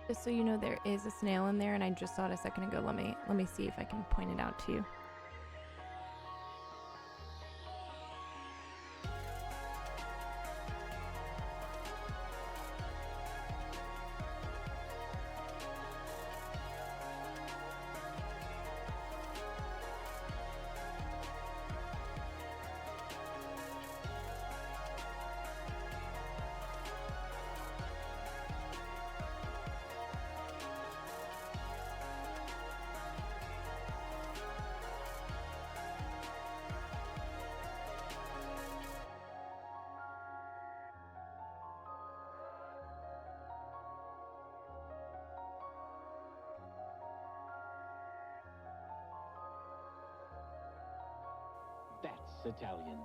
Just so you know, there is a snail in there, and I just saw it a second ago. Let me see if I can point it out to you. That's Italian.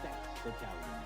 That's Italian.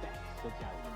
That's Italian.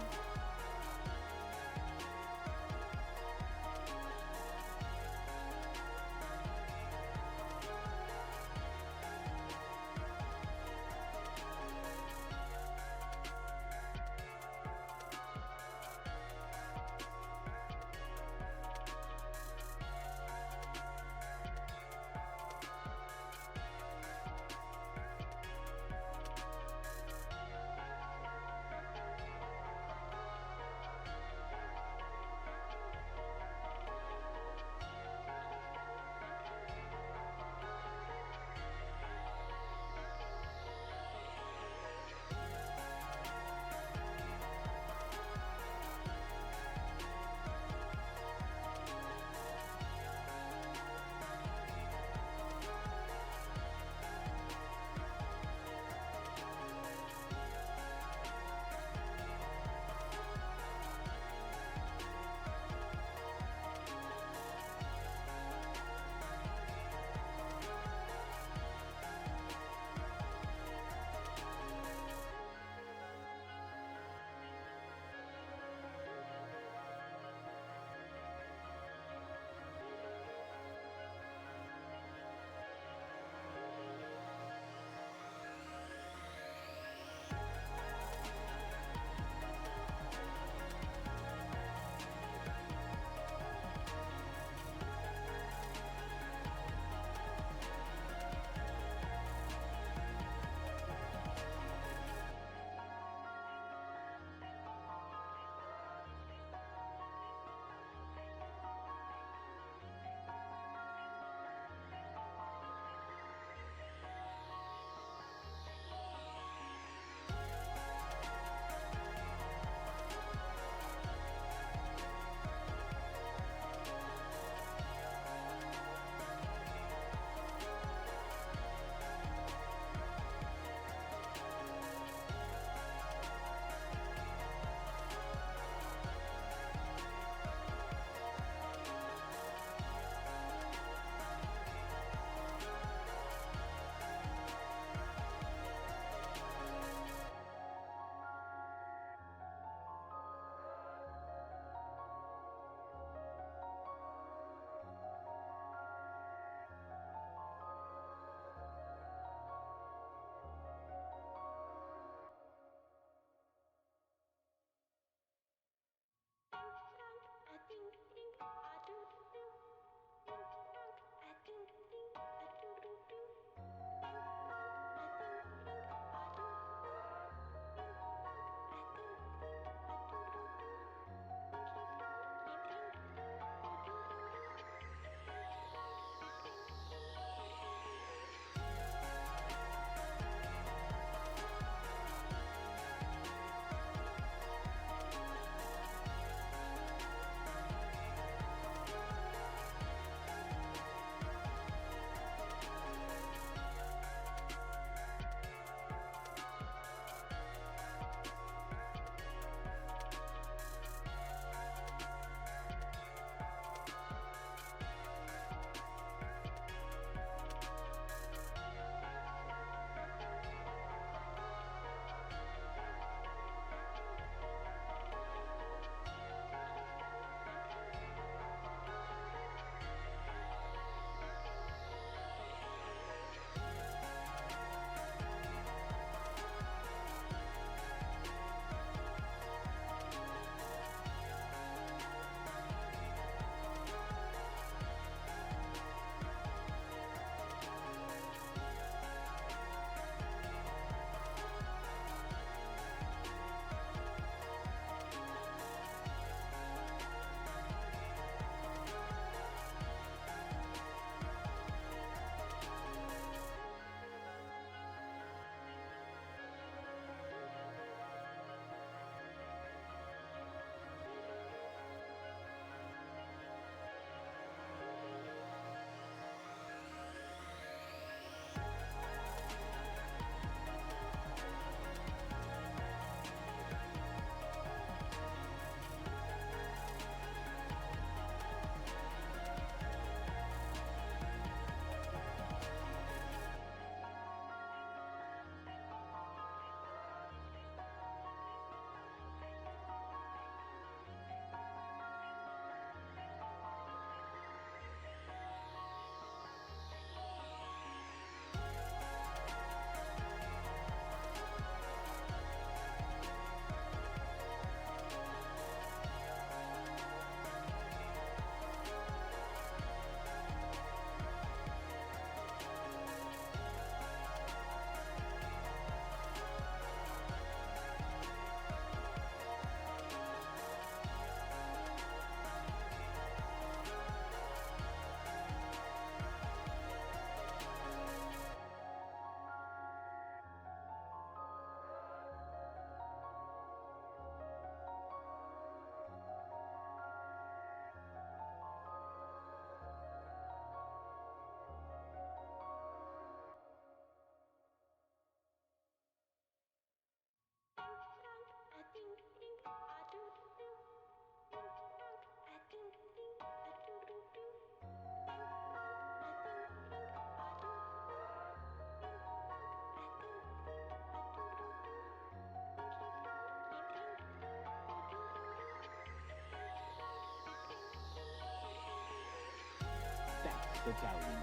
Italian.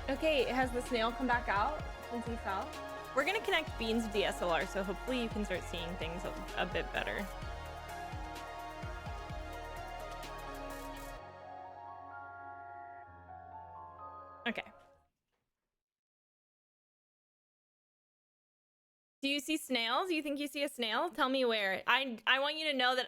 Okay, has the snail come back out since he fell? We're gonna connect Bean's DSLR, so hopefully you can start seeing things a bit better. Okay. Do you see snails? You think you see a snail? Tell me where. I want you to know that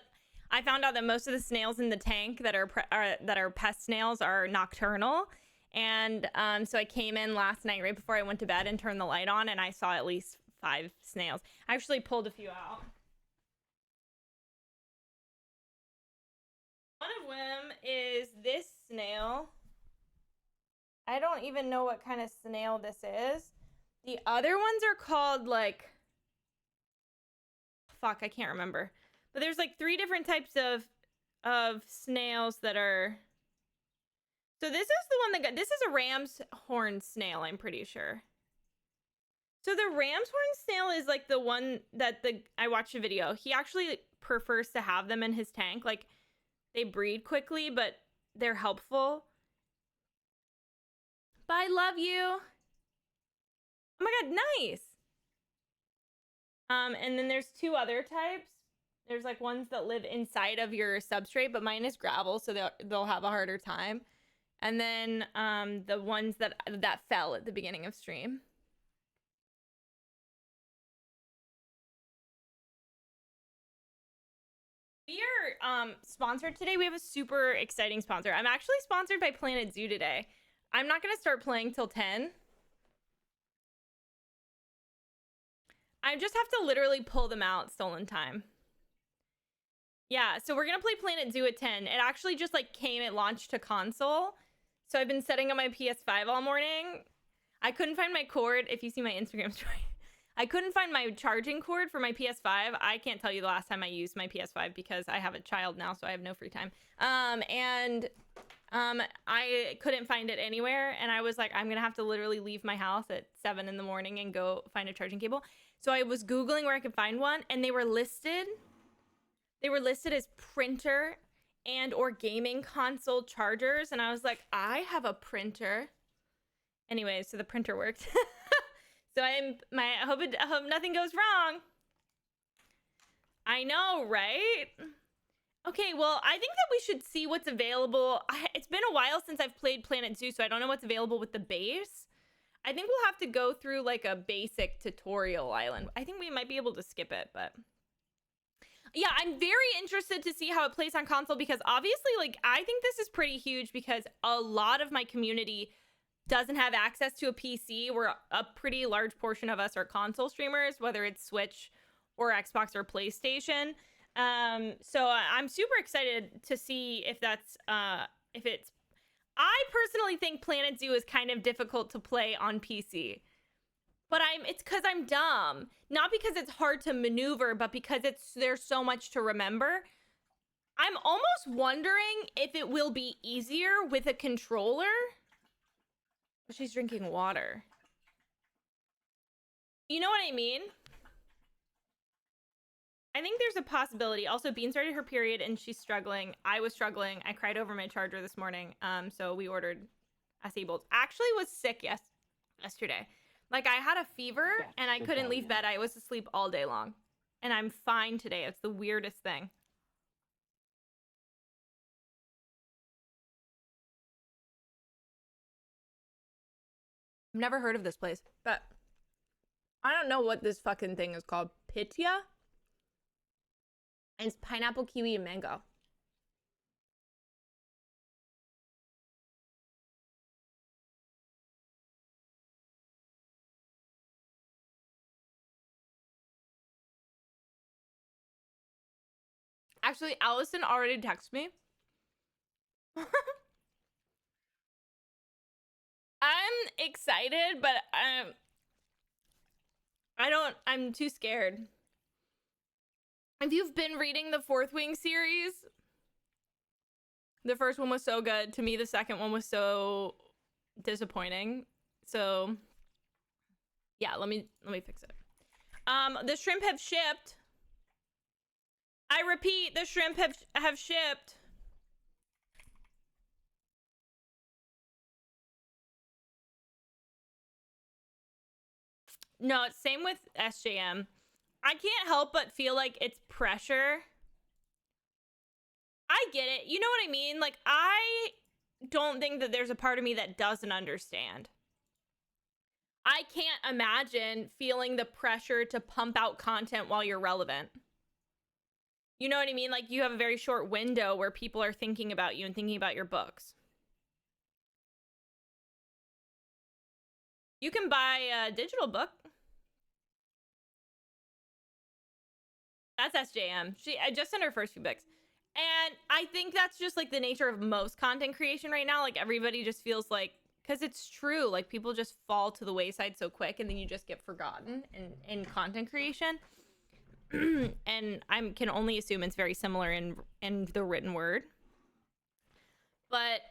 I found out that most of the snails in the tank that are pest snails are nocturnal. And so I came in last night right before I went to bed and turned the light on, and I saw at least 5 snails. I actually pulled a few out. One of them is this snail. I don't even know what kind of snail this is. The other ones are called like... Fuck, I can't remember. But there's like 3 different types of snails that are... So this is the one that got... This is a ram's horn snail, I'm pretty sure. So the ram's horn snail is like the one that I watched a video. He actually prefers to have them in his tank. Like, they breed quickly, but they're helpful. Bye, love you. Oh my god, nice. And then there's 2 other types. There's like ones that live inside of your substrate, but mine is gravel, so they'll have a harder time. And then the ones that fell at the beginning of stream. We are sponsored today. We have a super exciting sponsor. I'm actually sponsored by Planet Zoo today. I'm not going to start playing till 10. I just have to literally pull them out stolen time. Yeah, so we're going to play Planet Zoo at 10. It actually just like it launched to console. So I've been setting up my PS5 all morning. I couldn't find my cord. If you see my Instagram story, I couldn't find my charging cord for my PS5. I can't tell you the last time I used my PS5 because I have a child now, so I have no free time. I couldn't find it anywhere. And I was like, I'm going to have to literally leave my house at 7 in the morning and go find a charging cable. So I was Googling where I could find one, and they were listed. They were listed as printer and or gaming console chargers, and I was like, I have a printer. Anyway, so the printer worked. So I hope nothing goes wrong. I know, right? Okay, well, I think that we should see what's available. It's been a while since I've played Planet Zoo, so I don't know what's available with the base. I think we'll have to go through like a basic tutorial island. I think we might be able to skip it, but yeah, I'm very interested to see how it plays on console because obviously, like, I think this is pretty huge because a lot of my community doesn't have access to a PC. Where a pretty large portion of us are console streamers, whether it's Switch or Xbox or PlayStation. So I'm super excited to see if that's if it's. I personally think Planet Zoo is kind of difficult to play on PC, but it's because I'm dumb, not because it's hard to maneuver, but because there's so much to remember. I'm almost wondering if it will be easier with a controller. She's drinking water. You know what I mean? I think there's a possibility. Also, Bean started her period and she's struggling. I was struggling. I cried over my charger this morning. So we ordered acai bowls. Actually was sick yesterday. Like, I had a fever and I couldn't leave bed. I was asleep all day long. And I'm fine today. It's the weirdest thing. I've never heard of this place, but I don't know what this fucking thing is called. Pitya? And it's pineapple, kiwi, and mango. Actually, Allison already texted me. I'm excited, but I'm too scared. If you've been reading the Fourth Wing series, the first one was so good. To me, the second one was so disappointing. So yeah, let me fix it. The shrimp have shipped. I repeat, the shrimp have shipped. No, it's same with SJM. I can't help but feel like it's pressure. I get it. You know what I mean? Like, I don't think that there's a part of me that doesn't understand. I can't imagine feeling the pressure to pump out content while you're relevant. You know what I mean? Like, you have a very short window where people are thinking about you and thinking about your books. You can buy a digital book. That's SJM. I just sent her first few books. And I think that's just like the nature of most content creation right now. Like, everybody just feels like, because it's true, like, people just fall to the wayside so quick and then you just get forgotten in content creation. And I can only assume it's very similar in the written word. But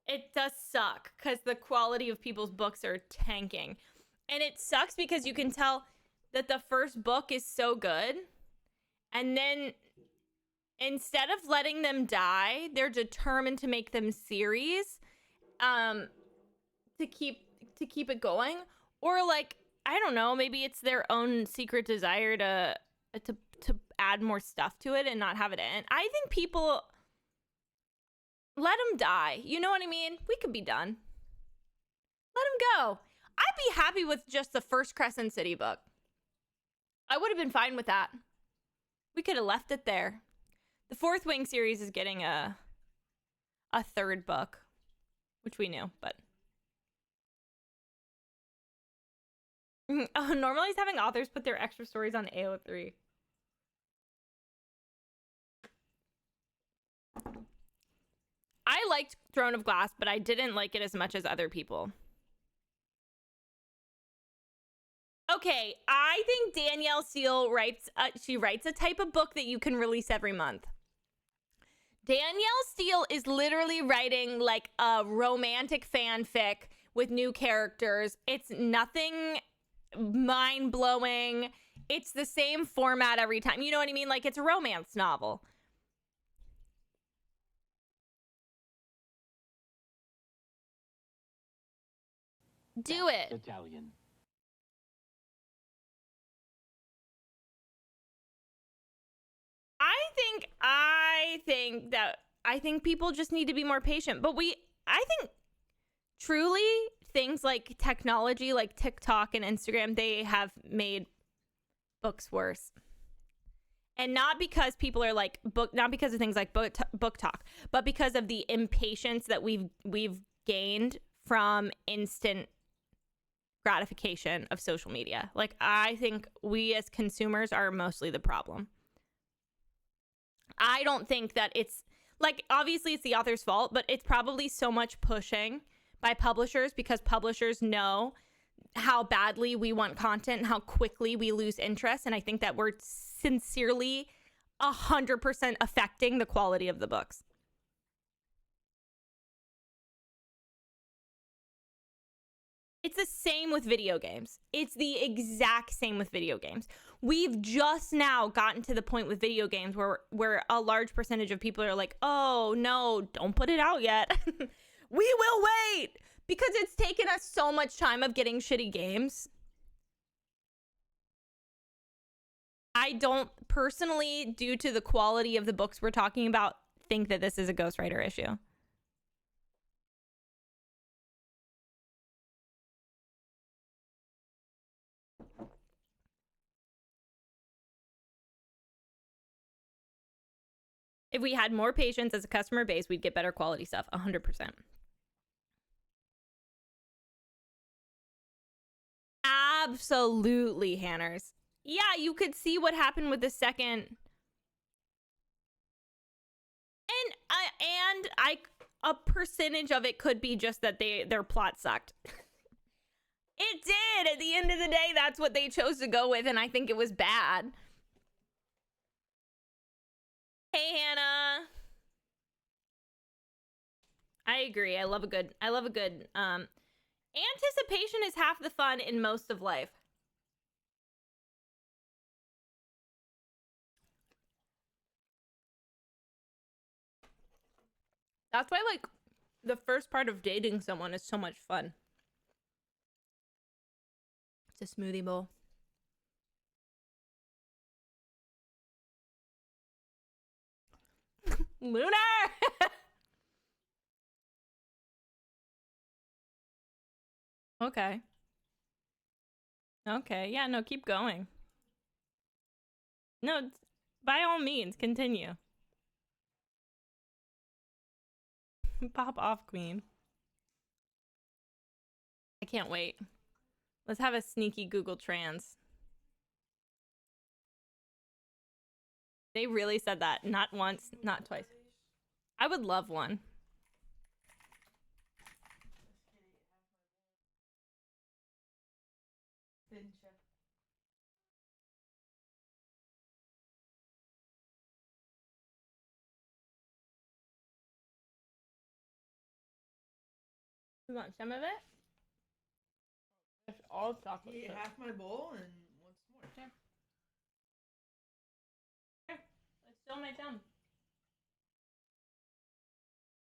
it does suck because the quality of people's books are tanking. And it sucks because you can tell that the first book is so good. And then instead of letting them die, they're determined to make them series to keep it going. Or, like, I don't know, maybe it's their own secret desire to add more stuff to it and not have it end. I think people let them die. You know what I mean? We could be done. Let them go. I'd be happy with just the first Crescent City book. I would have been fine with that. We could have left it there. The Fourth Wing series is getting a third book, which we knew, but oh, normally it's having authors put their extra stories on AO3. I liked Throne of Glass, but I didn't like it as much as other people. Okay, I think Danielle Steele writes a type of book that you can release every month. Danielle Steele is literally writing like a romantic fanfic with new characters. It's nothing mind-blowing. It's the same format every time. You know what I mean? Like, it's a romance novel. Do it. Italian. I think people just need to be more patient. But I think truly things like technology, like TikTok and Instagram, they have made books worse. And not because people are like not because of things like book talk, but because of the impatience that we've gained from instant gratification of social media. Like, I think we as consumers are mostly the problem. I don't think that it's like, obviously it's the author's fault, but it's probably so much pushing by publishers because publishers know how badly we want content and how quickly we lose interest. And I think that we're sincerely 100% affecting the quality of the books. It's the same with video games. It's the exact same with video games. We've just now gotten to the point with video games where a large percentage of people are like, oh no, don't put it out yet. We will wait because it's taken us so much time of getting shitty games. I don't personally, due to the quality of the books we're talking about, think that this is a ghostwriter issue. If we had more patience as a customer base, we'd get better quality stuff. 100%. Absolutely, Hanners. Yeah, you could see what happened with the second. And a percentage of it could be just that their plot sucked. It did. At the end of the day, that's what they chose to go with, and I think it was bad. Hey, Hannah. I agree. I love a good anticipation is half the fun in most of life. That's why, like, the first part of dating someone is so much fun. It's a smoothie bowl. Lunar! Okay. Okay. Yeah, no, keep going. No, by all means, continue. Pop off, queen. I can't wait. Let's have a sneaky Google Trans. They really said that. Not once, not twice. I would love one. You want some of it? It's all chocolate. Eat half my bowl and once more. Here. Here. It's still my tongue.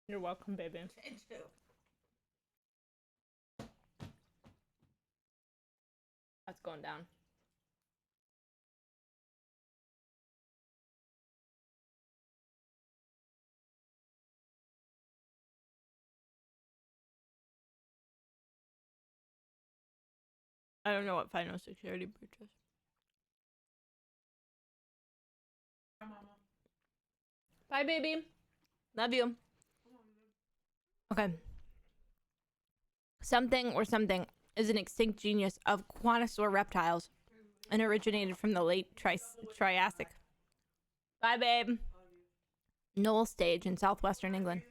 You're welcome, baby. Thank you. That's going down. I don't know what final security breach is. Bye, Mama. Bye, baby. Love you. Okay. Something or something is an extinct genius of Quanosaur reptiles and originated from the late Triassic. Bye, babe. Knoll Stage in southwestern England.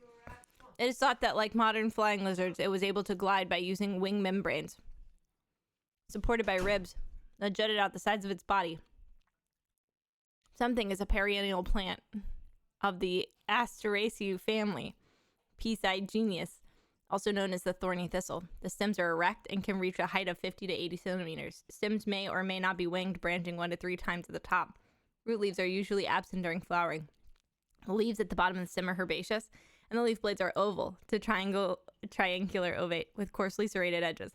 It is thought that, like modern flying lizards, it was able to glide by using wing membranes, supported by ribs that jutted out the sides of its body. Something is a perennial plant of the Asteraceae family, pea-side genus, also known as the thorny thistle. The stems are erect and can reach a height of 50 to 80 centimeters. Stems may or may not be winged, branching 1 to 3 times at the top. Root leaves are usually absent during flowering. The leaves at the bottom of the stem are herbaceous, and the leaf blades are oval to triangular ovate with coarsely serrated edges.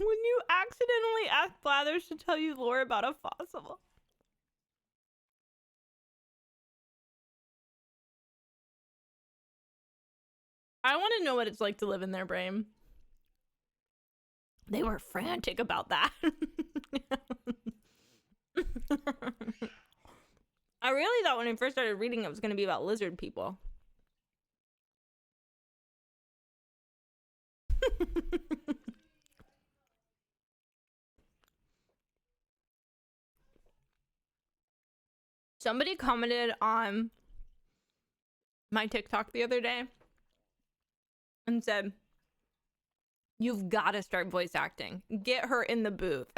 When you accidentally ask Blathers to tell you lore about a fossil. I want to know what it's like to live in their brain. They were frantic about that. I really thought when I first started reading it was going to be about lizard people. Somebody commented on my TikTok the other day and said, "You've got to start voice acting. Get her in the booth."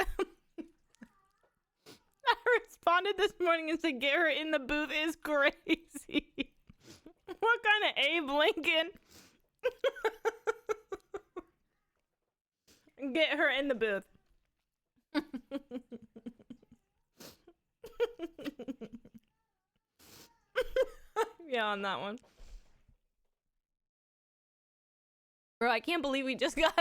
I responded this morning and said, "Get her in the booth is crazy." What kind of Abe Lincoln? Get her in the booth. Yeah, on that one. Bro, I can't believe we just got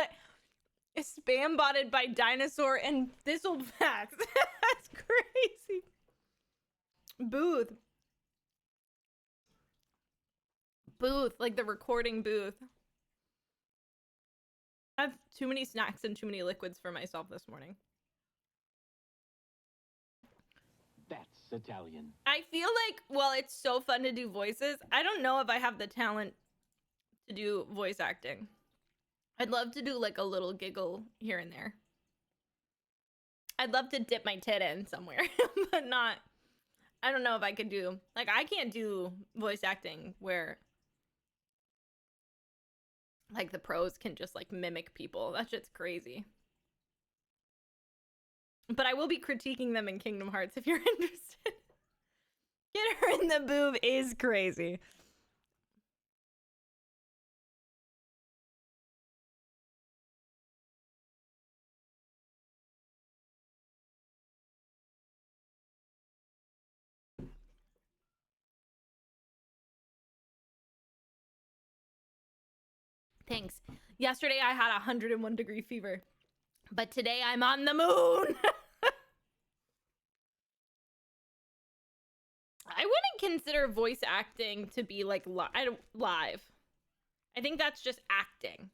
spam botted by Dinosaur and Thistlefax. That's crazy. Booth. Booth, like the recording booth. I have too many snacks and too many liquids for myself this morning. That's Italian. I feel like, well, it's so fun to do voices. I don't know if I have the talent to do voice acting. I'd love to do like a little giggle here and there. I'd love to dip my tit in somewhere, but not, I don't know if I could do, like, I can't do voice acting where like the pros can just like mimic people. That shit's crazy. But I will be critiquing them in Kingdom Hearts if you're interested. Get her in the boob is crazy. Thanks. Yesterday I had 101-degree fever, but today I'm on the moon. I wouldn't consider voice acting to be like live. I think that's just acting.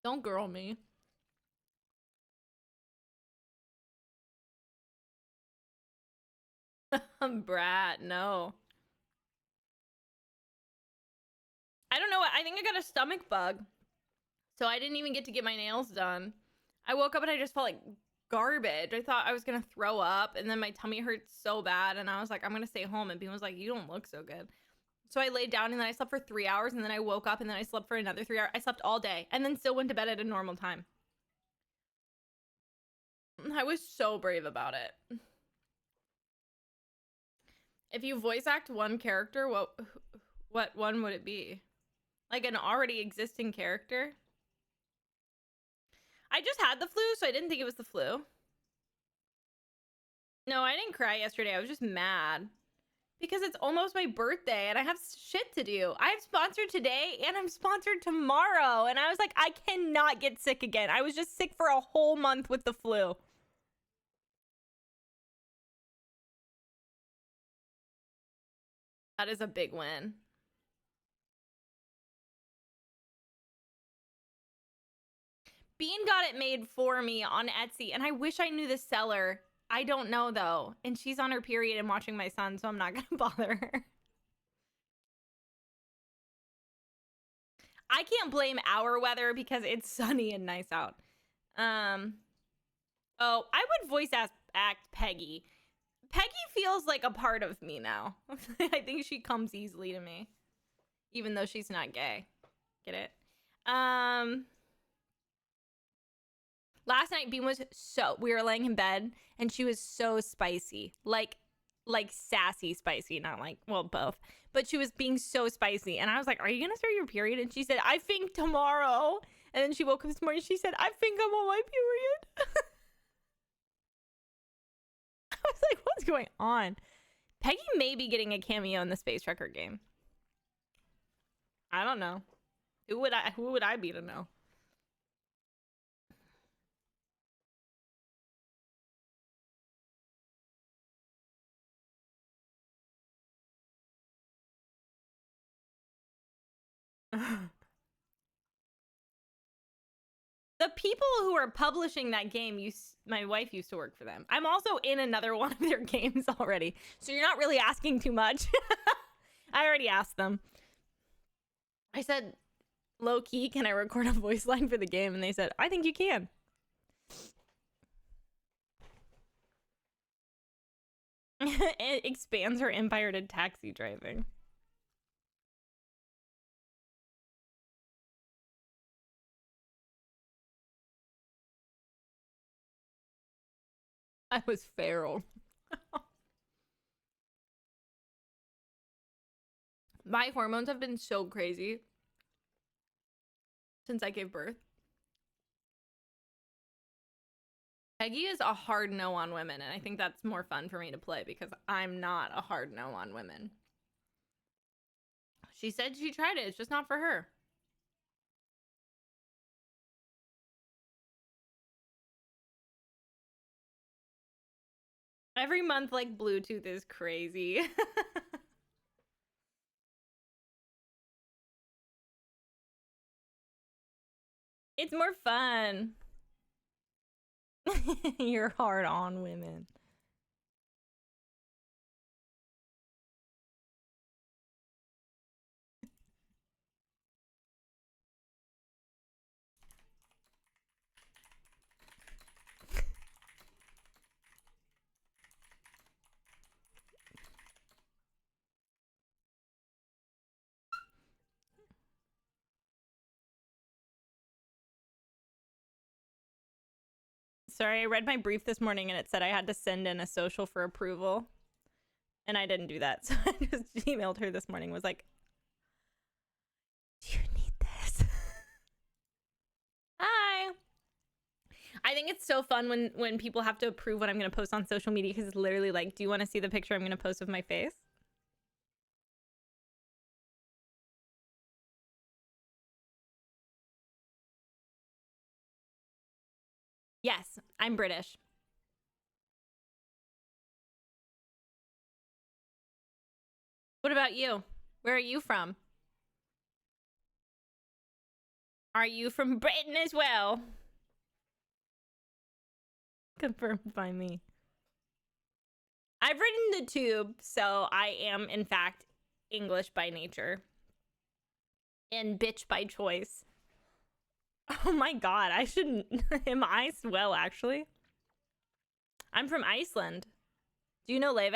Don't girl me. Brat, no. I don't know what. I think I got a stomach bug. So I didn't even get to get my nails done. I woke up and I just felt like garbage. I thought I was going to throw up, and then my tummy hurt so bad, and I was like, I'm going to stay home. And Bean was like, you don't look so good. So I laid down, and then I slept for 3 hours, and then I woke up, and then I slept for another 3 hours. I slept all day, and then still went to bed at a normal time. I was so brave about it. If you voice act one character, what one would it be? Like an already existing character? I just had the flu, so I didn't think it was the flu. No, I didn't cry yesterday. I was just mad. Because it's almost my birthday and I have shit to do. I'm sponsored today and I'm sponsored tomorrow. And I was like, I cannot get sick again. I was just sick for a whole month with the flu. That is a big win. Bean got it made for me on Etsy, and I wish I knew the seller. I don't know, though. And she's on her period and watching my son, so I'm not going to bother her. I can't blame our weather because it's sunny and nice out. Oh, I would voice act Peggy. Peggy feels like a part of me now. I think she comes easily to me, even though she's not gay. Get it? Last night, Bean was we were laying in bed, and she was so spicy. Like sassy spicy, not like, well, both. But she was being so spicy, and I was like, are you going to start your period? And she said, I think tomorrow. And then she woke up this morning, she said, I think I'm on my period. I was like, what's going on? Peggy may be getting a cameo in the Space Trucker game. I don't know. Who would I be to know? The people who are publishing that game, my wife used to work for them. I'm also in another one of their games already. So you're not really asking too much. I already asked them. I said, low key, can I record a voice line for the game? And they said, I think you can. It expands her empire to taxi driving. I was feral. My hormones have been so crazy since I gave birth. Peggy is a hard no on women, and I think that's more fun for me to play because I'm not a hard no on women. She said she tried it, it's just not for her. Every month, like, Bluetooth is crazy. It's more fun. You're hard on women. Sorry, I read my brief this morning and it said I had to send in a social for approval. And I didn't do that. So I just emailed her this morning, was like, do you need this? Hi. I think it's so fun when people have to approve what I'm going to post on social media because it's literally like, do you want to see the picture I'm going to post of my face? Yes, I'm British. What about you? Where are you from? Are you from Britain as well? Confirmed by me. I've ridden the tube, so I am, in fact, English by nature. And bitch by choice. Oh my god, I shouldn't. Am I swell, actually? I'm from Iceland. Do you know Leve?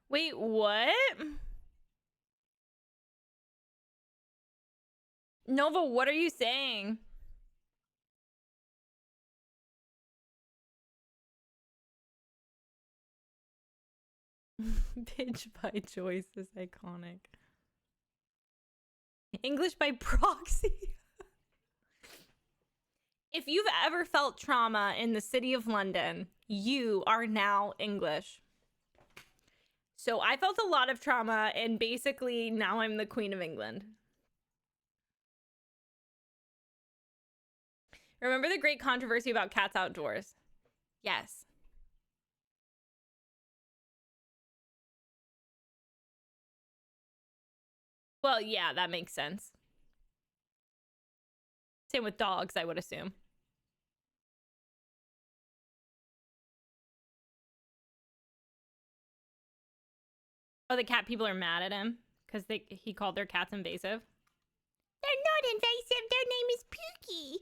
Wait, what? Nova, what are you saying? Bitch by choice is iconic. English by proxy. If you've ever felt trauma in the city of London, you are now English. So I felt a lot of trauma, and basically now I'm the Queen of England. Remember the great controversy about cats outdoors? Yes. Well, yeah, that makes sense. Same with dogs, I would assume. Oh, the cat people are mad at him because he called their cats invasive. They're not invasive. Their name is Pookie.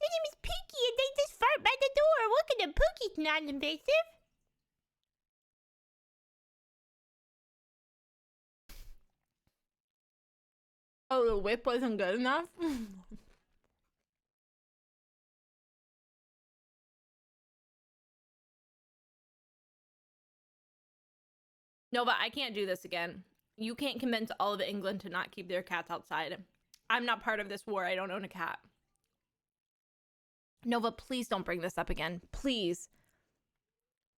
Their name is Pookie, and they just fart by the door. Look at them. Pookie's not invasive. Oh, the whip wasn't good enough? No, but I can't do this again. You can't convince all of England to not keep their cats outside. I'm not part of this war. I don't own a cat. Nova, please don't bring this up again. Please.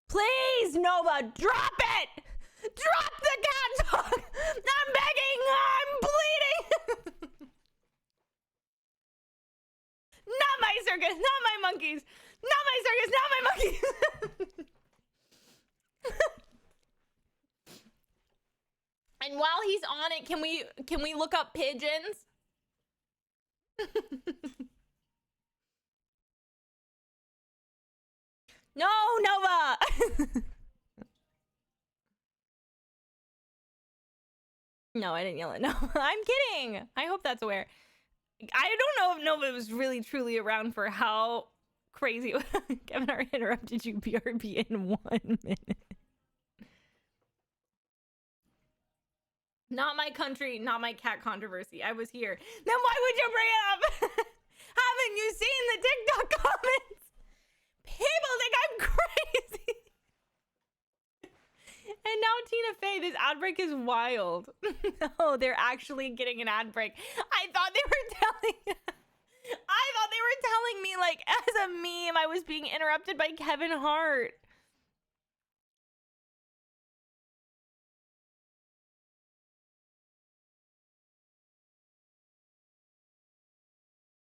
Please, Nova, drop it! Drop the cat talk! I'm begging! I'm bleeding! Not my circus! Not my monkeys! Not my circus! Not my monkeys! And while he's on it, can we look up pigeons? No, Nova! No, I didn't yell it. No, I'm kidding. I hope that's aware. I don't know if Nova was really truly around for how crazy it was. Kevin already interrupted you, BRB, in 1 minute. Not my country, not my cat controversy. I was here. Then why would you bring it up? Haven't you seen the TikTok comments? People think I'm crazy. And now Tina Fey, this ad break is wild. No, they're actually getting an ad break. I thought they were telling me like as a meme I was being interrupted by Kevin Hart.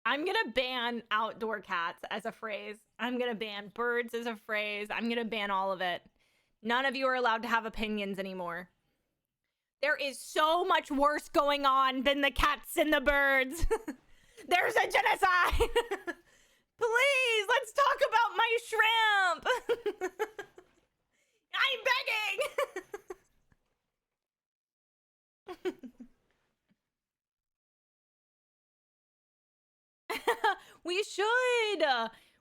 I'm gonna ban outdoor cats as a phrase. I'm gonna ban birds as a phrase. I'm gonna ban all of it. None of you are allowed to have opinions anymore. There is so much worse going on than the cats and the birds. There's a genocide. Please, let's talk about my shrimp. I'm begging. We should.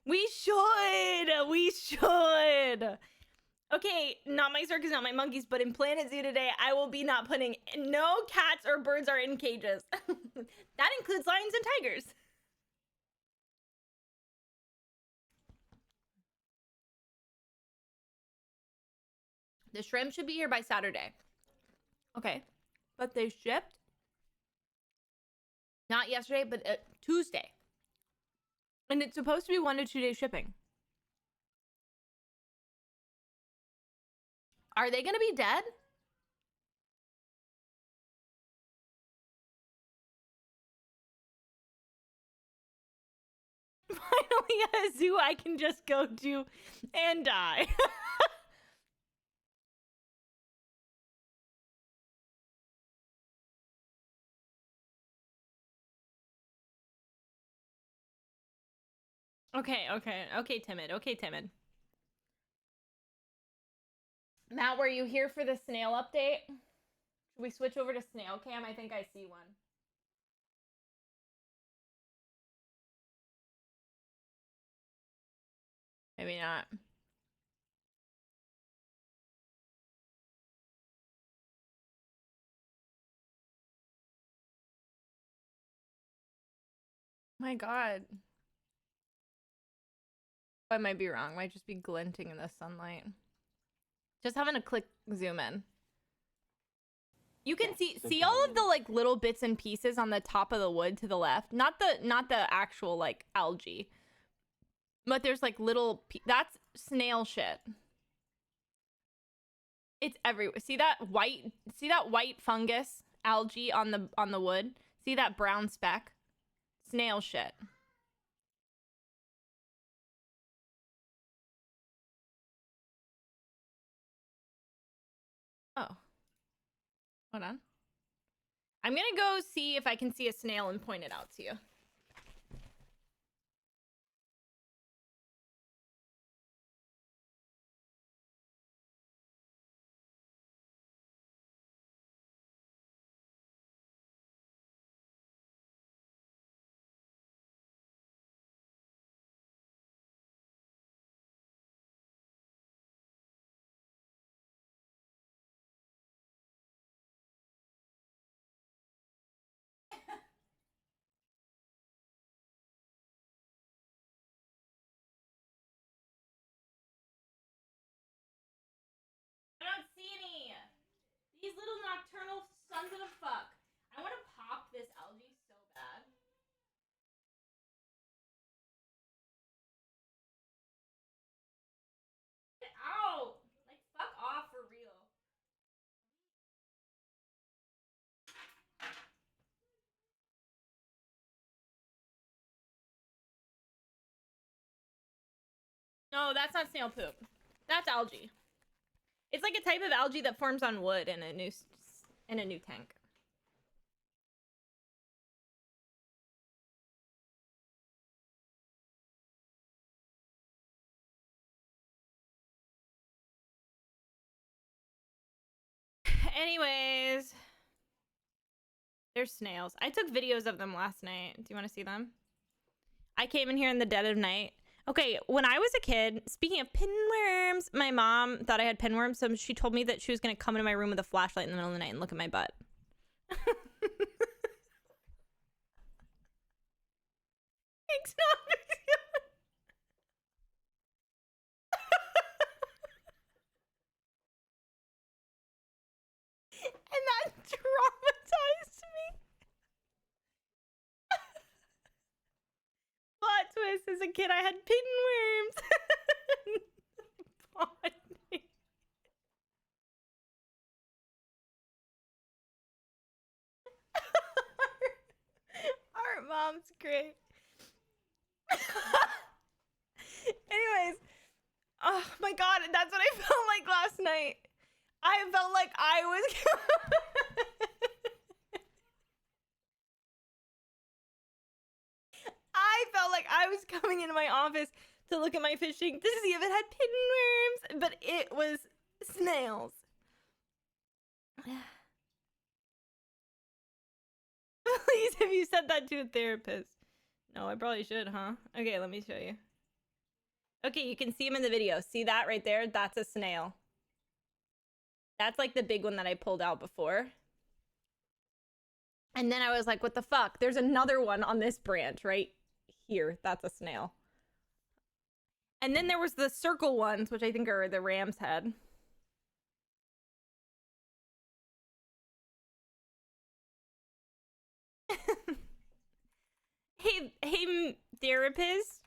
We should. We should. Okay, not my circus, not my monkeys, but in Planet Zoo today, I will be not putting no cats or birds are in cages. That includes lions and tigers. The shrimp should be here by Saturday. Okay, but they shipped not yesterday, but Tuesday. And it's supposed to be 1 to 2 day shipping. Are they gonna be dead? Finally a zoo I can just go to and die. Okay, timid. Okay, timid. Matt, were you here for the snail update? Should we switch over to snail cam? I think I see one. Maybe not. My God. I might be wrong. Might just be glinting in the sunlight. Just having a click zoom in. You can see all of the like little bits and pieces on the top of the wood to the left. Not the actual like algae. But there's like little that's snail shit. It's everywhere. See that white fungus algae on the wood? See that brown speck? Snail shit. Oh. Hold on. I'm gonna go see if I can see a snail and point it out to you. These little nocturnal sons of a fuck. I want to pop this algae so bad. Get out! Like, fuck off for real. No, that's not snail poop. That's algae. It's like a type of algae that forms on wood in a new tank. Anyways, there's snails. I took videos of them last night. Do you want to see them? I came in here in the dead of night. Okay, when I was a kid, speaking of pinworms, my mom thought I had pinworms, so she told me that she was going to come into my room with a flashlight in the middle of the night and look at my butt. Thanks, not and that traumatized me. Plot twist, as a kid I had pinworms. Our mom's great. Anyways, oh my god, that's what I felt like last night. I felt like I was I felt like I was coming into my office to look at my fishing to see if it had pinworms, but it was snails. Please, have you said that to a therapist? No, I probably should, huh? Okay, let me show you. Okay, you can see him in the video. See that right there? That's a snail. That's like the big one that I pulled out before. And then I was like, what the fuck? There's another one on this branch right here. That's a snail. And then there was the circle ones, which I think are the ram's head. Hey, therapist.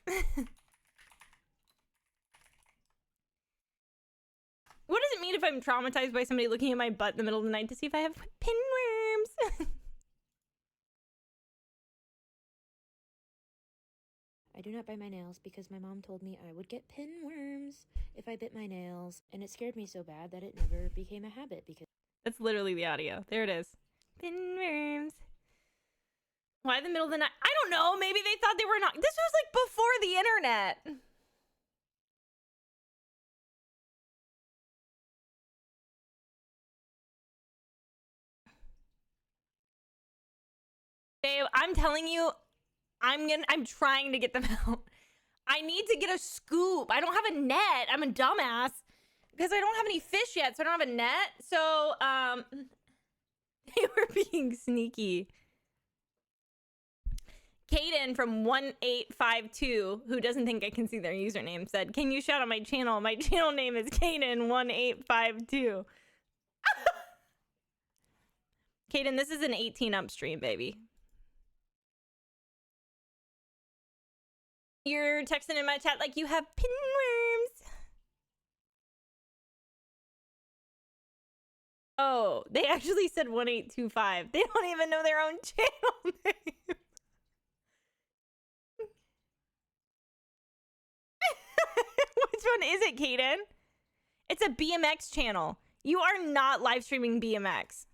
What does it mean if I'm traumatized by somebody looking at my butt in the middle of the night to see if I have pinworms? I do not bite my nails because my mom told me I would get pinworms if I bit my nails, and it scared me so bad that it never became a habit because... That's literally the audio. There it is. Pinworms. Why the middle of the night? I don't know. Maybe they thought they were not. This was like before the internet. Babe, I'm telling you, I'm trying to get them out. I need to get a scoop. I don't have a net. I'm a dumbass because I don't have any fish yet, so I don't have a net. So, they were being sneaky. Kaden from 1852, who doesn't think I can see their username, said, "Can you shout out my channel? My channel name is Kaden1852." Kaden, this is an 18 up stream, baby. You're texting in my chat like you have pinworms. Oh, they actually said 1825. They don't even know their own channel name. Which one is it, Kaden? It's a BMX channel. You are not live streaming BMX.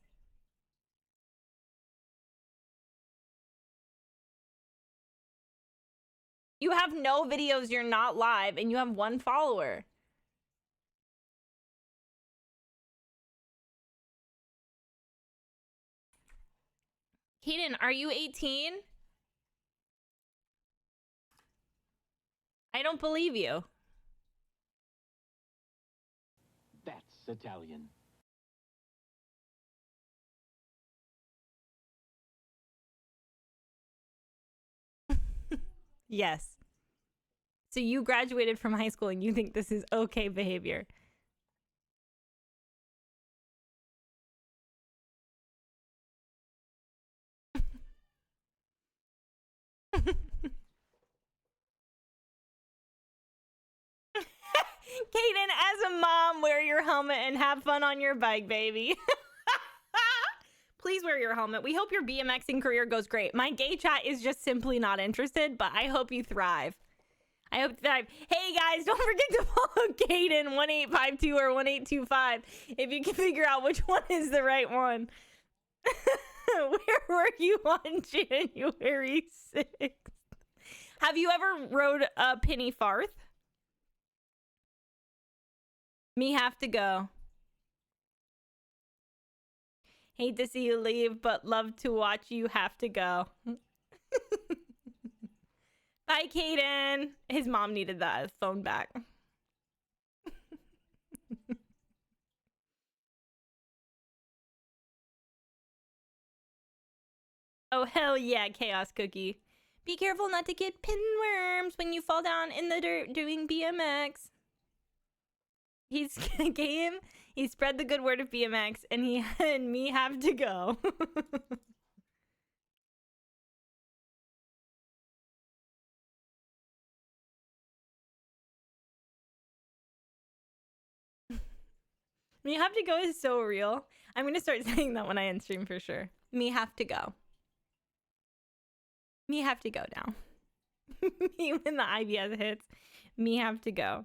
You have no videos, you're not live, and you have 1 follower. Kaden, are you 18? I don't believe you. That's Italian. Yes. So you graduated from high school and you think this is okay behavior. Kaden, as a mom, wear your helmet and have fun on your bike, baby. Please wear your helmet. We hope your BMXing career goes great. My gay chat is just simply not interested, but I hope you thrive. I hope you thrive. Hey guys, don't forget to follow Kaden 1852 or 1825 if you can figure out which one is the right one. Where were you on January 6th? Have you ever rode a penny farth? Me have to go. Hate to see you leave, but love to watch you have to go. Bye, Kaden. His mom needed that phone back. Oh, hell yeah, Chaos Cookie. Be careful not to get pinworms when you fall down in the dirt doing BMX. He's game. He spread the good word of BMX, and he and me have to go. Me have to go is so real. I'm gonna start saying that when I end stream for sure. Me have to go. Me have to go now. Me when the IBS hits. Me have to go.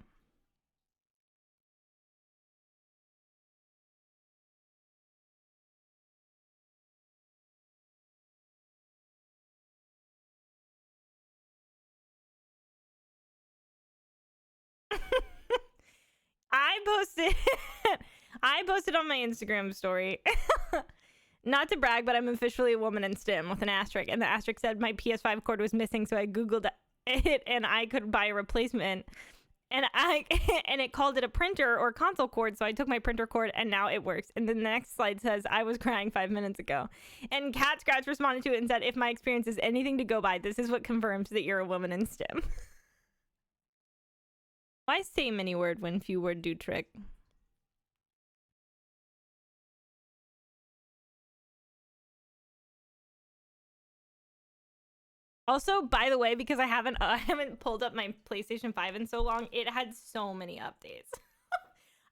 I posted on my Instagram story. Not to brag, but I'm officially a woman in STEM with an asterisk, and the asterisk said my PS5 cord was missing, so I googled it and I could buy a replacement. And it called it a printer or console cord, so I took my printer cord and now it works. And the next slide says I was crying 5 minutes ago. And Cat Scratch responded to it and said, if my experience is anything to go by, this is what confirms that you're a woman in STEM. Why say many word when few word do trick? Also, by the way, because I haven't pulled up my PlayStation 5 in so long, it had so many updates.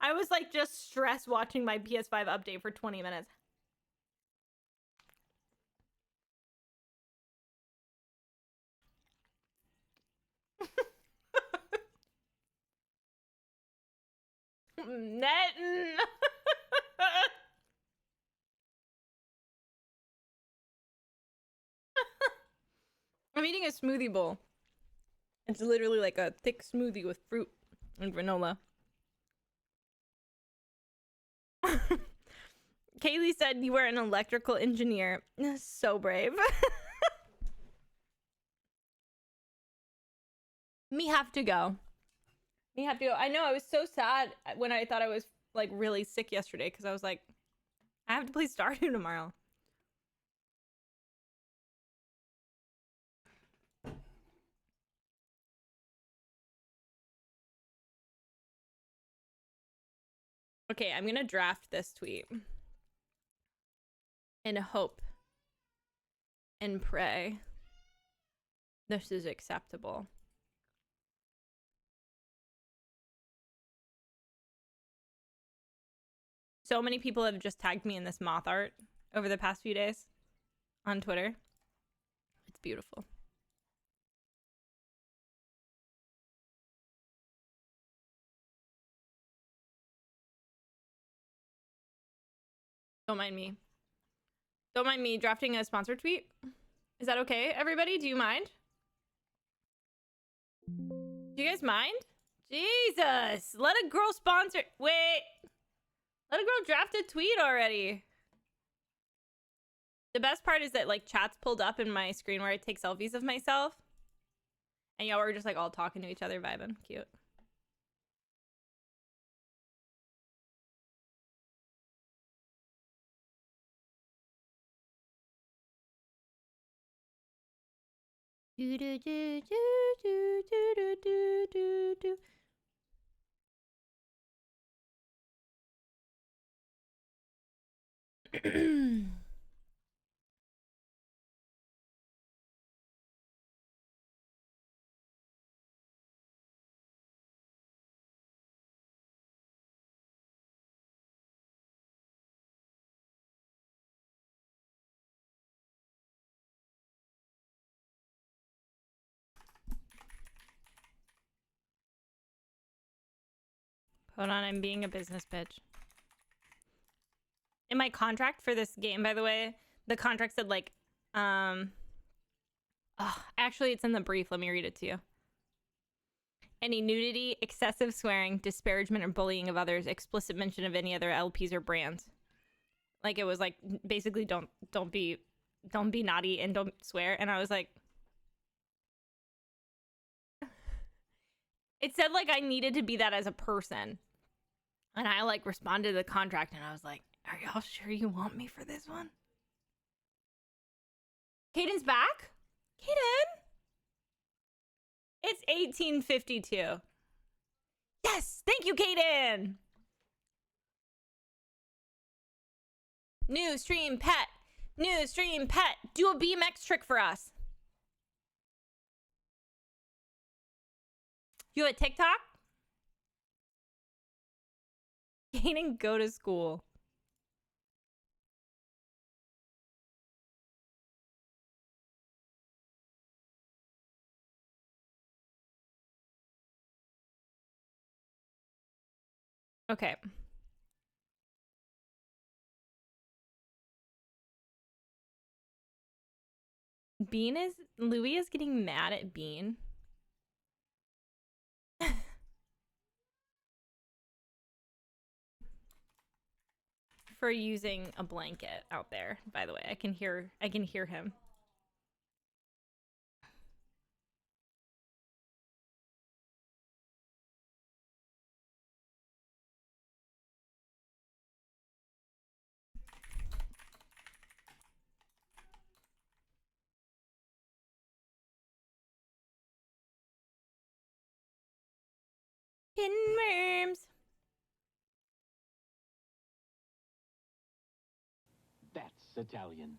I was like just stressed watching my PS5 update for 20 minutes. Net. I'm eating a smoothie bowl. It's literally like a thick smoothie with fruit and granola. Kaylee said you were an electrical engineer. So brave. Me have to go. Me have to go. I know, I was so sad when I thought I was like really sick yesterday because I was like, I have to play Stardew tomorrow. Okay, I'm gonna draft this tweet and hope and pray this is acceptable. So many people have just tagged me in this moth art over the past few days on Twitter. It's beautiful. Don't mind me. Don't mind me drafting a sponsor tweet. Is that okay, everybody? Do you mind? Do you guys mind? Jesus! Let a girl sponsor. Wait! Let a girl draft a tweet already. The best part is that like chat's pulled up in my screen where I take selfies of myself. And y'all were just like all talking to each other, vibing. Cute. Do do do do do do do do do. Hold on, I'm being a business bitch. In my contract for this game, by the way, the contract said like, actually it's in the brief. Let me read it to you. Any nudity, excessive swearing, disparagement, or bullying of others, explicit mention of any other LPs or brands. Like it was like basically don't be naughty and don't swear. And I was like, it said like I needed to be that as a person. And I like responded to the contract and I was like, are y'all sure you want me for this one? Caden's back? Caden? It's 1852. Yes! Thank you, Caden! New stream pet. New stream pet. Do a BMX trick for us. You have a TikTok? Caden, go to school. Okay. Louis is getting mad at Bean. For using a blanket out there, by the way. I can hear him. Pinworms. That's Italian.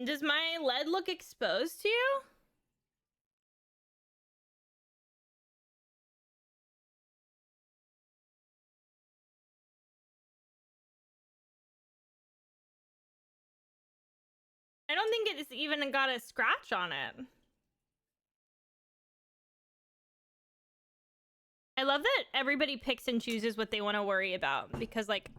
Does my lead look exposed to you? I don't think it's even got a scratch on it. I love that everybody picks and chooses what they want to worry about because, like,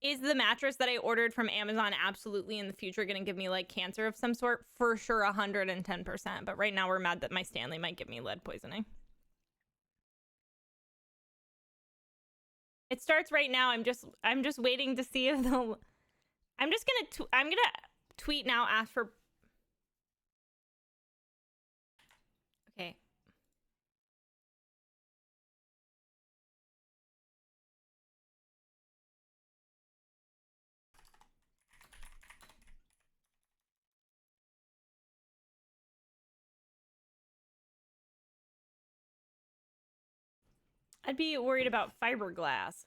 is the mattress that I ordered from Amazon absolutely in the future going to give me, like, cancer of some sort? For sure, 110%. But right now we're mad that my Stanley might give me lead poisoning. It starts right now. I'm just waiting to see if they'll... I'm gonna tweet now, ask for... Okay. I'd be worried about fiberglass.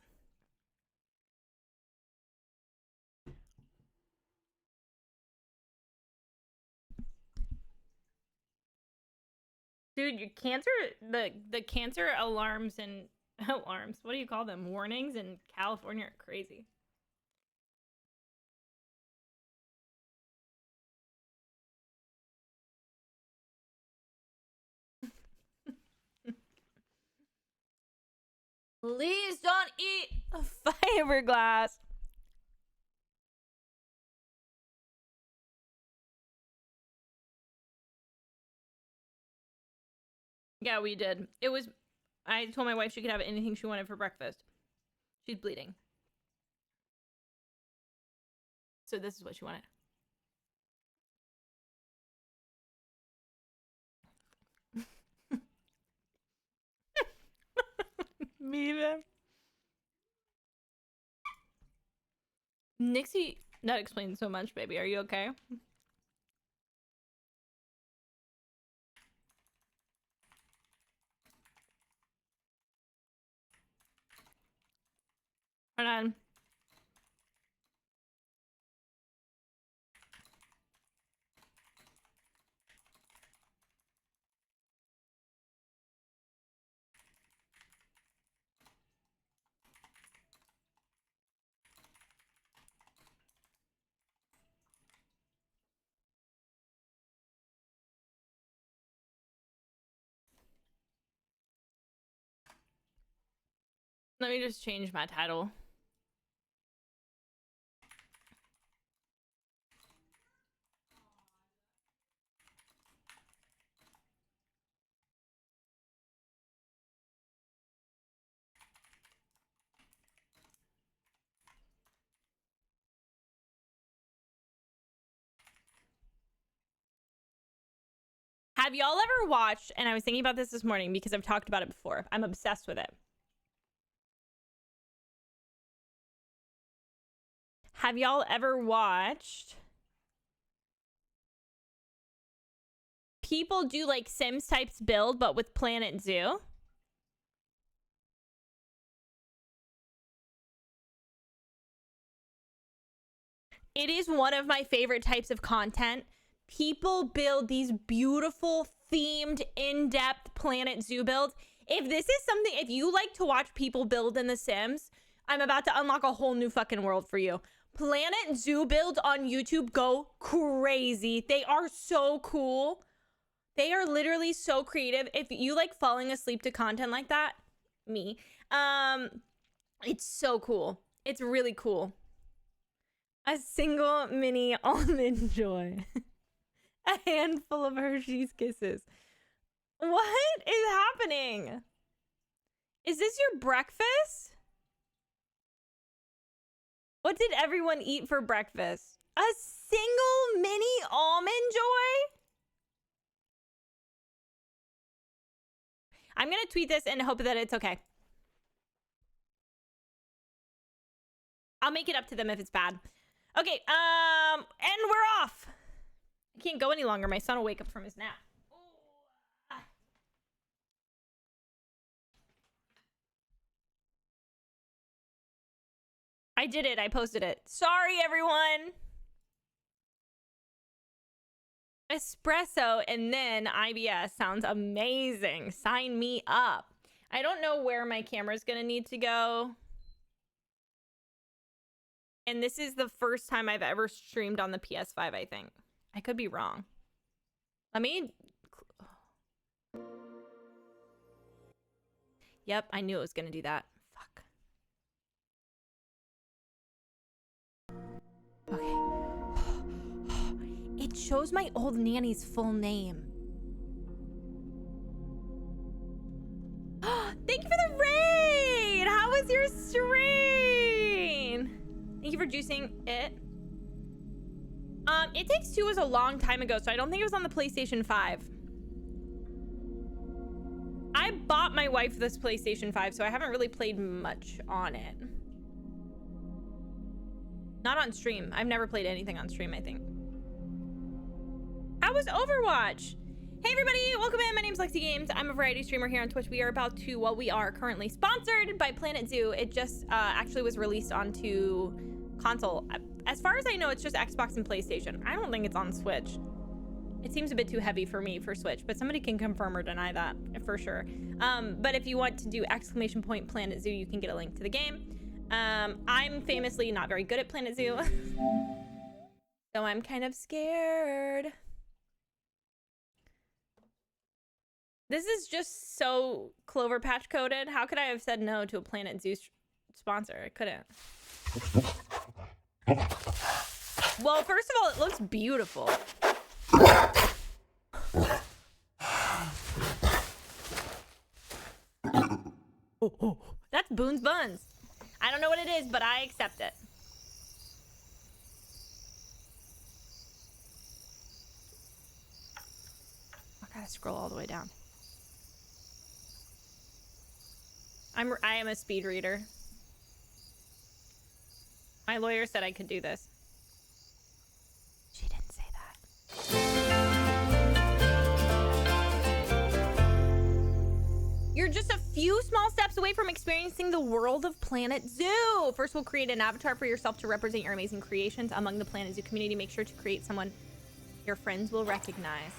Dude, your cancer, the cancer alarms and alarms, what do you call them? Warnings in California are crazy. Please don't eat fiberglass. Yeah, we did. It was... I told my wife she could have anything she wanted for breakfast. She's bleeding. So this is what she wanted. Viva. Nixie, that explains so much, baby. Are you okay? Hold on. Let me just change my title. Have y'all ever watched, and I was thinking about this morning because I've talked about it before. I'm obsessed with it. Have y'all ever watched people do like Sims types build, but with Planet Zoo? It is one of my favorite types of content. People build these beautiful themed in-depth Planet Zoo builds. If this is something, if you like to watch people build in The Sims, I'm about to unlock a whole new fucking world for you. Planet Zoo builds on YouTube go crazy. They are so cool. They are literally so creative. If you like falling asleep to content like that, me, it's so cool. It's really cool. A single mini almond joy. A handful of Hershey's Kisses. What is happening? Is this your breakfast? What did everyone eat for breakfast? A single mini almond joy? I'm gonna tweet this and hope that it's okay. I'll make it up to them if it's bad. Okay, and we're off. I can't go any longer. My son will wake up from his nap. I did it. I posted it. Sorry, everyone. Espresso and then IBS sounds amazing. Sign me up. I don't know where my camera's gonna need to go. And this is the first time I've ever streamed on the PS5, I think. I could be wrong. Let me... Yep, I knew it was gonna do that. Fuck. Okay. It shows my old nanny's full name. Thank you for the raid! How was your stream? Thank you for juicing it. It Takes Two was a long time ago, so I don't think it was on the PlayStation 5. I bought my wife this PlayStation 5, so I haven't really played much on it. Not on stream. I've never played anything on stream, I think. How was Overwatch? Hey everybody, welcome in. My name's Lexi Games. I'm a variety streamer here on Twitch. We are about to, well, we are currently sponsored by Planet Zoo. It just actually was released onto console. As far as I know, it's just Xbox and PlayStation. I don't think it's on Switch. It seems a bit too heavy for me for Switch, but somebody can confirm or deny that for sure. But if you want to do !Planet Zoo, you can get a link to the game. I'm famously not very good at Planet Zoo, so I'm kind of scared. This is just so Clover Patch coded. How could I have said no to a Planet Zoo sponsor? I couldn't. Well, first of all, it looks beautiful. Oh, that's Boone's Buns. I don't know what it is, but I accept it. I gotta scroll all the way down. I am a speed reader. My lawyer said I could do this. She didn't say that. You're just a few small steps away from experiencing the world of Planet Zoo. First, we'll create an avatar for yourself to represent your amazing creations among the Planet Zoo community. Make sure to create someone your friends will recognize.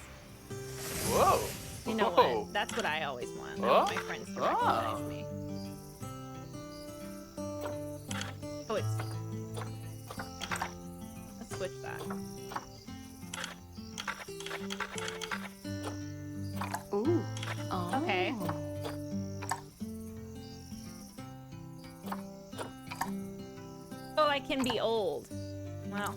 Whoa. You know what? That's what I always want. I want my friends to recognize me. Oh, it's... Let's switch that. Ooh. Okay. it can be old. Wow.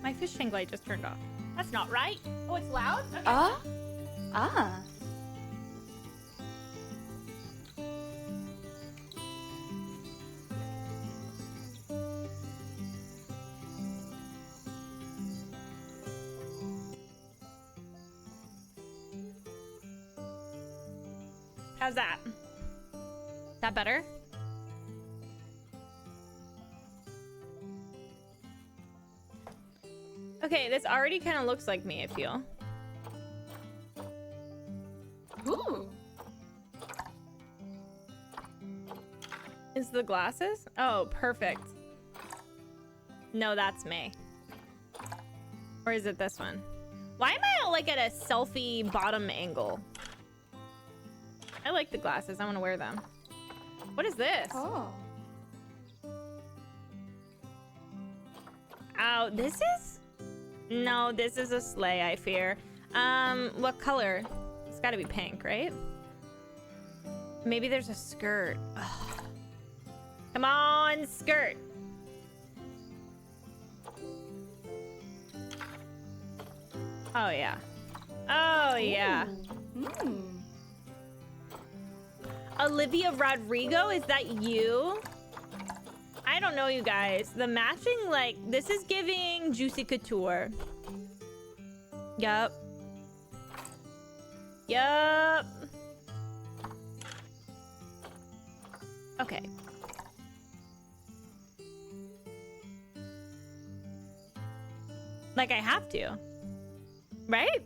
My fish tank light just turned off. That's not right. Oh, it's loud? Okay. Ah. How's that? Is that better? Okay, this already kind of looks like me, I feel. Ooh. Is the glasses? Oh, perfect. No, that's me. Or is it this one? Why am I like at a selfie bottom angle? I like the glasses. I want to wear them. What is this? Oh. Oh, this is? No, this is a sleigh, I fear. What color? It's gotta be pink, right? Maybe there's a skirt. Ugh. Come on, skirt. Oh, yeah. Oh, yeah. Hmm. Olivia Rodrigo, is that you? I don't know, you guys. The matching, like, this is giving Juicy Couture. Yup. Yup. Okay. Like, I have to. Right?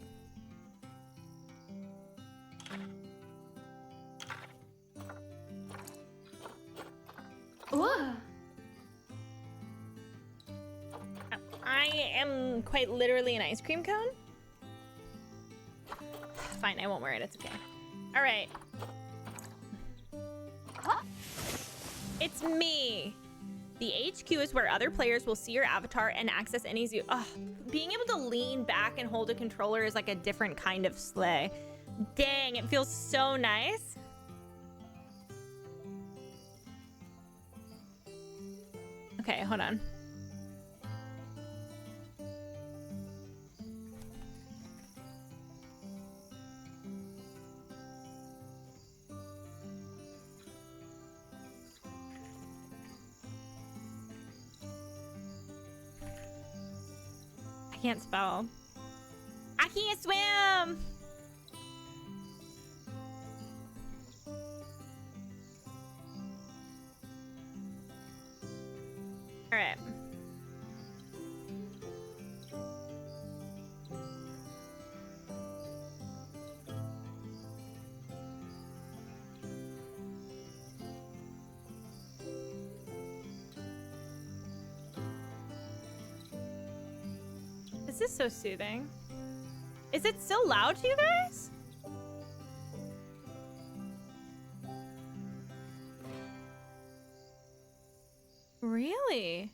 Ooh. I am quite literally an ice cream cone. Fine, I won't wear it. It's okay. All right. It's me. The HQ is where other players will see your avatar and access any zoo. Ugh, being able to lean back and hold a controller is like a different kind of sleigh. Dang, it feels so nice. Okay, hold on. I can't spell. I can't swim. All right. This is so soothing. Is it still loud to you guys? Really?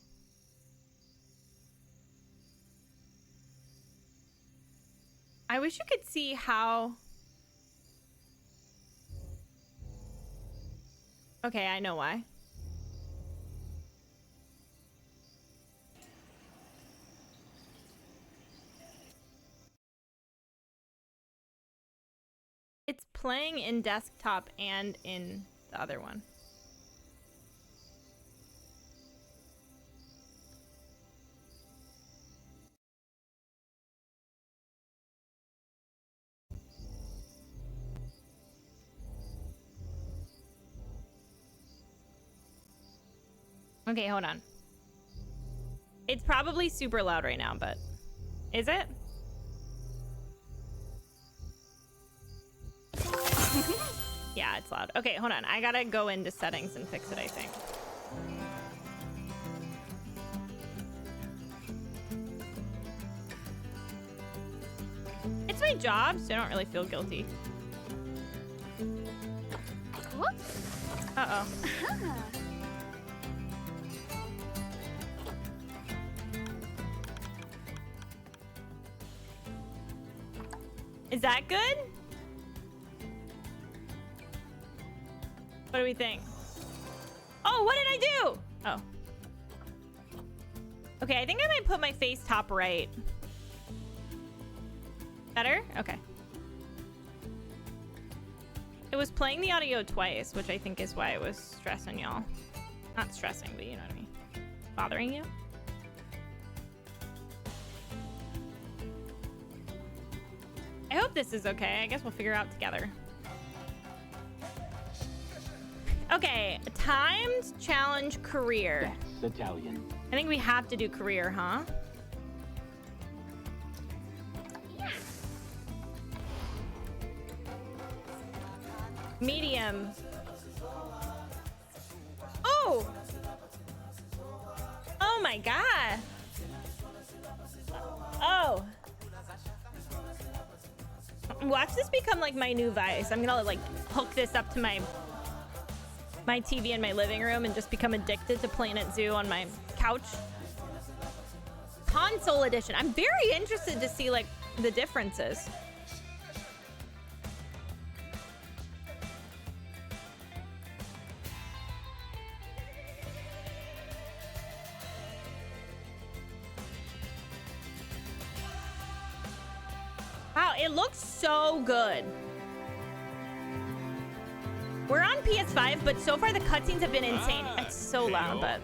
I wish you could see how... Okay, I know why. It's playing in desktop and in the other one. Okay, hold on. It's probably super loud right now, but is it? Yeah, it's loud. Okay, hold on. I gotta go into settings and fix it, I think. It's my job, so I don't really feel guilty. Whoops. Uh-oh. Is that good? What do we think? Oh, what did I do? Oh. Okay, I think I might put my face top right. Better? Okay. It was playing the audio twice, which I think is why it was stressing y'all. Not stressing, but you know what I mean. Bothering you? I hope this is okay. I guess we'll figure it out together. Okay, timed challenge career. That's Italian. I think we have to do career, huh? Medium. Oh! Oh my god. Oh. Watch this become like my new vice. I'm gonna like hook this up to my TV in my living room and just become addicted to Planet Zoo on my couch. Console edition. I'm very interested to see like the differences. Wow, it looks so good. We're on PS5, but so far the cutscenes have been insane. It's so loud, but...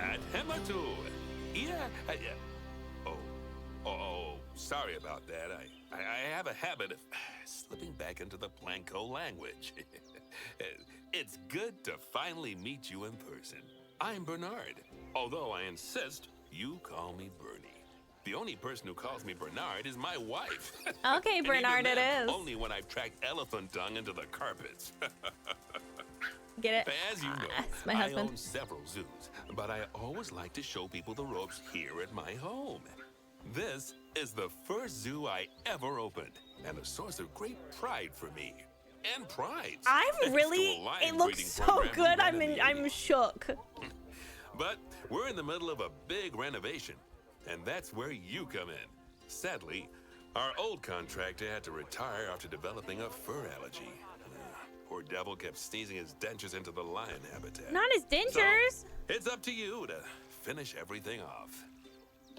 Oh, sorry about that. I have a habit of slipping back into the Blanco language. It's good to finally meet you in person. I'm Bernard, although I insist you call me Bernie. The only person who calls me Bernard is my wife. Okay, Bernard, it is. Only when I've tracked elephant dung into the carpets. Get it? As you know, It's my I husband. own several zoos, but I always like to show people the ropes here at my home. This is the first zoo I ever opened, and a source of great pride for me. And pride. I'm really... It looks so good. I'm shook. But we're in the middle of a big renovation, and that's where you come in. Sadly, our old contractor had to retire after developing a fur allergy. Poor devil kept sneezing his dentures into the lion habitat. Not his dentures. So, it's up to you to finish everything off.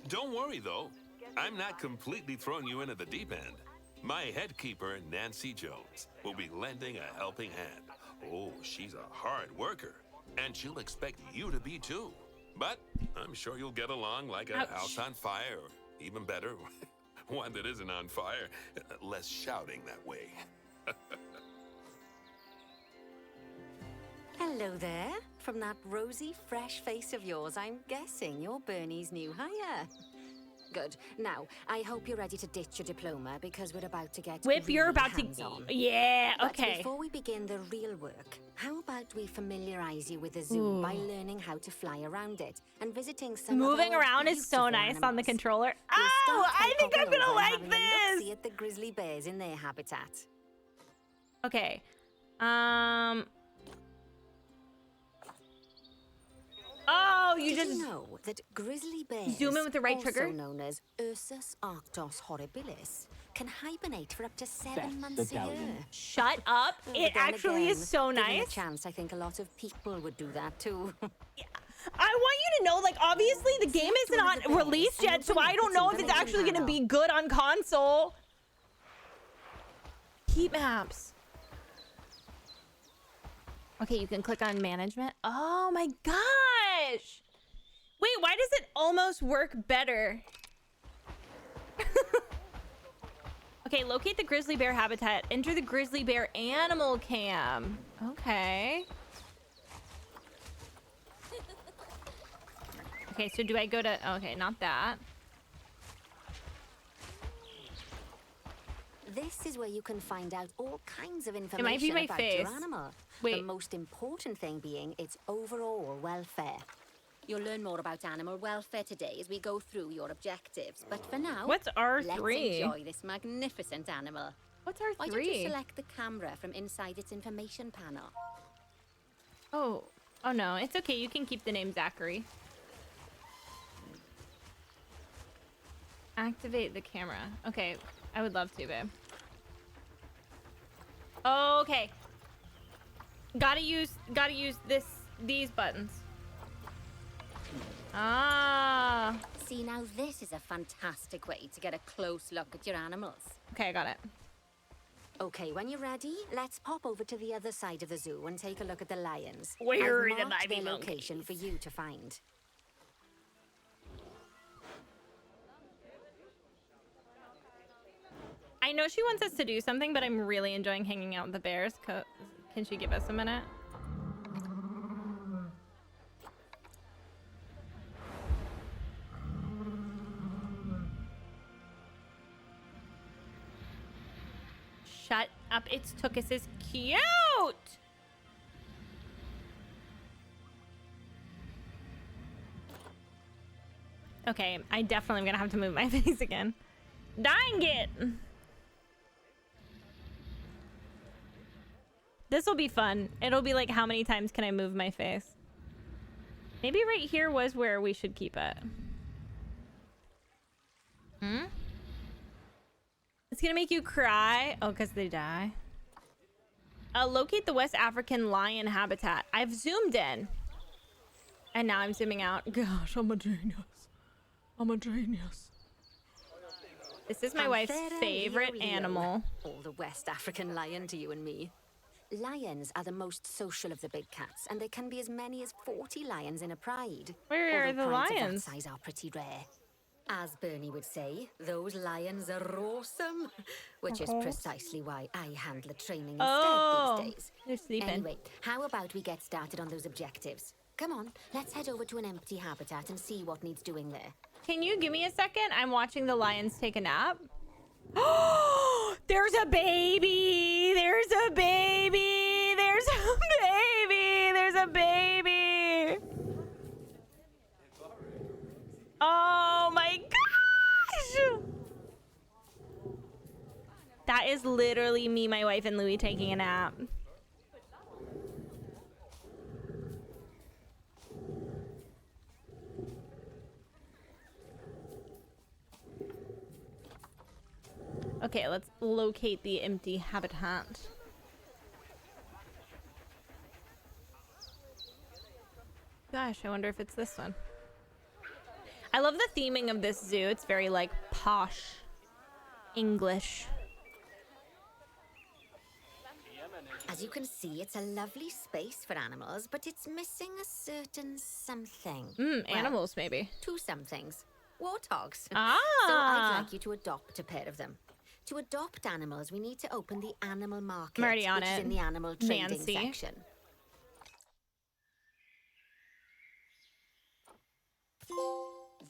Don't worry, though. I'm not completely throwing you into the deep end. My head keeper, Nancy Jones, will be lending a helping hand. Oh, she's a hard worker, and she'll expect you to be too. But I'm sure you'll get along like a Ouch. house on fire, or even better, one that isn't on fire. Less shouting that way. Hello there. From that rosy, fresh face of yours, I'm guessing you're Bernie's new hire. Good. Now, I hope you're ready to ditch your diploma because we're about to get Whip, you're really about to... hands-on. Yeah, But okay. before we begin the real work, how about we familiarize you with the zoo by learning how to fly around it and visiting some Moving of our around is so beautiful nice on the animals. controller. We'll Oh, start by I think I'm popping gonna over and like having a this. look-see at the grizzly bears in their habitat. Okay. Oh, you Did just... you know that grizzly bears, Zoom in with the right also trigger? known as Ursus arctos horribilis, can hibernate for up to 7 That's months a Italian. year. Shut up. But It then actually is again, so given nice. a chance, I think a lot of people would do that too. I want you to know, like, obviously the game is one of not the bears, released and yet, so open I up don't its know if it's information actually going to panel. be good on console. Heat maps. Okay, you can click on management. Oh my gosh. Wait, why does it almost work better? Okay, locate the grizzly bear habitat. Enter the grizzly bear animal cam. Okay. Okay, so do I go to... Okay, not that. This is where you can find out all kinds of information might be my about face. your animal. Wait. The most important thing being its overall welfare. You'll learn more about animal welfare today as we go through your objectives. But for now, What's let's R3? enjoy this magnificent animal. What's Why don't you R3? select the camera from inside its information panel? Oh, no, it's okay. You can keep the name Zachary. Activate the camera. Okay, I would love to, babe. Okay. Gotta use these buttons. Ah. See, now this is a fantastic way to get a close look at your animals. Okay, I got it. Okay, when you're ready, let's pop over to the other side of the zoo and take a look at the lions. Where are I've the marked baby their location for you to find. I know she wants us to do something, but I'm really enjoying hanging out with the bears. Can she give us a minute? Shut up. It's Tookus is cute. Okay, I definitely am gonna have to move my face again. Dang it. This will be fun. It'll be like, how many times can I move my face? Maybe right here was where we should keep it. Hmm? It's gonna make you cry. Oh, because they die. Locate the West African lion habitat. I've zoomed in. And now I'm zooming out. Gosh, I'm a genius. I'm a genius. This is my wife's favorite animal. Or the West African lion to you and me. Lions are the most social of the big cats, and there can be as many as 40 lions in a pride. Where are the Although prides of lions? that size are pretty rare. As Bernie would say, those lions are awesome. Which is precisely why I handle the training instead these days. They're sleeping. Anyway, how about we get started on those objectives? Come on, let's head over to an empty habitat and see what needs doing there. Can you give me a second? I'm watching the lions take a nap. Oh, there's a baby. There's a baby. There's a baby. There's a baby. Oh my gosh. That is literally me, my wife, and Louie taking a nap. Okay, let's locate the empty habitat. Gosh, I wonder if it's this one. I love the theming of this zoo. It's very like posh English. As you can see, it's a lovely space for animals, but it's missing a certain something. Well, Animals maybe. two somethings. Warthogs. Ah. So I'd like you to adopt a pair of them. To adopt animals, we need to open the animal market, I'm already on which it. is in the animal trading Nancy. section.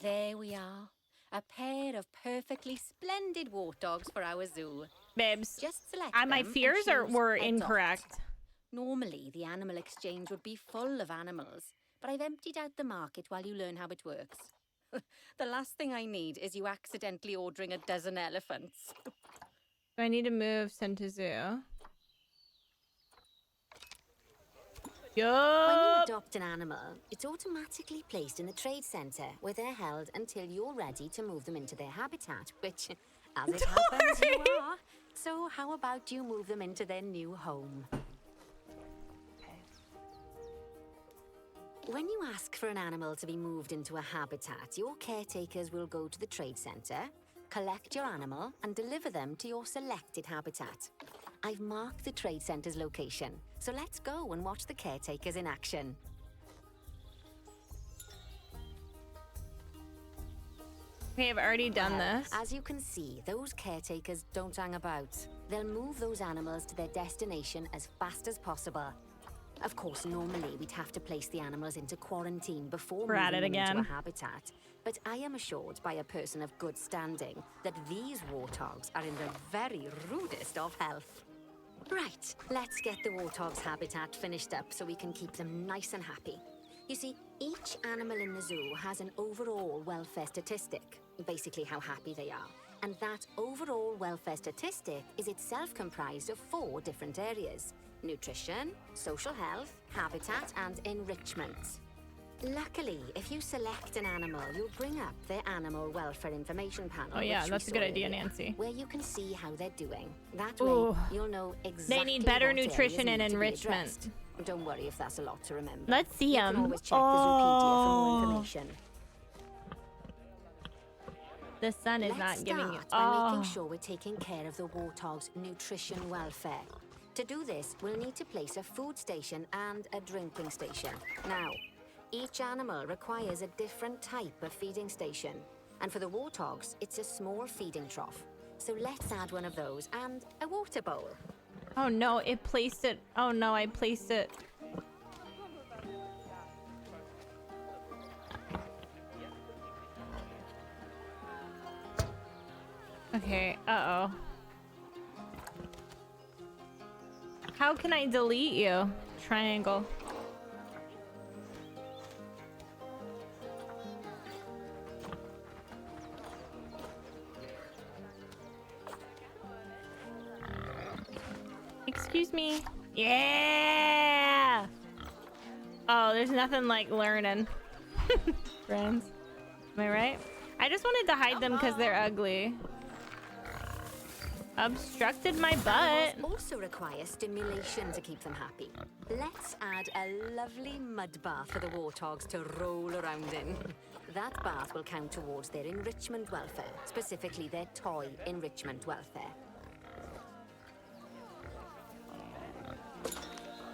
There we are. A pair of perfectly splendid warthogs for our zoo. Babes, Just select my them and fears choose were adopt. incorrect. Normally, the animal exchange would be full of animals, but I've emptied out the market while you learn how it works. The last thing I need is you accidentally ordering a dozen elephants. Do I need to move send to zoo? When you Yup. adopt an animal, it's automatically placed in the trade centre where they're held until you're ready to move them into their habitat, which, as it happens, you are. So how about you move them into their new home? When you ask for an animal to be moved into a habitat, your caretakers will go to the trade centre, collect your animal, and deliver them to your selected habitat. I've marked the trade centre's location, so let's go and watch the caretakers in action. Okay, I've already done this. As you can see, those caretakers don't hang about. They'll move those animals to their destination as fast as possible. Of course, normally we'd have to place the animals into quarantine before We're at moving it them into a again. habitat. But I am assured by a person of good standing that these warthogs are in the very rudest of health. Right, let's get the warthog's habitat finished up so we can keep them nice and happy. You see, each animal in the zoo has an overall welfare statistic, basically how happy they are. And that overall welfare statistic is itself comprised of 4 different areas: nutrition, social health, habitat, and enrichment. Luckily, if you select an animal, you'll bring up their animal welfare information panel. Oh yeah, which we that's a saw good idea, earlier, Nancy. where you can see how they're doing. That way, Ooh. you'll know exactly They need better what areas nutrition and need to be enrichment. addressed. Don't worry if that's a lot to remember. Let's see You can them. always check the Zoopedia for more Oh. information. The sun is Let's not giving you. start by Oh, making sure we're taking care of the warthog's nutrition welfare. To do this, we'll need to place a food station and a drinking station. Now, each animal requires a different type of feeding station. And for the warthogs, it's a small feeding trough. So let's add one of those and a water bowl. oh no, it placed it. Oh no, I placed it. Okay, uh-oh. How can I delete you? Triangle. Excuse me. Yeah! Oh, there's nothing like learning. Friends. Am I right? I just wanted to hide them because they're ugly. Obstructed my butt. Animals also require stimulation to keep them happy. Let's add a lovely mud bath for the warthogs to roll around in. That bath will count towards their enrichment welfare, specifically their toy enrichment welfare.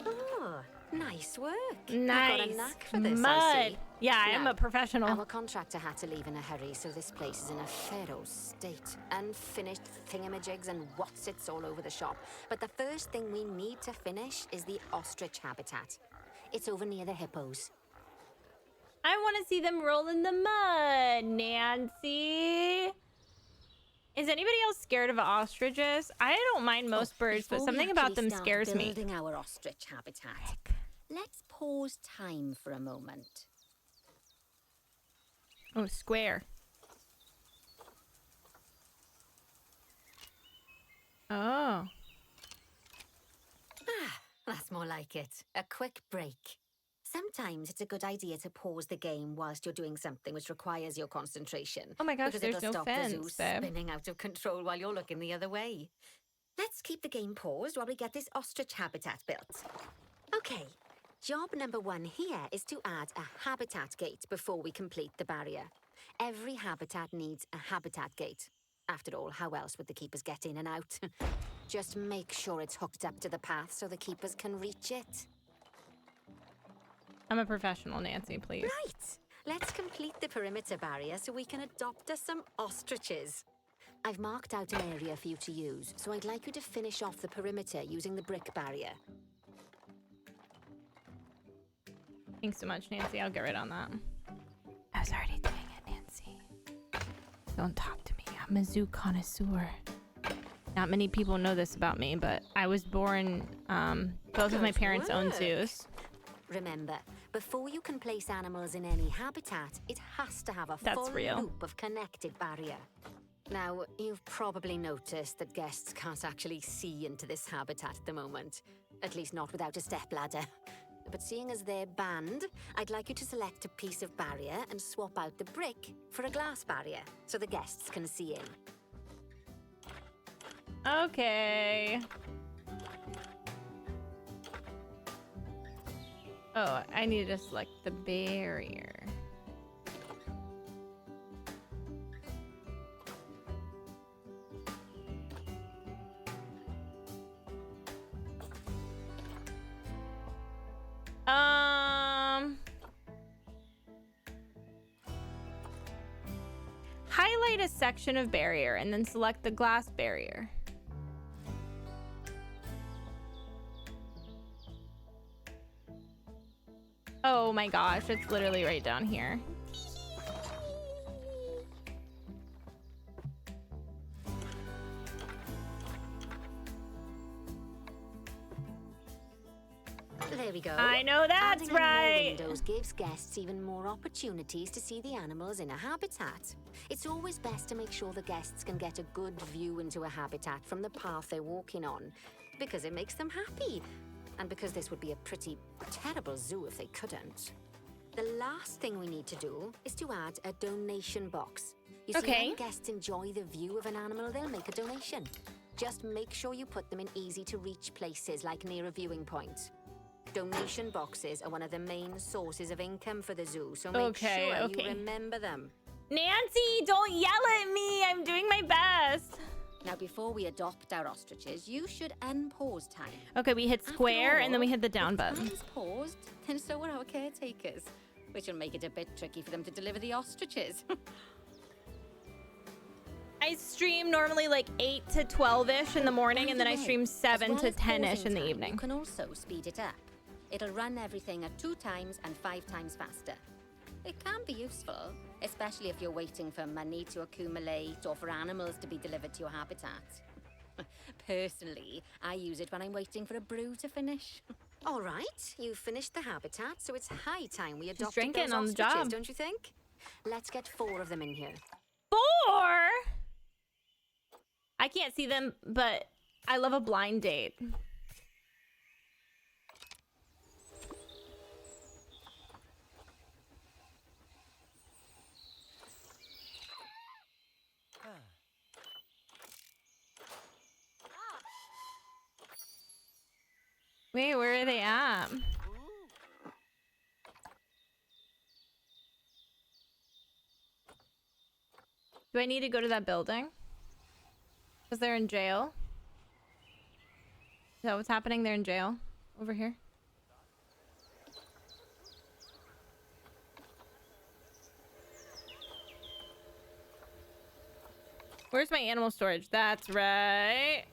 Oh, nice work. Nice. You've got a knack for this, I Mud. see. Yeah, I am Now, a professional. Our contractor had to leave in a hurry, so this place is in a pharaoh state. Unfinished thingamajigs and whatsits all over the shop. But the first thing we need to finish is the ostrich habitat. It's over near the hippos. I want to see them roll in the mud, Nancy. Is anybody else scared of ostriches? I don't mind most birds, but Before we something about actually them start scares me. building our ostrich habitat, let's pause time for a moment. Oh, square. Oh. That's more like it. A quick break. Sometimes it's a good idea to pause the game whilst you're doing something which requires your concentration. Oh my gosh, because there's it'll no stop the zoo fence, babe. spinning out of control while you're looking the other way. Let's keep the game paused while we get this ostrich habitat built. Okay, job number 1 here is to add a habitat gate before we complete the barrier. Every habitat needs a habitat gate. After all, how else would the keepers get in and out? Just make sure it's hooked up to the path so the keepers can reach it. I'm a professional, Nancy, please. Right, let's complete the perimeter barrier so we can adopt us some ostriches. I've marked out an area for you to use, so I'd like you to finish off the perimeter using the brick barrier. Thanks so much, Nancy. I'll get right on that. I was already doing it, Nancy. Don't talk to me. I'm a zoo connoisseur. Not many people know this about me, but I was born, both of my Good parents own work. zoos. Remember, before you can place animals in any habitat, it has to have a That's full real. loop of connected barrier. Now, you've probably noticed that guests can't actually see into this habitat at the moment. At least not without a stepladder. But seeing as they're banned, I'd like you to select a piece of barrier and swap out the brick for a glass barrier, so the guests can see in. Okay. Oh, I need to select the barrier. Highlight a section of barrier and then select the glass barrier. Oh my gosh, it's literally right down here. There we go. I know that's Adding in more right. windows gives guests even more opportunities to see the animals in a habitat. It's always best to make sure the guests can get a good view into a habitat from the path they're walking on, because it makes them happy. And because this would be a pretty terrible zoo if they couldn't. The last thing we need to do is to add a donation box. You see, Okay. when guests enjoy the view of an animal, they'll make a donation. Just make sure you put them in easy-to-reach places, like near a viewing point. Donation boxes are one of the main sources of income for the zoo, so make Okay, sure okay. you remember them. Nancy, don't yell at me. I'm doing my best. Now, before we adopt our ostriches, you should unpause time. Okay, we hit square and then we hit the down if button. time's paused, then so are our caretakers, which will make it a bit tricky for them to deliver the ostriches. I stream normally like 8 to 12-ish in the morning, and then I stream 7 to 10-ish in the You evening. can also speed it up. It'll run everything at 2 times and 5 times faster. It can be useful, especially if you're waiting for money to accumulate or for animals to be delivered to your habitat. Personally, I use it when I'm waiting for a brew to finish. All right, you've finished the habitat, so it's high time we adopted drinking those on the ostriches, job. don't you think? Let's get 4 of them in here. 4? I can't see them, but I love a blind date. Wait, where are they at? Do I need to go to that building? Because they're in jail. Is that what's happening? They're in jail over here. Where's my animal storage? That's right.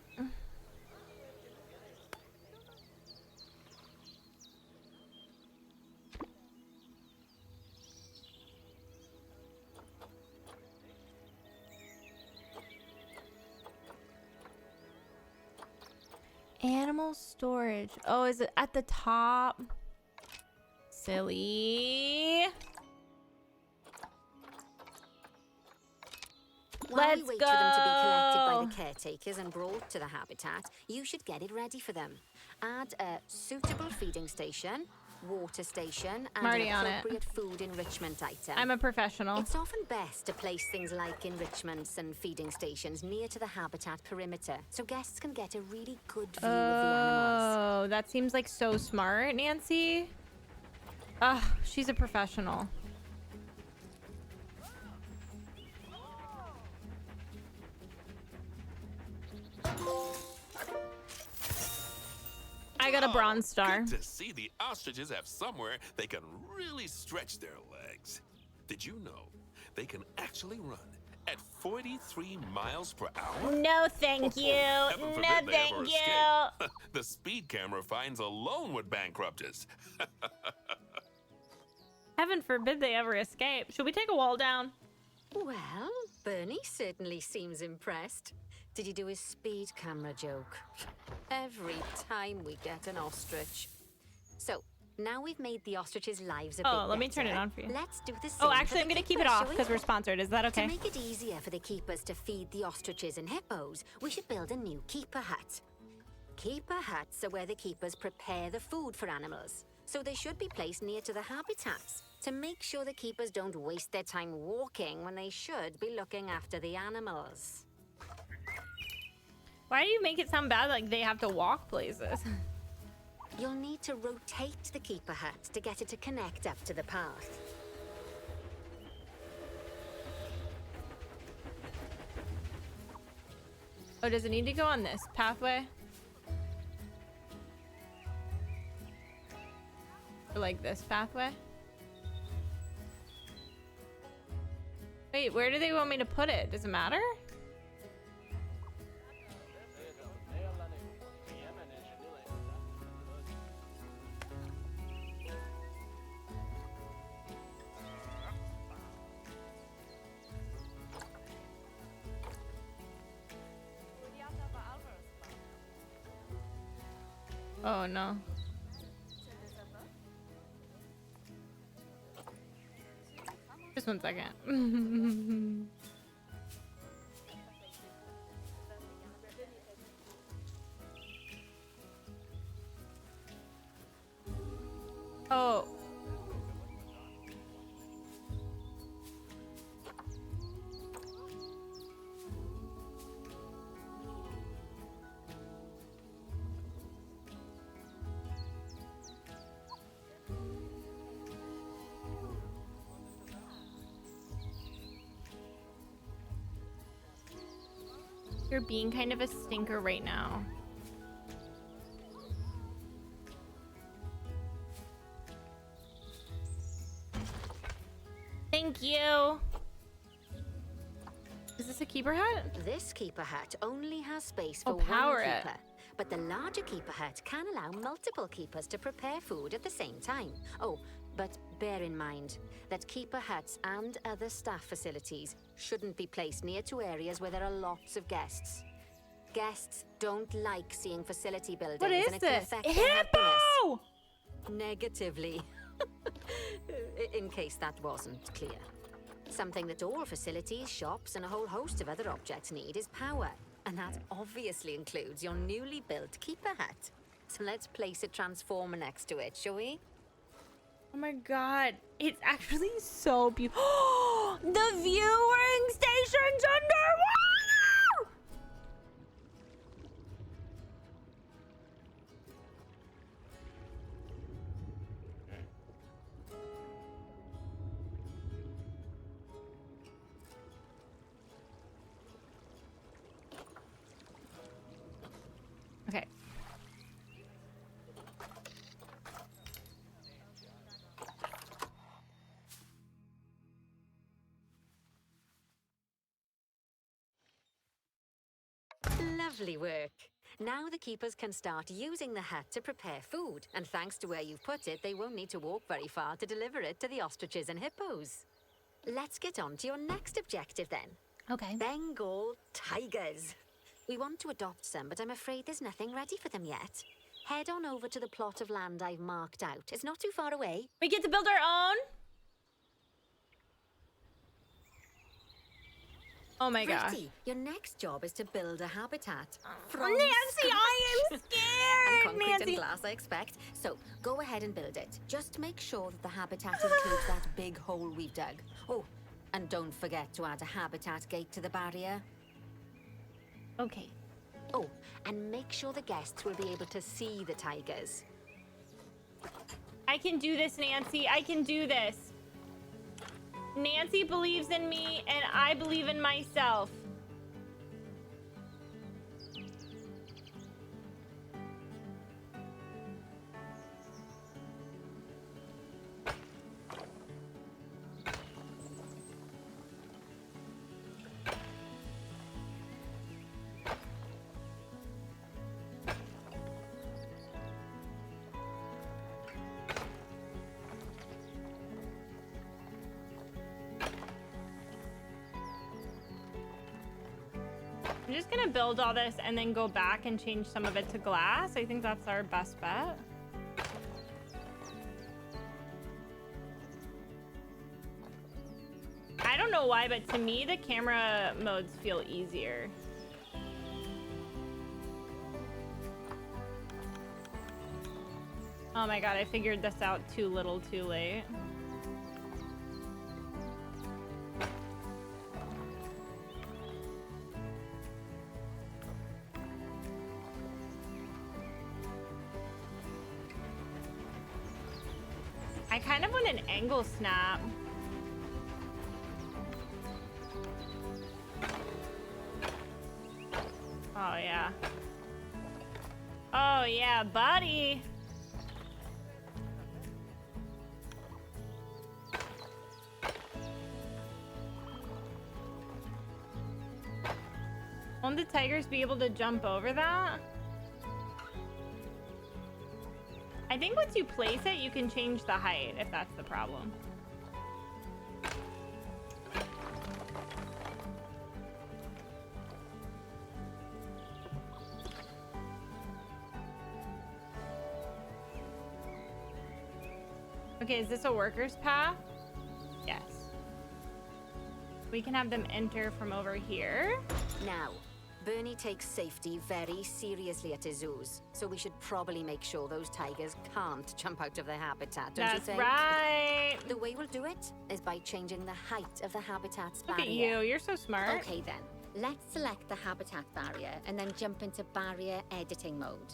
Animal storage. Oh, is it at the top? Silly. While Let's we wait for them to be collected by go. the caretakers and brought to the habitat, you should get it ready for them. Add a suitable feeding station, water station, and already an on it. appropriate food enrichment item. I'm a professional. It's often best to place things like enrichments and feeding stations near to the habitat perimeter, so guests can get a really good view of the animals. Oh, that seems like so smart, Nancy. Ugh, she's a professional. I got a bronze star. Good to see the ostriches have somewhere they can really stretch their legs. Did you know they can actually run at 43 miles per hour? No, thank you. Heaven No, forbid they ever thank escape. you. The speed camera finds alone would bankrupt us. Heaven forbid they ever escape. Should we take a wall down? Well, Bernie certainly seems impressed. Did you do his speed camera joke? Every time we get an ostrich. So, now we've made the ostriches' lives a bit Oh, let me turn it better, on for you. Let's do the same Oh, for actually, the I'm going to keep it keepers, off shall we? because we're sponsored. Is that okay? To make it easier for the keepers to feed the ostriches and hippos, we should build a new keeper hut. Keeper huts are where the keepers prepare the food for animals, so they should be placed near to the habitats to make sure the keepers don't waste their time walking when they should be looking after the animals. Why do you make it sound bad like they have to walk places? You'll need to rotate the keeper hut to get it to connect up to the path. Oh, does it need to go on this pathway? Or like this pathway? Wait, where do they want me to put it? Does it matter? Oh no. Just 1 second. Oh. You're being kind of a stinker right now. Thank you. Is this a keeper hut? This keeper hut only has space Oh, for power one it. keeper. But the larger keeper hut can allow multiple keepers to prepare food at the same time. Oh, but bear in mind that keeper huts and other staff facilities shouldn't be placed near to areas where there are lots of guests. Guests don't like seeing facility buildings, What is and it can this? affect their happiness Hippo! negatively. In case that wasn't clear. Something that all facilities, shops, and a whole host of other objects need is power. And that obviously includes your newly built keeper hut. So let's place a transformer next to it, shall we? Oh my god, it's actually so beautiful. The viewing station's underwater! Okay. Lovely work. Now the keepers can start using the hut to prepare food. And thanks to where you've put it, they won't need to walk very far to deliver it to the ostriches and hippos. Let's get on to your next objective then. Okay. Bengal tigers. We want to adopt some, but I'm afraid there's nothing ready for them yet. Head on over to the plot of land I've marked out. It's not too far away. We get to build our own? Oh my god. Righty, your next job is to build a habitat. Nancy, I am And scared! concrete Nancy. and glass, I expect. So, go ahead and build it. Just make sure that the habitat includes that big hole we've dug. Oh, and don't forget to add a habitat gate to the barrier. Okay. Oh, and make sure the guests will be able to see the tigers. I can do this, Nancy. I can do this. Nancy believes in me, and I believe in myself. I'm just gonna build all this and then go back and change some of it to glass. I think that's our best bet. I don't know why, but to me, the camera modes feel easier. Oh my god, I figured this out too little too late. I kind of want an angle snap. Oh yeah. Oh yeah, buddy. Won't the tigers be able to jump over that? I think once you place it, you can change the height if that's the problem. Okay, is this a worker's path? Yes. We can have them enter from over here. Now, Bernie takes safety very seriously at his zoos, so we should probably make sure those tigers can't jump out of their habitat, don't you That's think? right. The way we'll do it is by changing the height of the habitat's Look at barrier. you. You're so smart. Okay then, let's select the habitat barrier and then jump into barrier editing mode.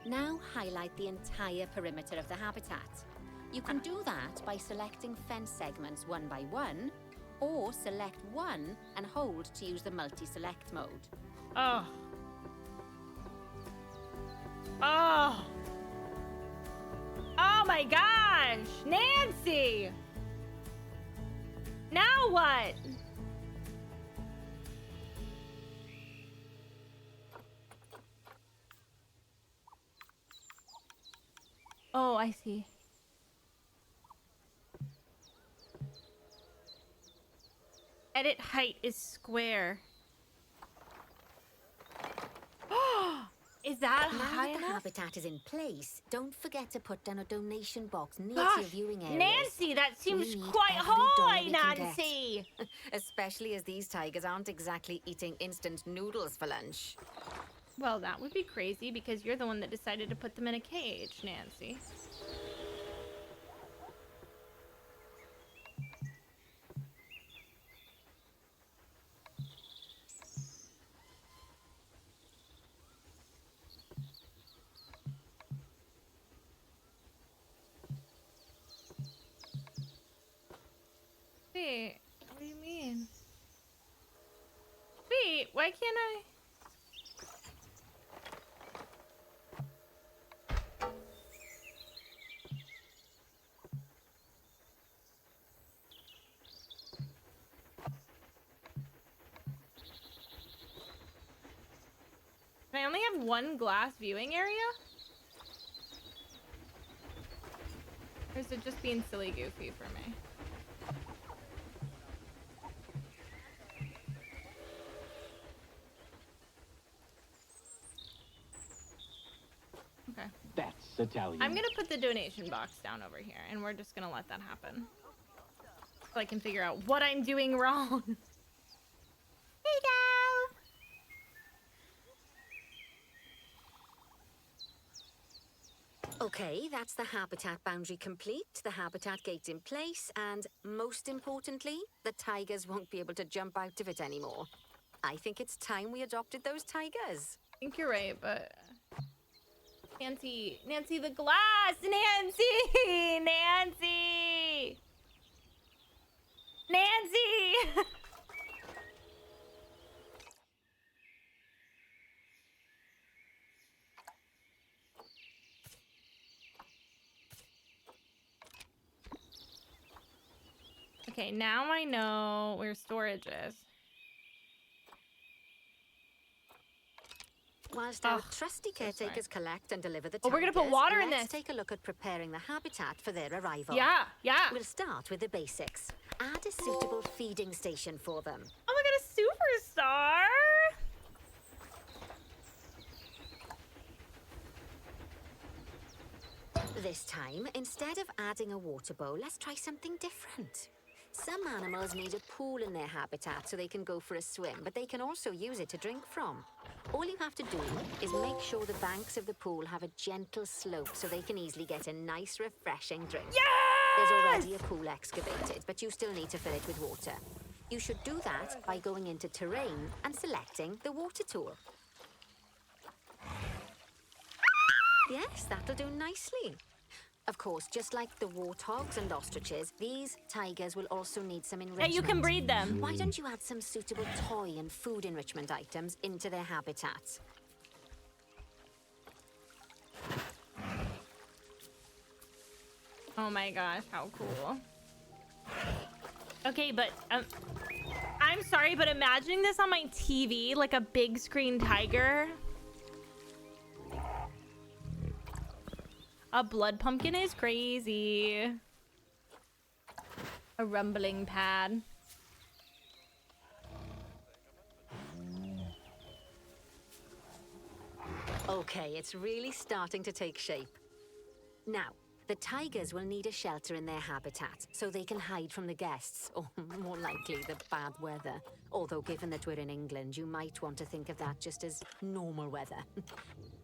Now highlight the entire perimeter of the habitat. You can do that by selecting fence segments one by one, or select one and hold to use the multi-select mode. Oh. Oh. Oh my gosh, Nancy. Now what? Oh, I see. Edit height is square. Is that Now high that the enough? habitat is in place, don't forget to put down a donation box near to Gosh, your viewing areas. Nancy, that seems We need quite every dollar high, we can get. Nancy. Especially as these tigers aren't exactly eating instant noodles for lunch. Well, that would be crazy because you're the one that decided to put them in a cage, Nancy. Wait, what do you mean? Wait, why can't I? Can I only have one glass viewing area? Or is it just being silly goofy for me? Okay. That's Italian. I'm gonna put the donation box down over here, and we're just gonna let that happen. So I can figure out what I'm doing wrong. Here you go! Okay, that's the habitat boundary complete, the habitat gate in place, and most importantly, the tigers won't be able to jump out of it anymore. I think it's time we adopted those tigers. I think you're right, but... Nancy, the glass! Nancy! Nancy! Okay, now I know where storage is. Whilst our Ugh, trusty so sorry. caretakers collect and deliver the Oh, tigers, we're gonna put water in let's this. take a look at preparing the habitat for their arrival. Yeah. We'll start with the basics. Add a suitable feeding station for them. Oh my god, a superstar! This time, instead of adding a water bowl, let's try something different. Some animals need a pool in their habitat so they can go for a swim, but they can also use it to drink from. All you have to do is make sure the banks of the pool have a gentle slope so they can easily get a nice, refreshing drink. Yes! There's already a pool excavated, but you still need to fill it with water. You should do that by going into terrain and selecting the water tool. Yes, that'll do nicely. Of course, just like the warthogs and ostriches, these tigers will also need some enrichment. Hey, you can breed them. Why don't you add some suitable toy and food enrichment items into their habitats? Oh my gosh, how cool. Okay, but I'm sorry, but imagining this on my TV, like a big screen tiger. A blood pumpkin is crazy. A rumbling pad. Okay, it's really starting to take shape. Now, the tigers will need a shelter in their habitat so they can hide from the guests, or more likely, the bad weather. Although, given that we're in England, you might want to think of that just as normal weather.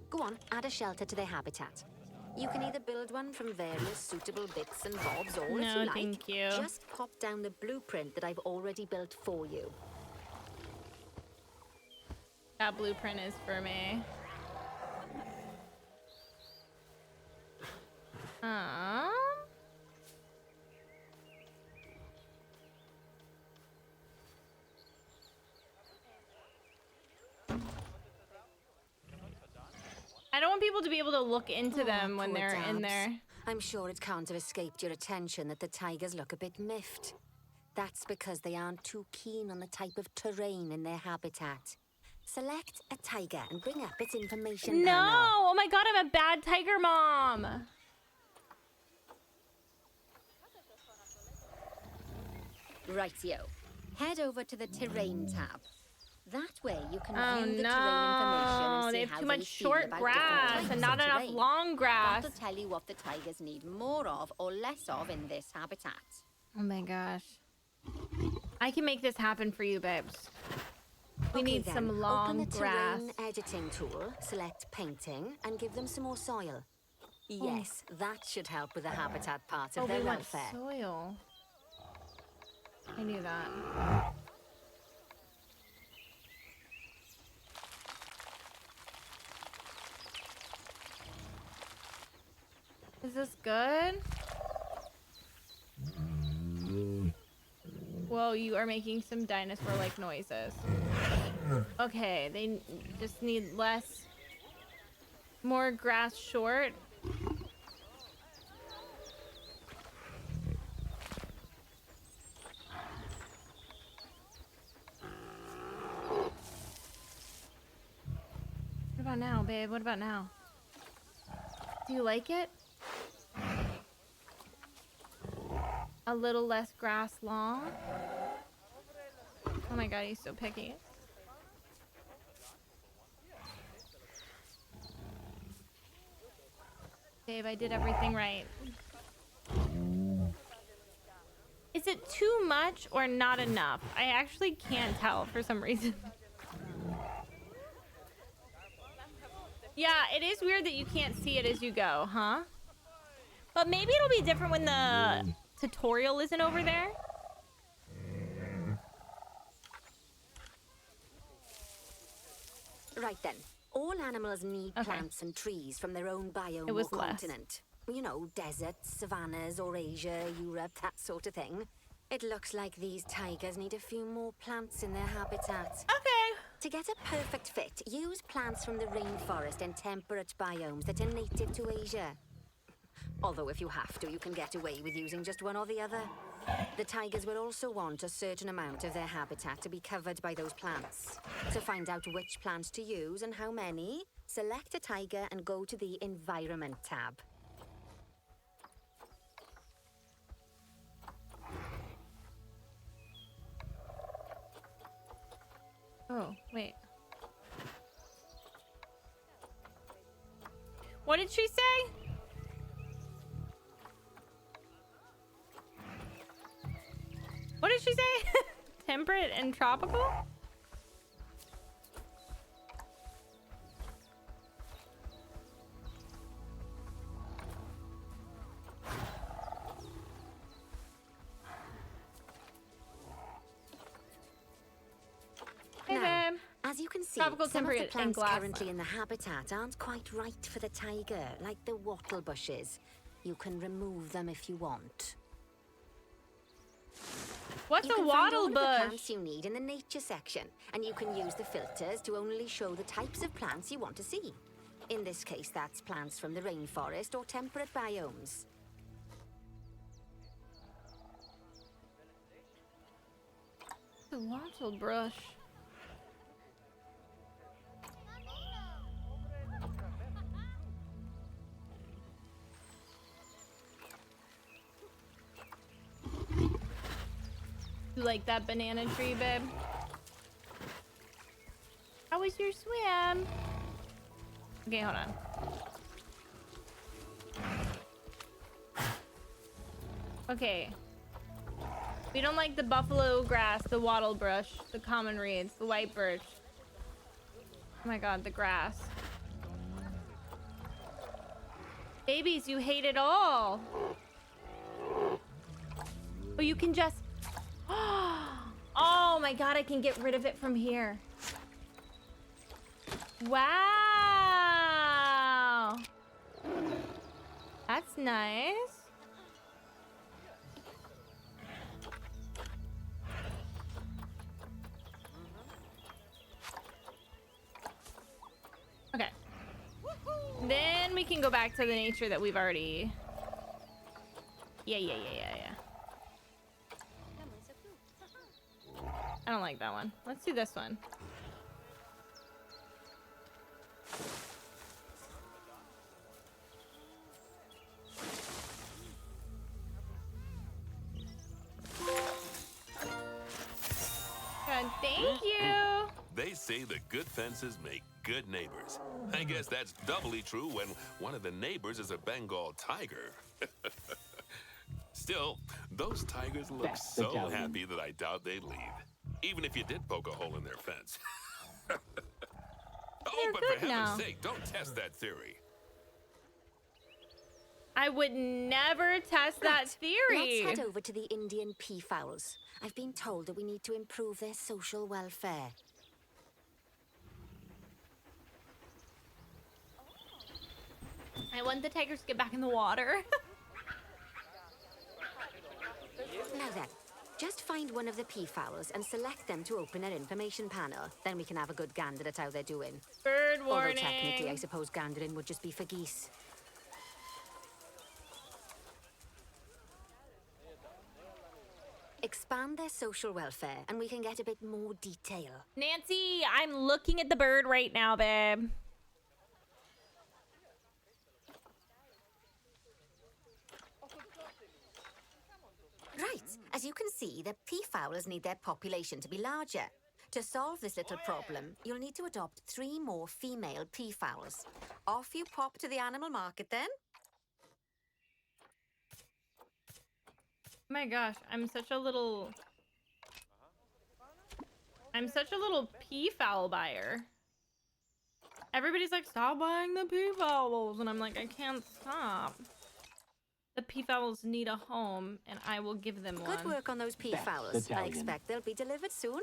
Go on, add a shelter to their habitat. You can either build one from various suitable bits and bobs, or if No, you like, thank you. just pop down the blueprint that I've already built for you. That blueprint is for me. Um. I don't want people to be able to look into them when poor they're in Dabs. there. I'm sure it can't have escaped your attention that the tigers look a bit miffed. That's because they aren't too keen on the type of terrain in their habitat. Select a tiger and bring up its information No! panel. Oh my god, I'm a bad tiger mom! Rightio. Head over to the terrain tab. That way you can Oh view the terrain information no! and see They have how too they much feel short about grass different types and of not enough terrain. long grass. That'll tell you what the tigers need more of or less of in this habitat. Oh my gosh. I can make this happen for you, babes. We Okay, need then. some long Open the grass. terrain editing tool, select painting, and give them some more soil. Yes, that should help with the habitat part of Oh, their we want welfare. soil. I knew that. Is this good? Whoa, you are making some dinosaur-like noises. Okay, they just need more grass short. What about now, babe? What about now? Do you like it? A little less grass long? Oh my god, he's so picky. Babe, I did everything right. Is it too much or not enough? I actually can't tell for some reason. Yeah, it is weird that you can't see it as you go, huh? But maybe it'll be different when the tutorial isn't over there. Right then. All animals need Okay. plants and trees from their own biome It was or less. continent. You know, deserts, savannas, or Asia, Europe, that sort of thing. It looks like these tigers need a few more plants in their habitat. Okay. To get a perfect fit, use plants from the rainforest and temperate biomes that are native to Asia. Although if you have to, you can get away with using just one or the other. The tigers will also want a certain amount of their habitat to be covered by those plants. To find out which plants to use and how many, select a tiger and go to the Environment tab. Oh, wait. What did she say? What did she say? Temperate and tropical? Hey, Now, babe. as you can see, Tropical, some of the temperate, and plants glassland. currently in the habitat aren't quite right for the tiger, like the wattle bushes. You can remove them if you want. What's You a can find all wattle of the bush? plants you need in the nature section, and you can use the filters to only show the types of plants you want to see. In this case, that's plants from the rainforest or temperate biomes. The wattle brush. You like that banana tree, babe? How was your swim? Okay, hold on. Okay. We don't like the buffalo grass, the wattle brush, the common reeds, the white birch. Oh my god, the grass. Babies, you hate it all. Oh, you can just... Oh my god, I can get rid of it from here. Wow. That's That's nice. Okay. Then we can go back to the nature that we've already... Yeah. I don't like that one. Let's do this one. Good, thank you. They say that good fences make good neighbors. I guess that's doubly true when one of the neighbors is a Bengal tiger. Still, those tigers look That's so Italian. happy that I doubt they'd leave. Even if you did poke a hole in their fence. Oh, They're but good for now. heaven's sake, don't test that theory. I would never test that theory. Let's head over to the Indian peafowls. I've been told that we need to improve their social welfare. I want the tigers to get back in the water. Now then, just find one of the peafowls and select them to open an information panel. Then we can have a good gander at how they're doing. Bird Although warning. technically, I suppose gandering would just be for geese. Expand their social welfare, and we can get a bit more detail. Nancy, I'm looking at the bird right now, babe. Right, as you can see, the peafowls need their population to be larger. To solve this little problem, you'll need to adopt 3 more female peafowls. Off you pop to the animal market then. My gosh, I'm such a little peafowl buyer. Everybody's like, stop buying the peafowls, and I'm like, I can't stop. The peafowls need a home, and I will give them one. Good work on those peafowls. I Italian. expect they'll be delivered soon.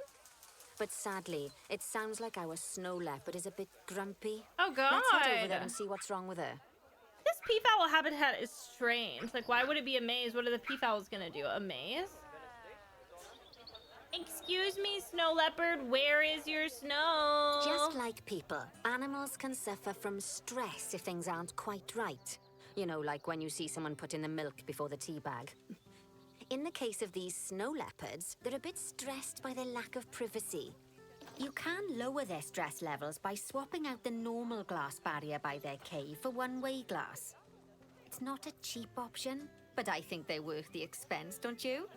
But sadly, it sounds like our snow leopard is a bit grumpy. Oh god. Let's head over there and see what's wrong with her. This peafowl habitat is strange. Like, why would it be a maze? What are the peafowls gonna do? A maze? Excuse me, snow leopard, where is your snow? Just like people, animals can suffer from stress if things aren't quite right. You know, like when you see someone put in the milk before the tea bag. In the case of these snow leopards, they're a bit stressed by their lack of privacy. You can lower their stress levels by swapping out the normal glass barrier by their cave for one-way glass. It's not a cheap option, but I think they're worth the expense, don't you?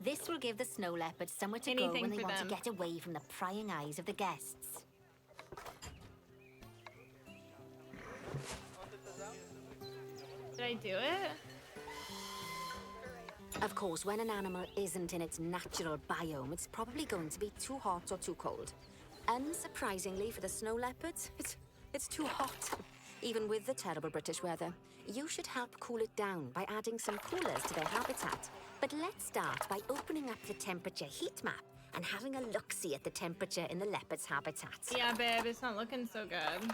This will give the snow leopards somewhere to go Anything when they for want them. to get away from the prying eyes of the guests. Did I do it? Of course, when an animal isn't in its natural biome, it's probably going to be too hot or too cold. Unsurprisingly for the snow leopards, it's too hot. Even with the terrible British weather. You should help cool it down by adding some coolers to their habitat. But let's start by opening up the temperature heat map and having a look-see at the temperature in the leopard's habitat. Yeah, babe, it's not looking so good.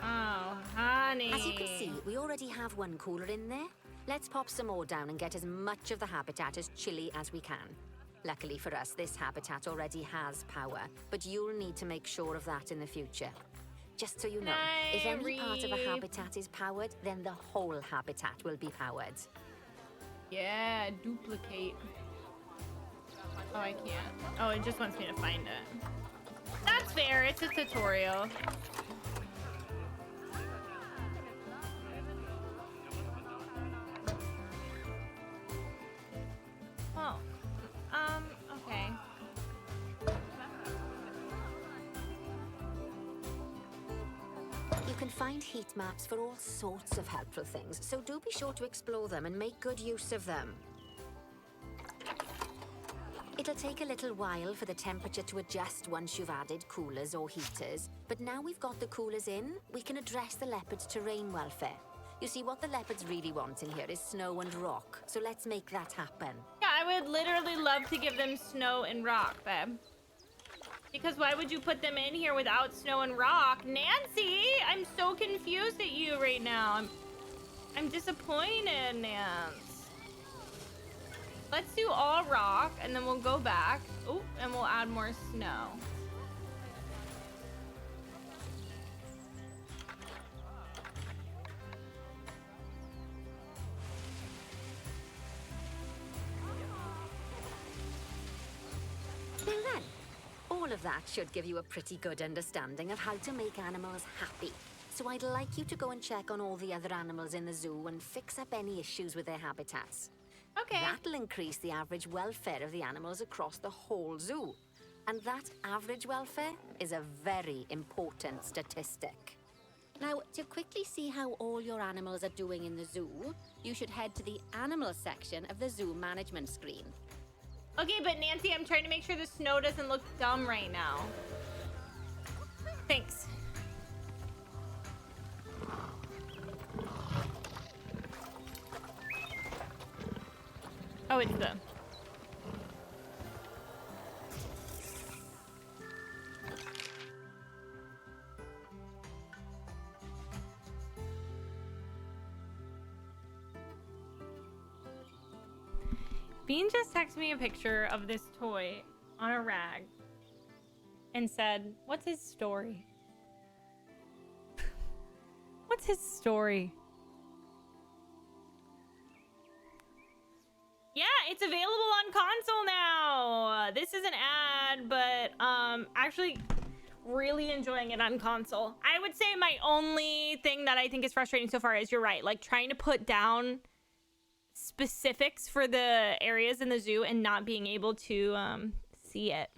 Oh, honey. As you can see, we already have one cooler in there. Let's pop some more down and get as much of the habitat as chilly as we can. Luckily for us, this habitat already has power, but you'll need to make sure of that in the future. Just so you know, if any part of a habitat is powered, then the whole habitat will be powered. Yeah, duplicate. Oh, I can't. Oh, it just wants me to find it. That's fair. It's a tutorial. Oh. Okay. You can find heat maps for all sorts of helpful things, so do be sure to explore them and make good use of them. It'll take a little while for the temperature to adjust once you've added coolers or heaters, but now we've got the coolers in, we can address the leopard's terrain welfare. You see, what the leopards really want in here is snow and rock, so let's make that happen. Yeah, I would literally love to give them snow and rock, babe. Because why would you put them in here without snow and rock? Nancy, I'm so confused at you right now. I'm disappointed, Nance. Let's do all rock, and then we'll go back. Oh, and we'll add more snow. Now then, all of that should give you a pretty good understanding of how to make animals happy. So I'd like you to go and check on all the other animals in the zoo and fix up any issues with their habitats. Okay. That'll increase the average welfare of the animals across the whole zoo. And that average welfare is a very important statistic. Now, to quickly see how all your animals are doing in the zoo, you should head to the animal section of the zoo management screen. Okay, but Nancy, I'm trying to make sure the snow doesn't look dumb right now. Thanks. Oh, it's the... Bean just texted me a picture of this toy on a rag and said, "What's his story?" What's his story? Yeah, it's available on console now. This is an ad, but actually really enjoying it on console. I would say my only thing that I think is frustrating so far is, you're right, like trying to put down specifics for the areas in the zoo and not being able to see it.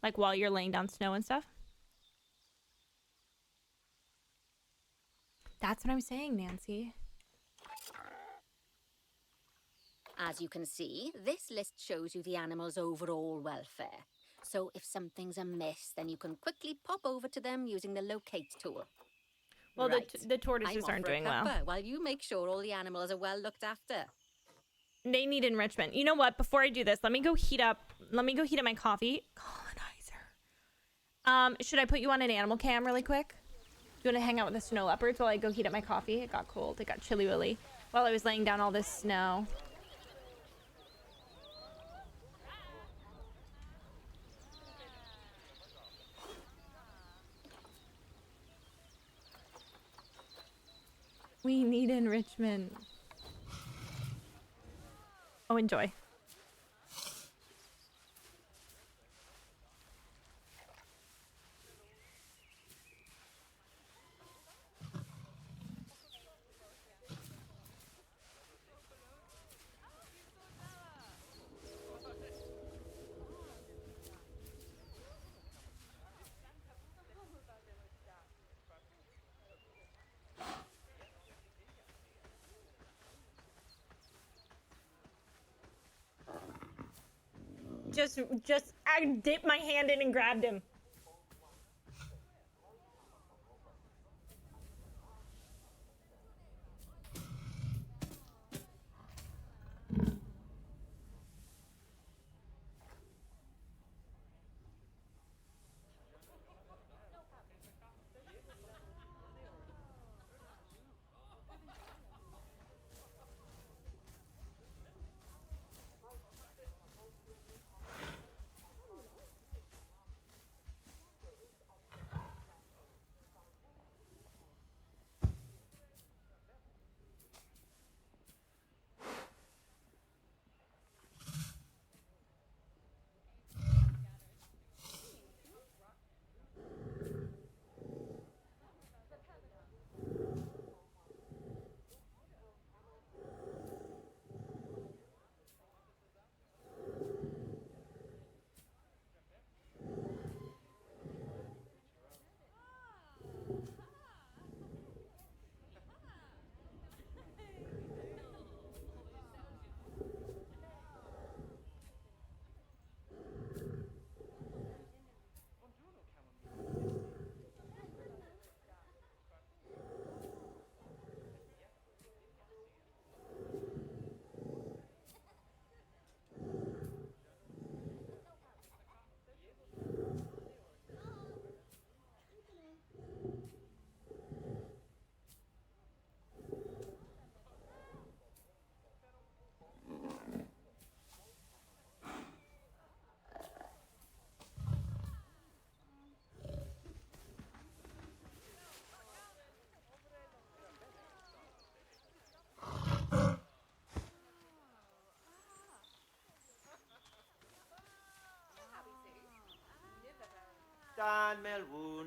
Like while you're laying down snow and stuff. That's what I'm saying, Nancy. As you can see, this list shows you the animal's overall welfare. So if something's amiss, then you can quickly pop over to them using the locate tool. Well, right. the tortoises I'm aren't off for a doing well. cuppa while you make sure all the animals are well looked after. They need enrichment. You know what? Before I do this, let me go heat up my coffee. Colonizer. Should I put you on an animal cam really quick? You want to hang out with the snow leopards while I go heat up my coffee? It got cold. It got chilly willy while I was laying down all this snow. We need enrichment. Oh, enjoy. I dipped my hand in and grabbed him. การแมลวูน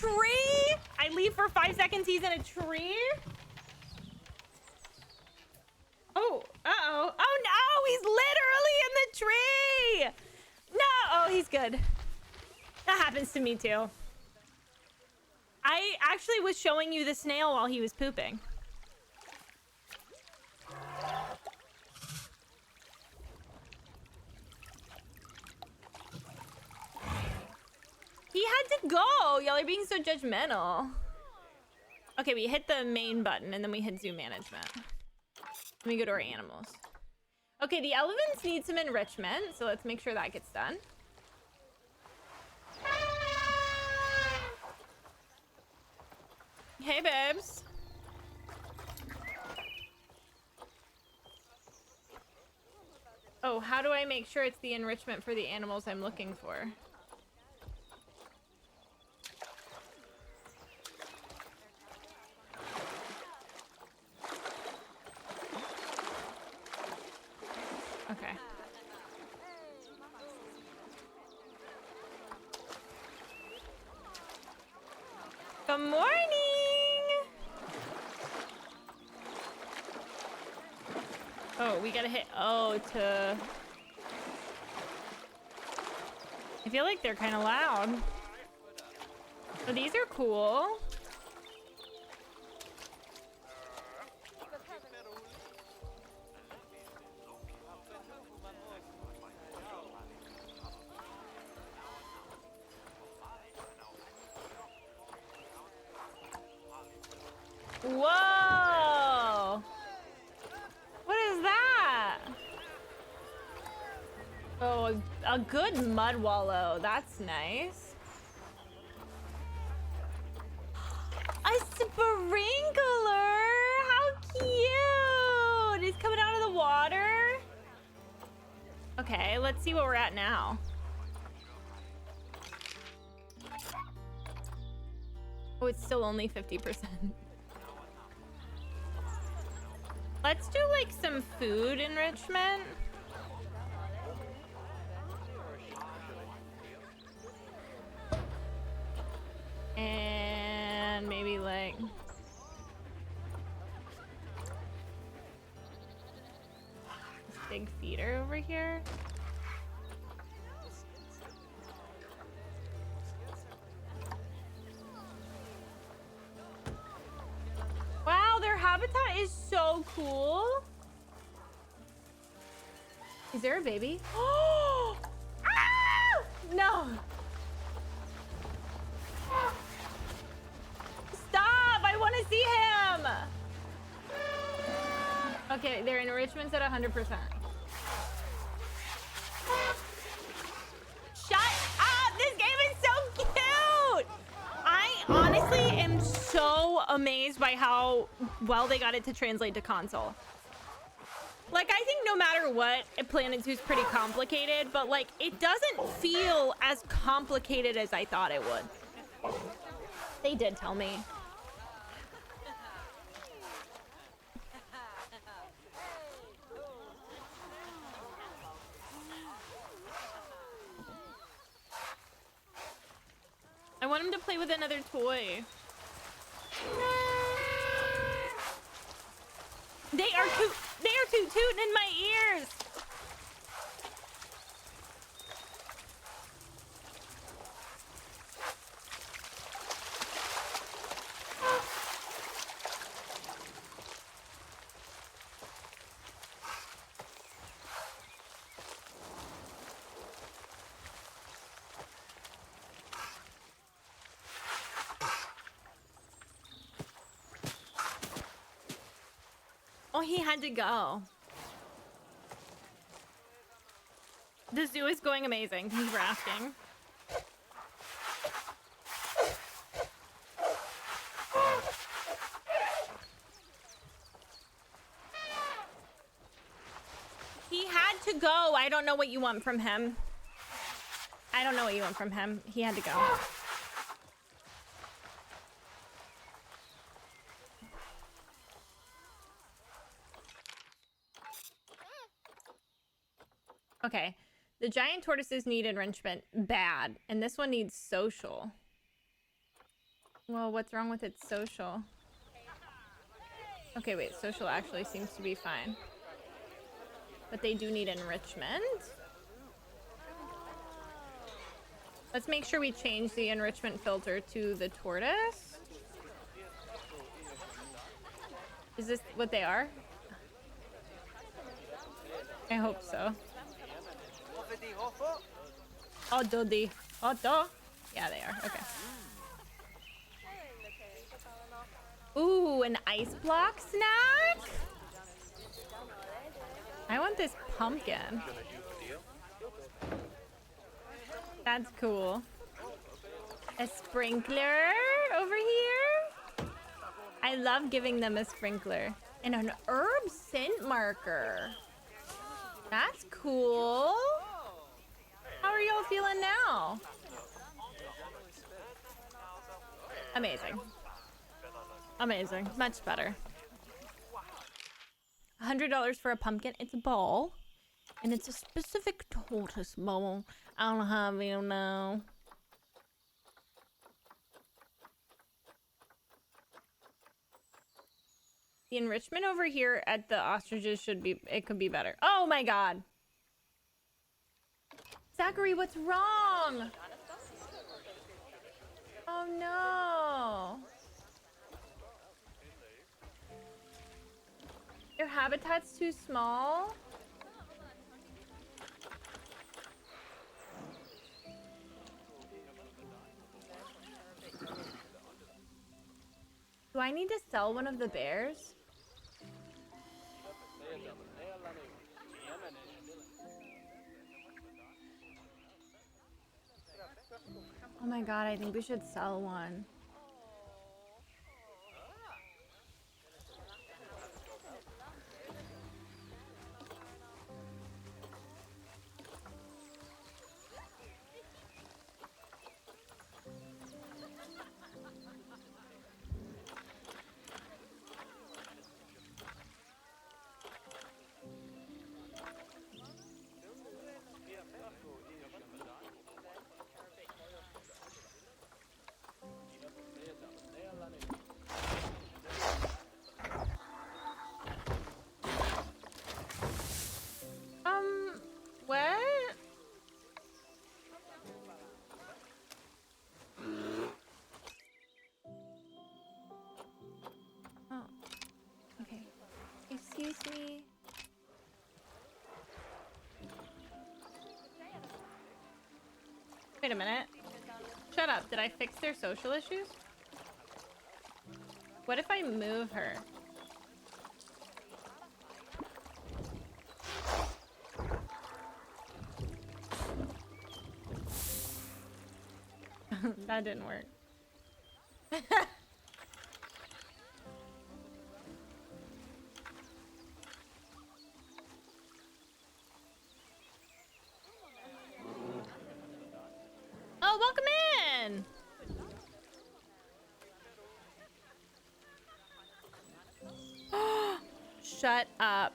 Tree? I leave for 5 seconds, he's in a tree? Oh, uh-oh. Oh no, he's literally in the tree! No, oh, he's good. That happens to me too. I actually was showing you the snail while he was pooping. He had to go! Y'all are being so judgmental. Okay, we hit the main button and then we hit zoo management. Let me go to our animals. Okay, the elephants need some enrichment, so let's make sure that gets done. Hey, babes. Oh, how do I make sure it's the enrichment for the animals I'm looking for? Okay. Good morning! Oh, we gotta hit O to... I feel like they're kind of loud. Oh, these are cool. Whoa! Oh, a good mud wallow. That's nice. A sprinkler! How cute! He's coming out of the water. Okay, let's see what we're at now. Oh, it's still only 50%. Let's do like some food enrichment. And maybe like this big feeder over here. Wow, their habitat is so cool. Is there a baby? Oh! Ah! No. Stop! I want to see him! Okay, their enrichment's at 100%. Shut up! This game is so cute! I honestly am so amazed by how well they got it to translate to console. Like, I think no matter what, Planet Zoo's pretty complicated, but like, it doesn't feel as complicated as I thought it would. They did tell me. I want him to play with another toy. They are tooting in my ears. Oh, he had to go. The zoo is going amazing. Thank you for asking. He had to go. I don't know what you want from him. I don't know what you want from him. He had to go. Okay, the giant tortoises need enrichment bad, and this one needs social. Well, what's wrong with its social? Okay, wait, social actually seems to be fine. But they do need enrichment. Let's make sure we change the enrichment filter to the tortoise. Is this what they are? I hope so. Otto. Yeah, they are. Okay. Ooh, an ice block snack? I want this pumpkin. That's cool. A sprinkler over here? I love giving them a sprinkler. And an herb scent marker. That's cool. How are y'all feeling now? Amazing. Amazing. Much better. $100 for a pumpkin. It's a ball. And it's a specific tortoise ball. I don't have you now. The enrichment over here at the ostriches should be, it could be better. Oh my god. Zachary, what's wrong? Oh no. Your habitat's too small? Do I need to sell one of the bears? Oh my god, I think we should sell one. What? Oh, okay. Excuse me. Wait a minute. Shut up. Did I fix their social issues? What if I move her? That didn't work. Oh, welcome in! Shut up.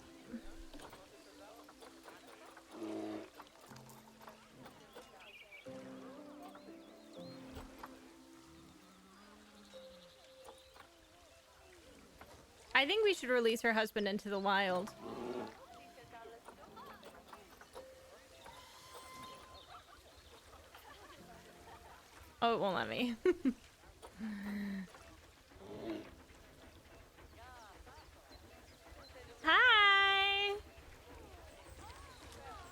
I think we should release her husband into the wild. Oh, it won't let me. Hi!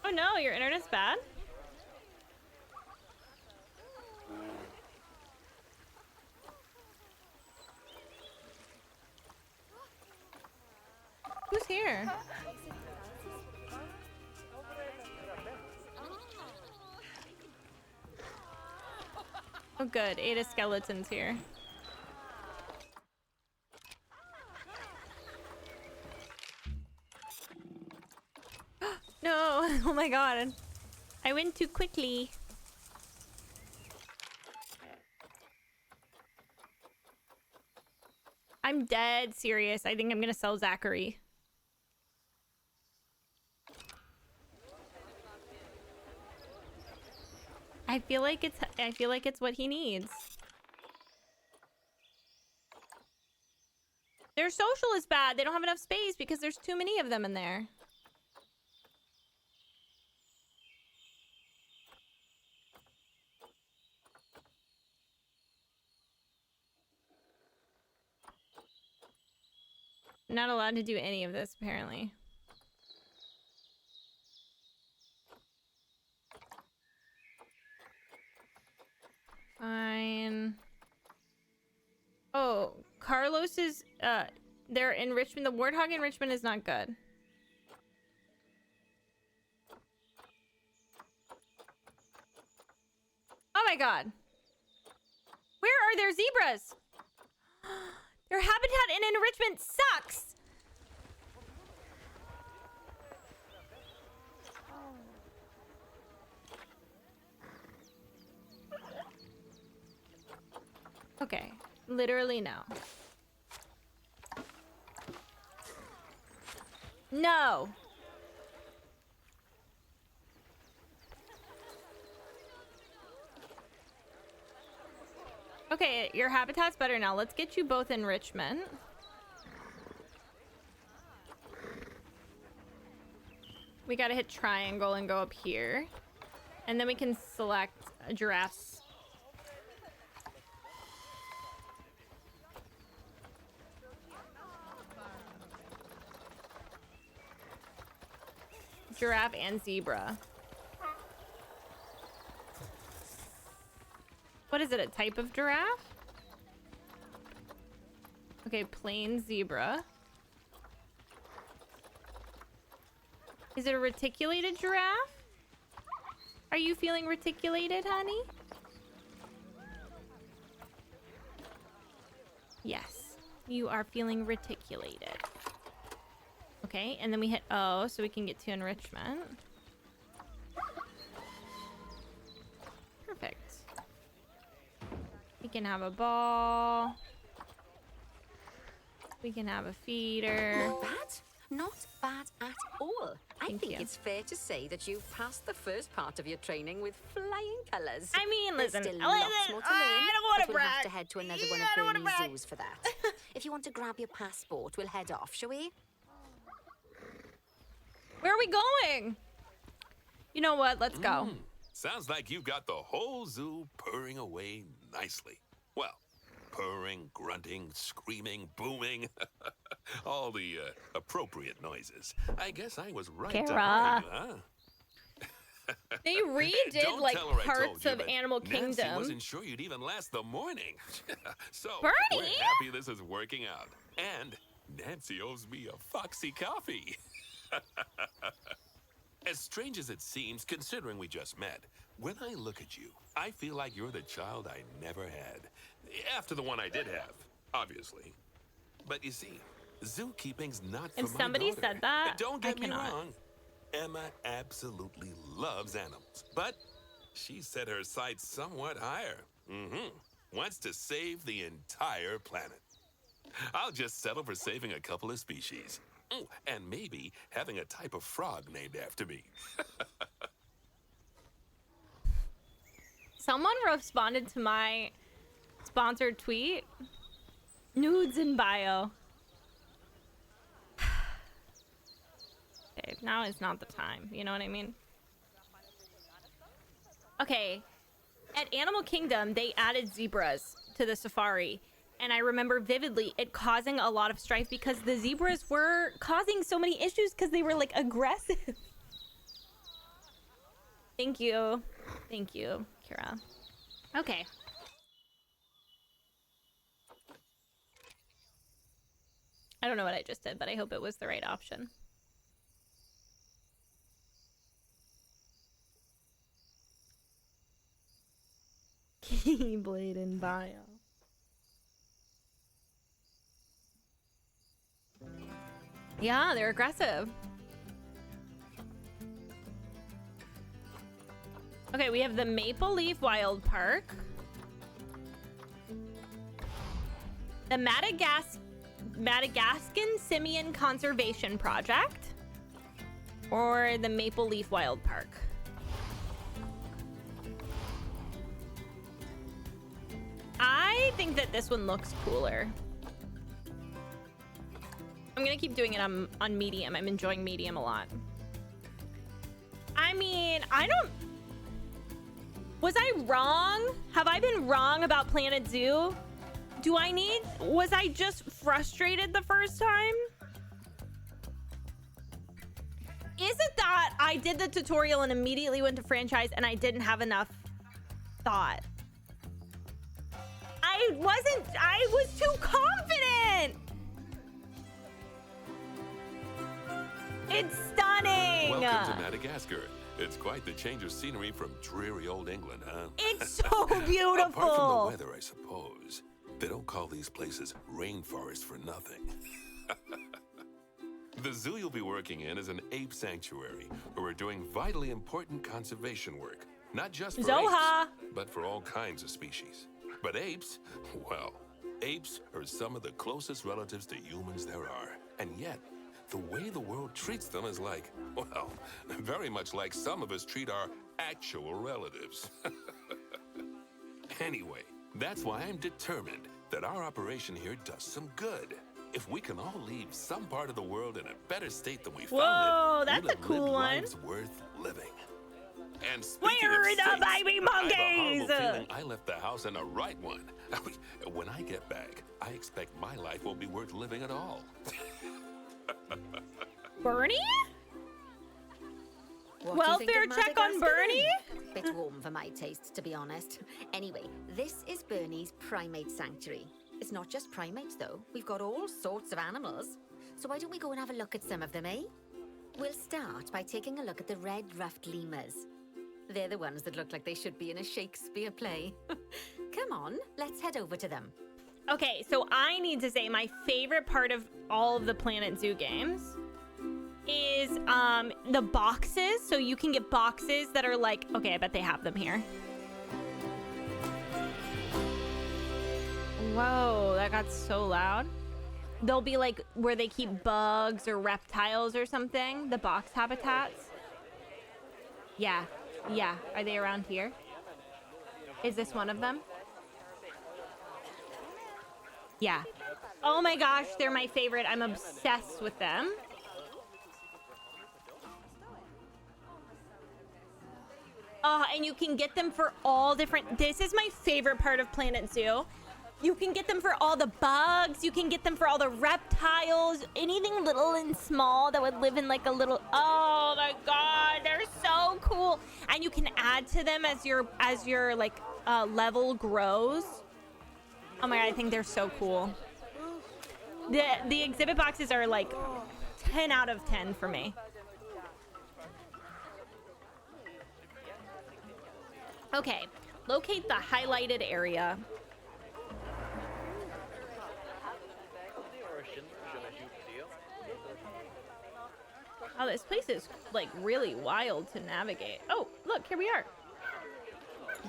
Oh no, your internet's bad? Who's here? Oh good, Ada Skeleton's here. No, oh my god. I went too quickly. I'm dead serious. I think I'm gonna sell Zachary. I feel like it's what he needs. Their social is bad. They don't have enough space because there's too many of them in there. Not allowed to do any of this, apparently. Fine. Oh, Carlos is, they're in Richmond. The Warthog in Richmond is not good. Oh my god. Where are their zebras? Their habitat in enrichment sucks. Okay, literally no. No. Okay, your habitat's better now. Let's get you both enrichment. We gotta hit triangle and go up here. And then we can select a giraffes. Giraffe and zebra. What is it, a type of giraffe? Okay, plain zebra. Is it a reticulated giraffe? Are you feeling reticulated, honey? Yes. You are feeling reticulated. Okay, and then we hit O so we can get to enrichment. Perfect. We can have a ball. We can have a feeder. Not bad. Not bad at all. I Thank think you. it's fair to say that you've passed the first part of your training with flying colours. I mean, There's listen, still lots more to learn, I don't want but to we'll have brag. to head to another Yeah, one I don't of wanna Bernie's brag. zoos for that. If you want to grab your passport, we'll head off, shall we? Where are we going? You know what? Let's go. Sounds like you've got the whole zoo purring away nicely. Well, purring, grunting, screaming, booming. All the appropriate noises. I guess I was right to Kara. hire you, huh? They redid Don't like tell her I told parts you, of but Animal Nancy Kingdom. wasn't sure you'd even last the morning. So Bernie? we're happy this is working out. And Nancy owes me a foxy coffee. As strange as it seems, considering we just met, when I look at you, I feel like you're the child I never had. After the one I did have, obviously. But you see, zookeeping's not for If my somebody daughter. said that, Don't I get me cannot. wrong. Emma absolutely loves animals, but she set her sights somewhat higher. Wants to save the entire planet. I'll just settle for saving a couple of species. Oh, and maybe having a type of frog named after me. Someone responded to my sponsored tweet. Nudes in bio. Okay, now is not the time. You know what I mean? Okay. At Animal Kingdom, they added zebras to the safari. And I remember vividly it causing a lot of strife because the zebras were causing so many issues because they were like aggressive. Thank you. Thank you, Kira. Okay. I don't know what I just did, but I hope it was the right option. Keyblade in bio. Yeah, they're aggressive. Okay, we have the Maple Leaf Wild Park. The Madagascan Simian Conservation Project. Or the Maple Leaf Wild Park. I think that this one looks cooler. I'm gonna keep doing it on medium. I'm enjoying medium a lot. I mean, I don't... Was I wrong? Have I been wrong about Planet Zoo? Do I need... Was I just frustrated the first time? Is it that I did the tutorial and immediately went to franchise and I didn't have enough thought? I was too confident! It's stunning! Welcome to Madagascar. It's quite the change of scenery from dreary old England, huh? It's so beautiful! Apart from the weather, I suppose. They don't call these places rainforests for nothing. The zoo you'll be working in is an ape sanctuary, where we're doing vitally important conservation work. Not just for Zoha! apes, but for all kinds of species. But apes, well, apes are some of the closest relatives to humans there are. And yet, the way the world treats them is like, well, very much like some of us treat our actual relatives. Anyway, that's why I'm determined that our operation here does some good. If we can all leave some part of the world in a better state than we found Whoa, it, that's we'll a cool live one. lives worth living. And speaking Where of are the states, baby I have a horrible monkeys? feeling I left the house in the right one. When I get back, I expect my life won't be worth living at all. Bernie? What do you think Welfare of check on Madagascar Bernie? then? Bit warm for my taste, to be honest. Anyway, this is Bernie's primate sanctuary. It's not just primates, though. We've got all sorts of animals. So why don't we go and have a look at some of them, eh? We'll start by taking a look at the red-ruffed lemurs. They're the ones that look like they should be in a Shakespeare play. Come on, let's head over to them. Okay, so I need to say my favorite part of all of the Planet Zoo games is the boxes. So you can get boxes that are like, okay, I bet they have them here. Whoa, that got so loud. They'll be like where they keep bugs or reptiles or something, the box habitats. Yeah, are they around here? Is this one of them? Yeah. Oh my gosh, they're my favorite. I'm obsessed with them. Oh, and you can get them for all different... This is my favorite part of Planet Zoo. You can get them for all the bugs. You can get them for all the reptiles. Anything little and small that would live in like a little... Oh my god, they're so cool. And you can add to them as your like level grows. Oh my god, I think they're so cool. The exhibit boxes are like 10 out of 10 for me. Okay, locate the highlighted area. Oh, this place is like really wild to navigate. Oh, look, here we are.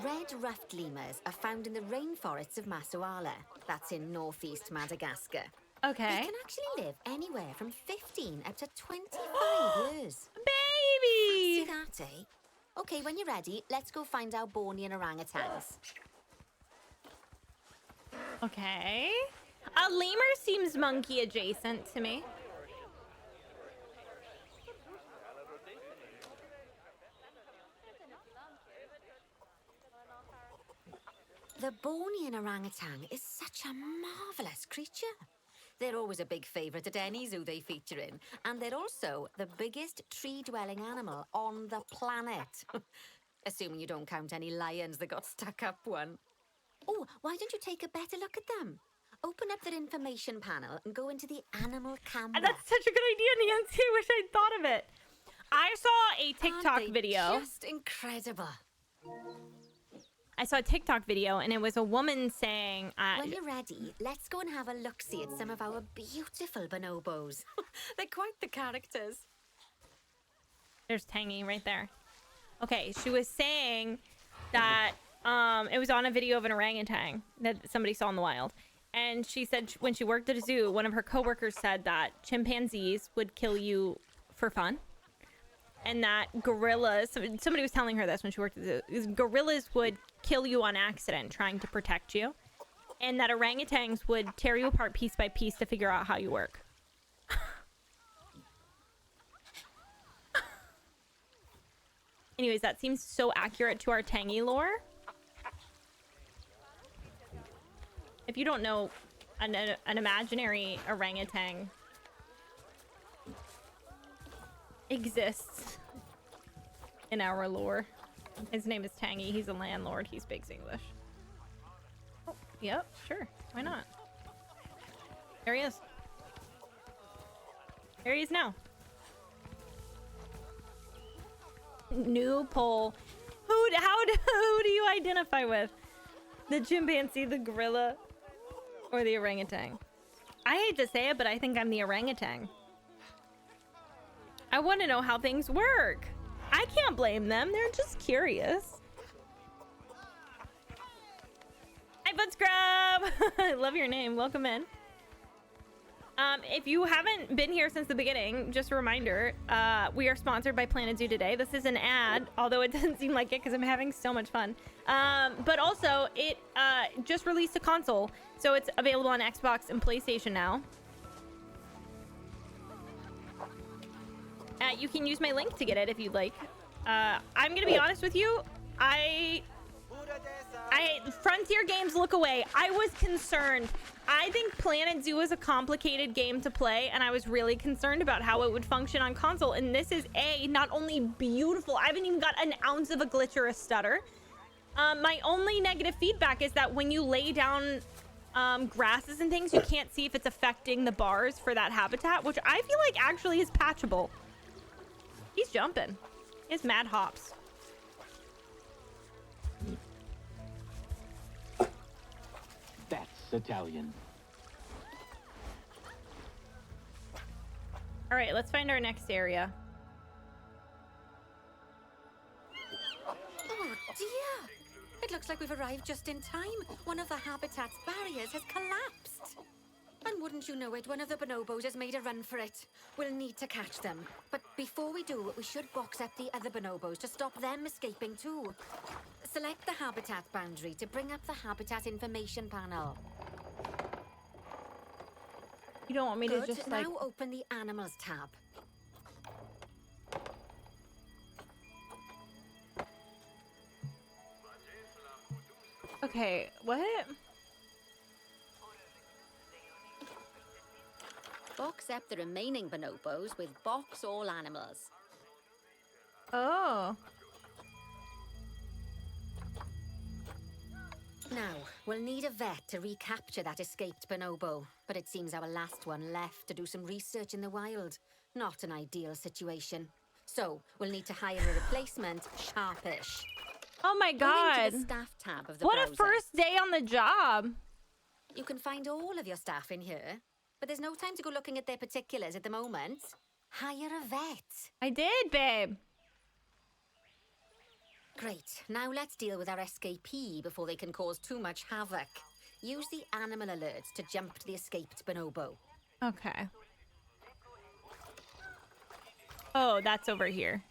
Red ruffed lemurs are found in the rainforests of Masoala. That's in northeast Madagascar. Okay. They can actually live anywhere from 15 up to 25 years. Baby! See that, eh? Okay, when you're ready, let's go find our Bornean orangutans. Okay. A lemur seems monkey adjacent to me. The Bornean orangutan is such a marvellous creature. They're always a big favourite at any zoo they feature in, and they're also the biggest tree-dwelling animal on the planet. Assuming you don't count any lions that got stuck up one. Oh, why don't you take a better look at them? Open up their information panel and go into the animal camera. That's such a good idea, Nancy. I wish I'd thought of it. I saw a TikTok Aren't they video. just incredible. I saw a TikTok video, and it was a woman saying... When you're ready, let's go and have a look-see at some of our beautiful bonobos. They're quite the characters. There's Tangy right there. Okay, she was saying that it was on a video of an orangutan that somebody saw in the wild. And she said when she worked at a zoo, one of her coworkers said that chimpanzees would kill you for fun. And that gorillas, somebody was telling her this when she worked at the zoo, gorillas would kill you on accident trying to protect you. And that orangutans would tear you apart piece by piece to figure out how you work. Anyways, that seems so accurate to our Tangy lore. If you don't know, an imaginary orangutan exists in our lore. His name is Tangy. He's a landlord. He speaks English. Oh, yep, sure. Why not? There he is. There he is now. New poll. Who do you identify with? The chimpanzee, the gorilla, or the orangutan? I hate to say it, but I think I'm the orangutan. I want to know how things work. I can't blame them. They're just curious. Hi, Footscrub! I love your name. Welcome in. If you haven't been here since the beginning, just a reminder, we are sponsored by Planet Zoo today. This is an ad, although it doesn't seem like it because I'm having so much fun. But also, it just released a console, so it's available on Xbox and PlayStation now. You can use my link to get it if you'd like. I'm gonna be honest with you. Frontier games look away. I was concerned. I think Planet Zoo is a complicated game to play, and I was really concerned about how it would function on console. And this is not only beautiful. I haven't even got an ounce of a glitch or a stutter. My only negative feedback is that when you lay down grasses and things, you can't see if it's affecting the bars for that habitat, which I feel like actually is patchable. He's jumping. He has mad hops. That's Italian. All right, let's find our next area. Oh dear! It looks like we've arrived just in time. One of the habitat's barriers has collapsed. And wouldn't you know it, one of the bonobos has made a run for it. We'll need to catch them. But before we do, we should box up the other bonobos to stop them escaping too. Select the habitat boundary to bring up the habitat information panel. You don't want me Good. to just Now like... open the animals tab. Okay, what? Box up the remaining bonobos with box all animals. Oh. Now, we'll need a vet to recapture that escaped bonobo. But it seems our last one left to do some research in the wild. Not an ideal situation. So, we'll need to hire a replacement sharpish. Oh my Go god. into the staff tab of the What browser. a first day on the job. You can find all of your staff in here. But there's no time to go looking at their particulars at the moment. Hire a vet. I did, babe. Great. Now let's deal with our escapee before they can cause too much havoc. Use the animal alerts to jump to the escaped bonobo. Okay. Oh, that's over here.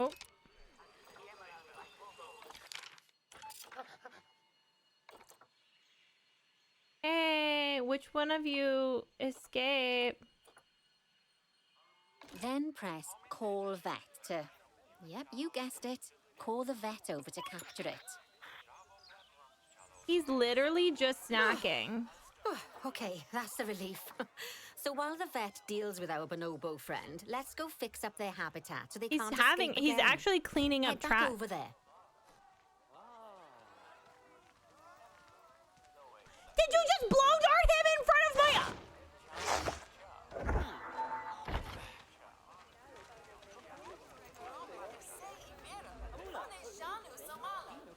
Oh. Hey, which one of you escaped? Then press Call Vet to... Yep, you guessed it. Call the vet over to capture it. He's literally just snacking. Okay, that's a relief. So while the vet deals with our bonobo friend, let's go fix up their habitat so they can't escape He's again. actually cleaning up Head back trash. over there. Did you just blow dart him in front of my...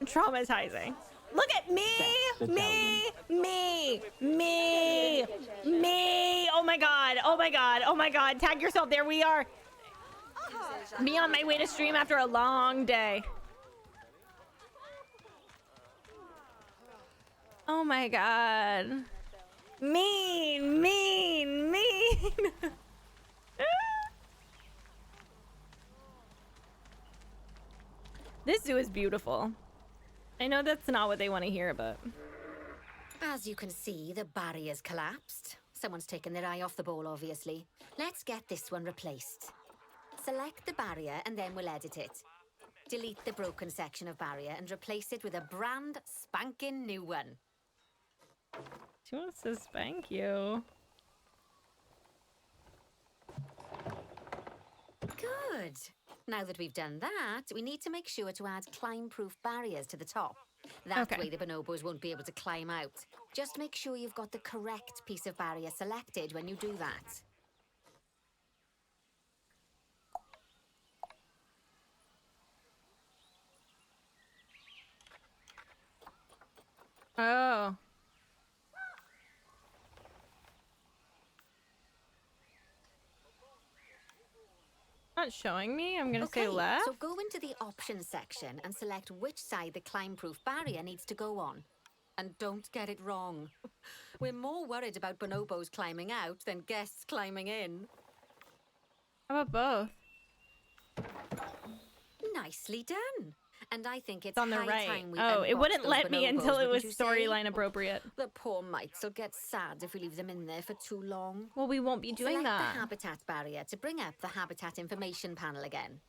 Traumatizing. Look at me, me. Oh my god, oh my god, oh my god. Tag yourself, there we are. Me on my way to stream after a long day. Oh my god. Mean. This zoo is beautiful. I know that's not what they want to hear, but... As you can see, the barrier's collapsed. Someone's taken their eye off the ball, obviously. Let's get this one replaced. Select the barrier and then we'll edit it. Delete the broken section of barrier and replace it with a brand spanking new one. She wants to spank you. Good. Now that we've done that, we need to make sure to add climb-proof barriers to the top. That Okay. way the bonobos won't be able to climb out. Just make sure you've got the correct piece of barrier selected when you do that. Oh. Not showing me. I'm gonna say left. So go into the options section and select which side the climb-proof barrier needs to go on. And don't get it wrong. We're more worried about bonobos climbing out than guests climbing in. How about both? Nicely done. And I think it's It's on the high right. time we Oh, it unbox wouldn't those let me bonobos, until it was wouldn't you say? storyline appropriate. The poor mites will get sad if we leave them in there for too long. Well, we won't be doing Select that. the habitat barrier to bring up the habitat information panel again.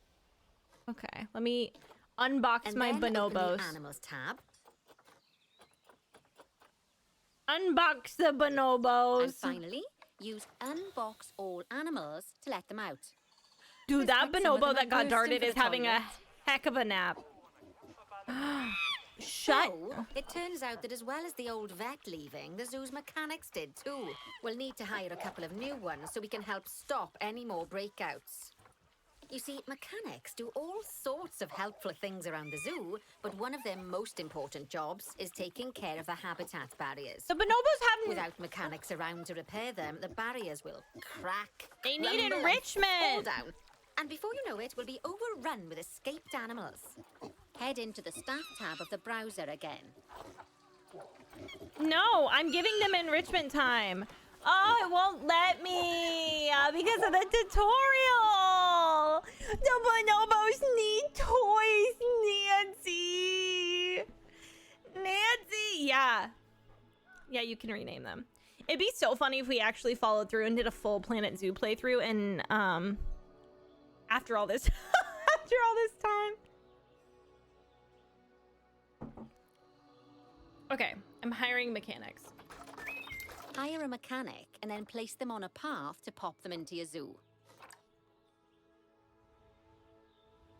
Okay, let me unbox And my then open bonobos. the animals tab. Unbox the bonobos. And finally, use unbox all animals to let them out. Dude, Looks that like some of bonobo them that are got bursting darted for is the having a toilet. heck of a nap. Shut. So, it turns out that as well as the old vet leaving, the zoo's mechanics did too. We'll need to hire a couple of new ones so we can help stop any more breakouts. You see, mechanics do all sorts of helpful things around the zoo, but one of their most important jobs is taking care of the habitat barriers. The bonobos haven't. Without mechanics around to repair them, the barriers will crack. They need crumble, and enrichment. fall down. And before you know it, we'll be overrun with escaped animals. Head into the staff tab of the browser again. No, I'm giving them enrichment time. Oh, it won't let me because of the tutorial. The bonobos need toys, Nancy. Nancy, yeah. Yeah, you can rename them. It'd be so funny if we actually followed through and did a full Planet Zoo playthrough and after all this after all this time. Okay, I'm hiring mechanics. Hire a mechanic and then place them on a path to pop them into your zoo.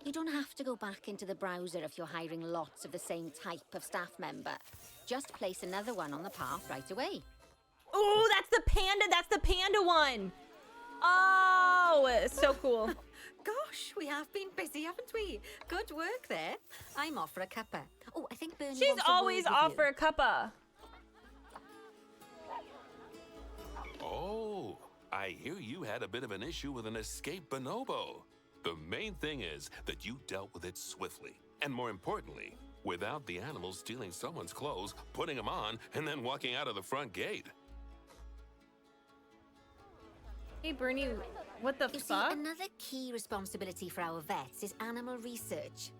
You don't have to go back into the browser if you're hiring lots of the same type of staff member. Just place another one on the path right away. Oh, that's the panda. That's the panda one. Oh, so cool. Gosh, we have been busy, haven't we? Good work there. I'm off for a cuppa. Oh, I think Bernie She's wants a always word with off you. for a cuppa. Oh, I hear you had a bit of an issue with an escaped bonobo. The main thing is that you dealt with it swiftly, and more importantly, without the animal stealing someone's clothes, putting them on, and then walking out of the front gate. Hey, Bernie, what the You see, fuck? another key responsibility for our vets is animal research.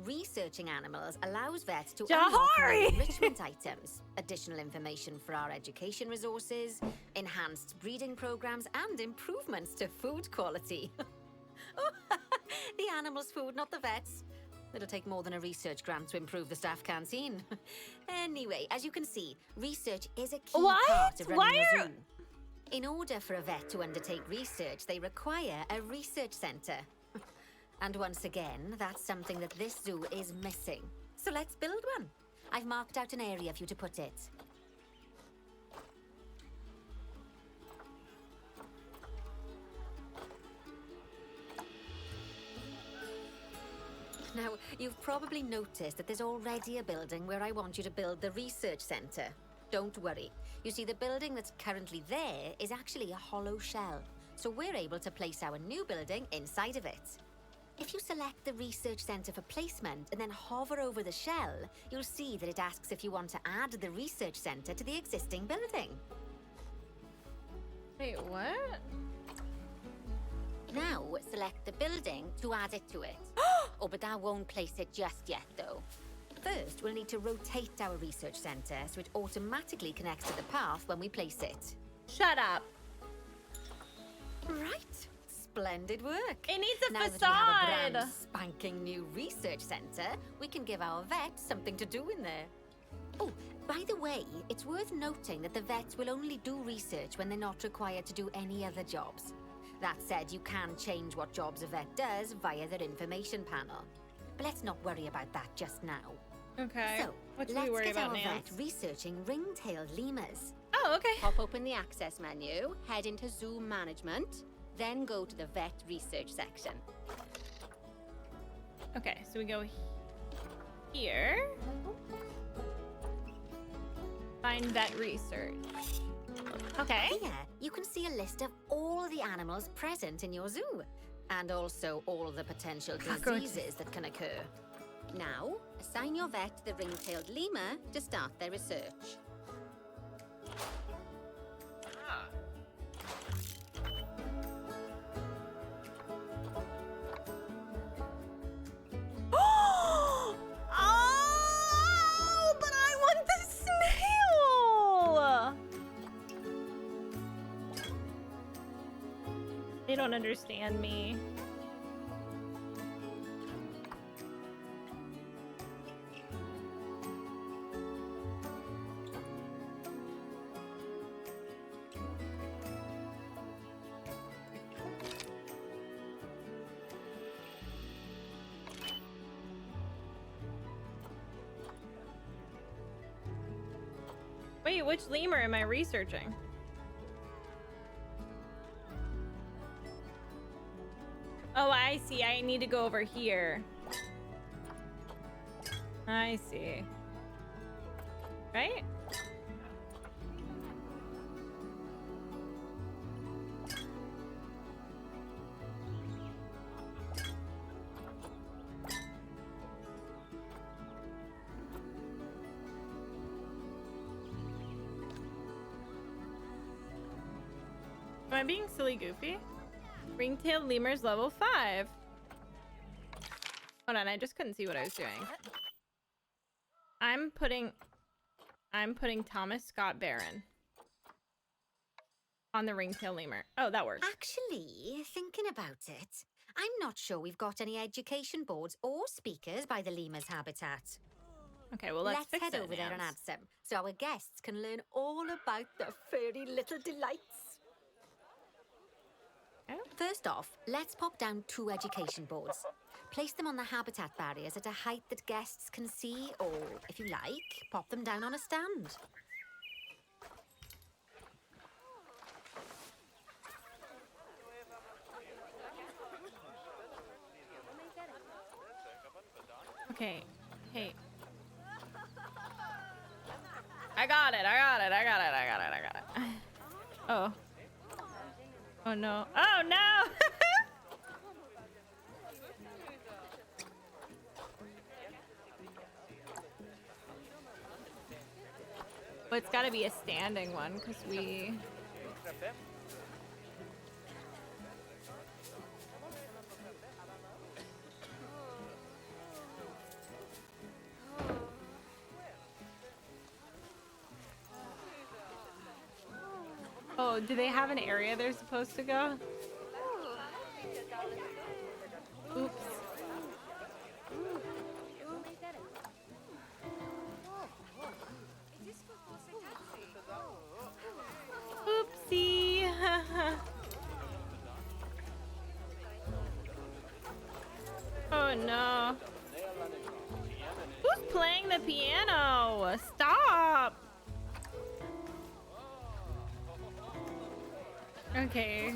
Researching animals allows vets to unlock Jahari! enrichment items, additional information for our education resources, enhanced breeding programs, and improvements to food quality. Oh, the animals' food, not the vets. It'll take more than a research grant to improve the staff canteen. Anyway, as you can see, research is a key What? part of running Why a are- zoo. In order for a vet to undertake research, they require a research centre. And once again, that's something that this zoo is missing. So let's build one. I've marked out an area for you to put it. Now, you've probably noticed that there's already a building where I want you to build the research centre. Don't worry. You see, the building that's currently there is actually a hollow shell. So we're able to place our new building inside of it. If you select the research centre for placement and then hover over the shell, you'll see that it asks if you want to add the research centre to the existing building. Wait, what? Now, select the building to add it to it. Oh, but that won't place it just yet, though. First, we'll need to rotate our research centre so it automatically connects to the path when we place it. Shut up. Right. Splendid work. It needs a Now that we have a facade. brand spanking new research centre, we can give our vets something to do in there. Oh, by the way, it's worth noting that the vets will only do research when they're not required to do any other jobs. That said, you can change what jobs a vet does via their information panel. But let's not worry about that just now. Okay. So, what should we let's worry get about, our Nance? vet researching ring-tailed lemurs. Oh, okay. Pop open the access menu, head into zoo management, then go to the vet research section. Okay, so we go here. Find vet research. Okay. Here, you can see a list of all the animals present in your zoo, and also all the potential Cockroaches. diseases that can occur. Now, assign your vet the ring-tailed lemur to start their research. Oh, but I want the snail. They don't understand me. Wait, which lemur am I researching? Oh, I see. I need to go over here. I see. Right? Am I being silly goofy? Ring-tailed lemurs level 5. Hold on, I just couldn't see what I was doing. I'm putting Thomas Scott Barron on the ring-tailed lemur. Oh, that works. Actually, thinking about it, I'm not sure we've got any education boards or speakers by the lemur's habitat. Okay, well let's fix head it, over there and Nance. add some, so our guests can learn all about the furry little delights. Oh. First off, let's pop down 2 education boards. Place them on the habitat barriers at a height that guests can see, or, if you like, pop them down on a stand. Okay, hey. I got it. Oh. Oh no. Oh no! But it's gotta be a standing one, because we... Oh, do they have an area they're supposed to go? Oops. Oopsie. Oh no. Who's playing the piano? Stop. Okay.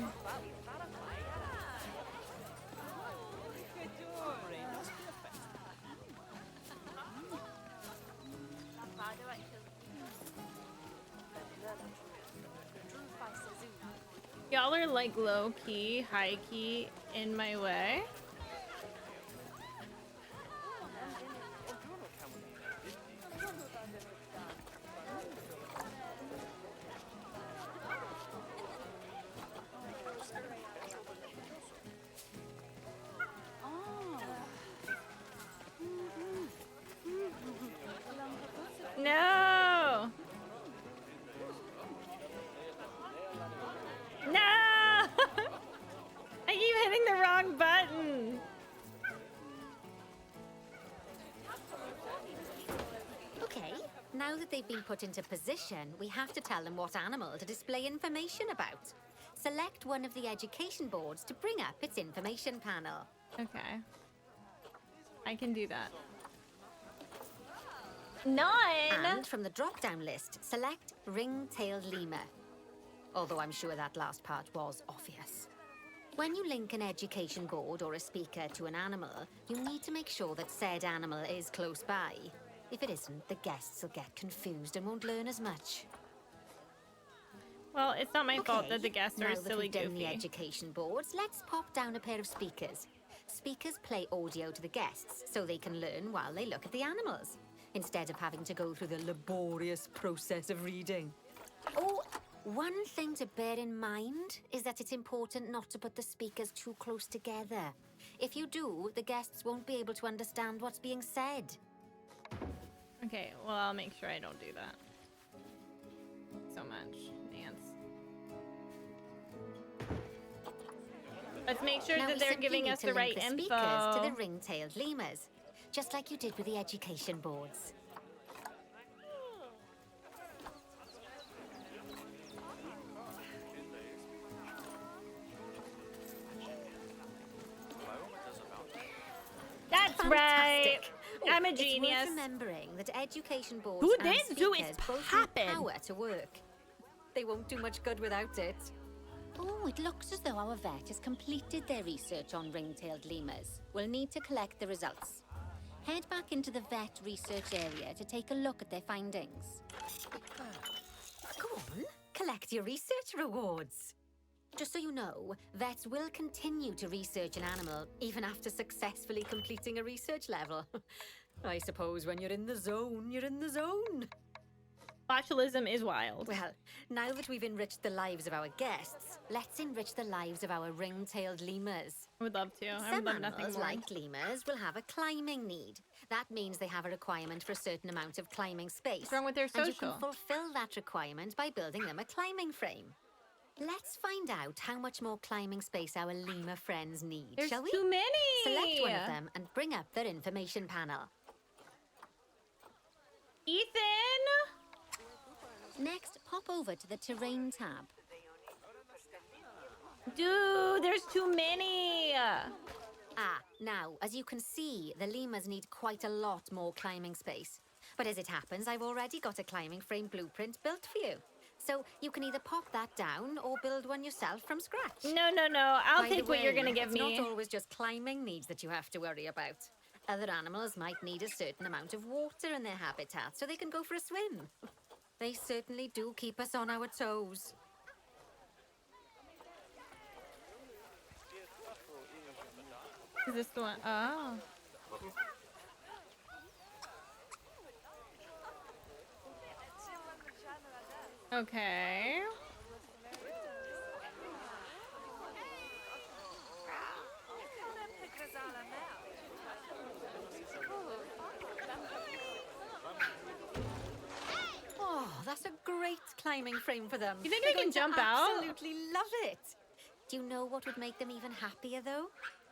Y'all are like low key, high key in my way. No! No! I keep hitting the wrong button. Okay, now that they've been put into position, we have to tell them what animal to display information about. Select one of the education boards to bring up its information panel. Okay. I can do that. 9! And from the drop-down list, select ring-tailed lemur. Although I'm sure that last part was obvious. When you link an education board or a speaker to an animal, you need to make sure that said animal is close by. If it isn't, the guests will get confused and won't learn as much. Well, it's not my fault that the guests are now that silly we've done the goofy. education boards, let's pop down a pair of speakers. Speakers play audio to the guests so they can learn while they look at the animals, instead of having to go through the laborious process of reading. Oh, one thing to bear in mind is that it's important not to put the speakers too close together. If you do, the guests won't be able to understand what's being said. Okay, well, I'll make sure I don't do that. So much, Nance. Let's make sure Now that we they're simply giving need us to the link right the info. speakers to the ring-tailed lemurs, just like you did with the education boards. That's right. Fantastic. Oh, I'm a a genius. It's worth remembering that education boards Dude, and this zoo is speakers both poppin'. need power to work. They won't do much good without it. Oh, it looks as though our vet has completed their research on ring-tailed lemurs. We'll need to collect the results. Head back into the vet research area to take a look at their findings. Go on, collect your research rewards. Just so you know, vets will continue to research an animal even after successfully completing a research level. I suppose when you're in the zone, you're in the zone. Botulism is wild. Well, now that we've enriched the lives of our guests, let's enrich the lives of our ring-tailed lemurs. I would love to. I would Some love nothing animals, more. like lemurs, will have a climbing need. That means they have a requirement for a certain amount of climbing space. What's wrong with their And you social? can fulfill that requirement by building them a climbing frame. Let's find out how much more climbing space our lemur friends need, There's shall we? too many. Select one of them and bring up their information panel. Ethan. Next, pop over to the terrain tab. Dude, there's too many. Now, as you can see, the lemurs need quite a lot more climbing space. But as it happens, I've already got a climbing frame blueprint built for you. So you can either pop that down or build one yourself from scratch. No. I'll By the take what you're way, gonna give it's me. not always just climbing needs that you have to worry about. Other animals might need a certain amount of water in their habitat so they can go for a swim. They certainly do keep us on our toes. Is this the one? Oh. Okay. Oh, that's a great climbing frame for them. You think They're they can going to jump out? Absolutely love it. Do you know what would make them even happier, though?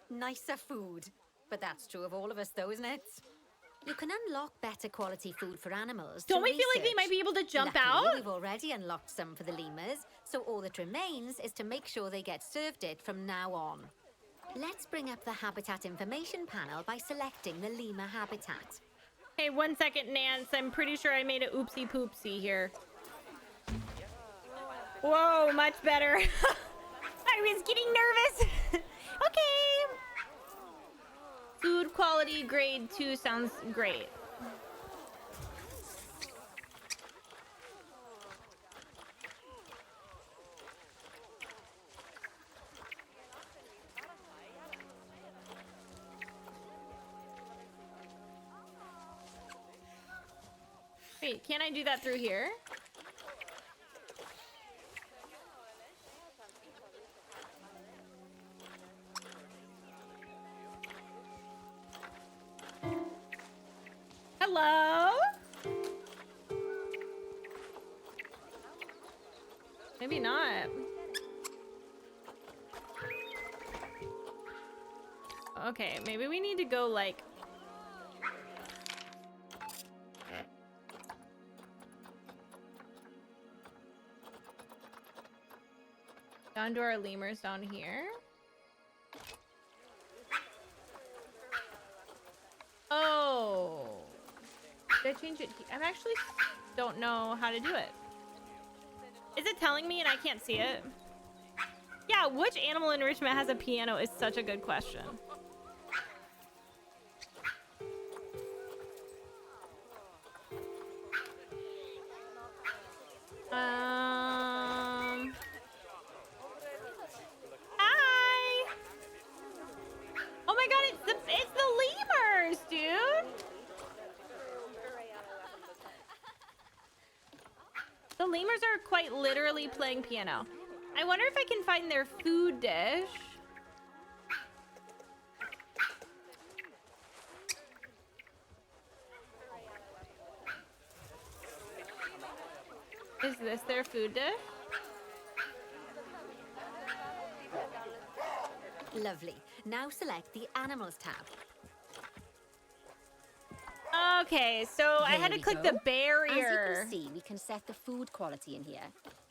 Nicer food. But that's true of all of us, though, isn't it? You can unlock better quality food for animals. Don't through we feel like they research. might be able to jump Luckily, out? We've already unlocked some for the lemurs, so all that remains is to make sure they get served it from now on. Let's bring up the habitat information panel by selecting the lemur habitat. Hey, 1 second, Nance. I'm pretty sure I made a oopsie poopsie here. Whoa, much better. I was getting nervous. Okay. Food quality grade 2 sounds great. Wait, can't I do that through here? Hello? Maybe not. Okay, maybe we need to go like... down to our lemurs down here. Oh. Did I change it? I actually don't know how to do it. Is it telling me and I can't see it? Yeah, which animal enrichment has a piano is such a good question. Hi. Oh my god, it's the lemurs, dude. The lemurs are quite literally playing piano. I wonder if I can find their food dish. Is this their food dish? Lovely. Now select the Animals tab. Okay, so I There had to we click go. the barrier. As you can see, we can set the food quality in here.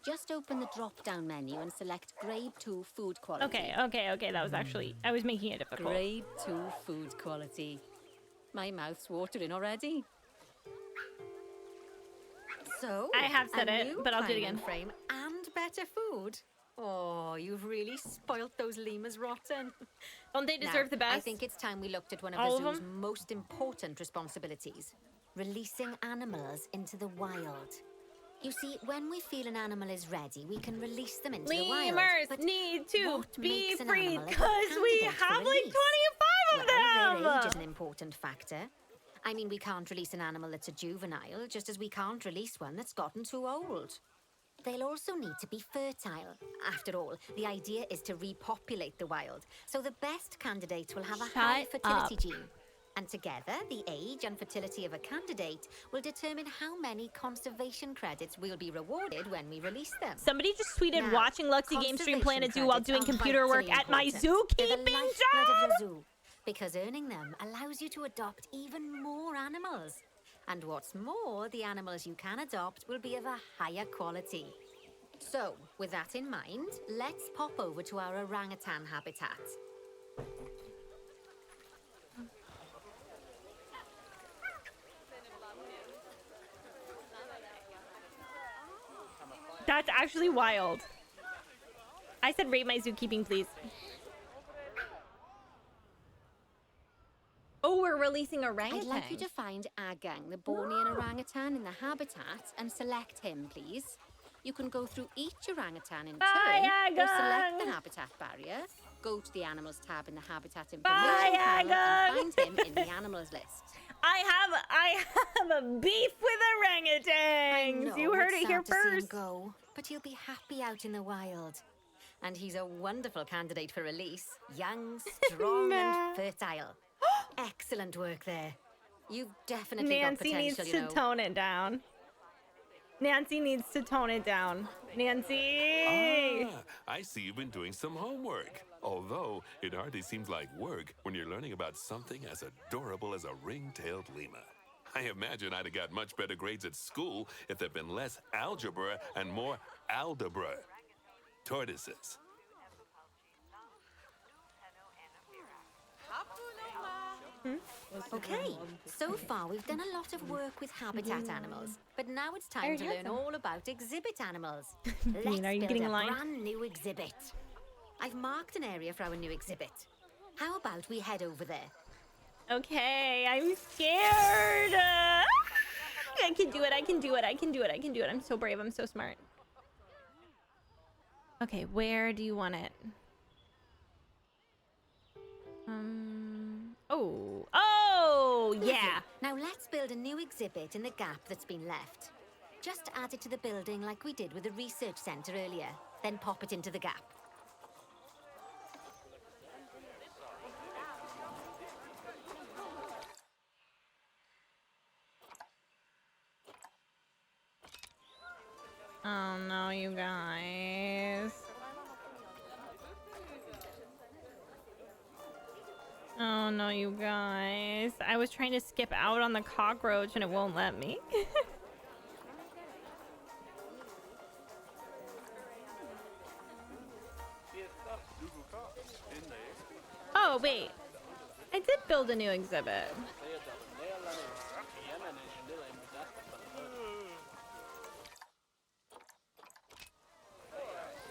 Just open the drop-down menu and select Grade 2 Food Quality. Okay. That was actually, I was making it difficult. Grade 2 food quality. My mouth's watering already. So, I have said a it, new but I'll do it climbing again. frame and better food. Oh, you've really spoilt those lemurs rotten. Don't they deserve Now, the best? I think it's time we looked at one of All the of zoo's them? most important responsibilities. Releasing animals into the wild. You see, when we feel an animal is ready, we can release them into the wild. Lemurs But need to what be makes an free animal a good because we candidate for have like 25 release? of Well, their age is them. an important factor. I mean, we can't release an animal that's a juvenile, just as we can't release one that's gotten too old. They'll also need to be fertile. After all, the idea is to repopulate the wild, so the best candidates will have a high Shut fertility up. gene. And together, the age and fertility of a candidate will determine how many conservation credits we'll be rewarded when we release them. Somebody just tweeted Now, watching Luxy Game Stream conservation Planet Zoo while credits doing are computer work vitally at my important. They're the zookeeping lifeblood job. of your zoo, because earning them allows you to adopt even more animals. And what's more, the animals you can adopt will be of a higher quality. So, with that in mind, let's pop over to our orangutan habitat. That's actually wild. I said rate my zookeeping, please. Oh, we're releasing orangutans. I'd like you to find Agang, the Bornean orangutan in the habitat, and select him, please. You can go through each orangutan in Bye, turn, or select Agang. the habitat barrier, go to the animals tab in the habitat Bye, information panel, Agang. and find him in the animals list. I have a beef with I orangutans. know, You heard it's it here sad to see him first. go, but he'll be happy out in the wild. And he's a wonderful candidate for release. Young, strong, and fertile. Excellent work there. You've definitely Nancy got needs potential, to tone it down. Nancy needs to tone it down. Nancy! Ah, I see you've been doing some homework. Although, it hardly seems like work when you're learning about something as adorable as a ring-tailed lemur. I imagine I'd have got much better grades at school if there'd been less algebra and more aldebra. Tortoises. Okay, so far we've done a lot of work with habitat animals, but now it's time to learn all about exhibit animals. Let's Bean, are you build getting a in line? brand new exhibit. I've marked an area for our new exhibit. How about we head over there? Okay, I'm scared. I can do it. I can do it. I can do it. I can do it. I'm so brave. I'm so smart. Okay, where do you want it? Oh, yeah. Lovely. Now let's build a new exhibit in the gap that's been left. Just add it to the building like we did with the research centre earlier, then pop it into the gap. Oh no, you guys. Oh no, you guys. I was trying to skip out on the cockroach and it won't let me. Oh, wait. I did build a new exhibit.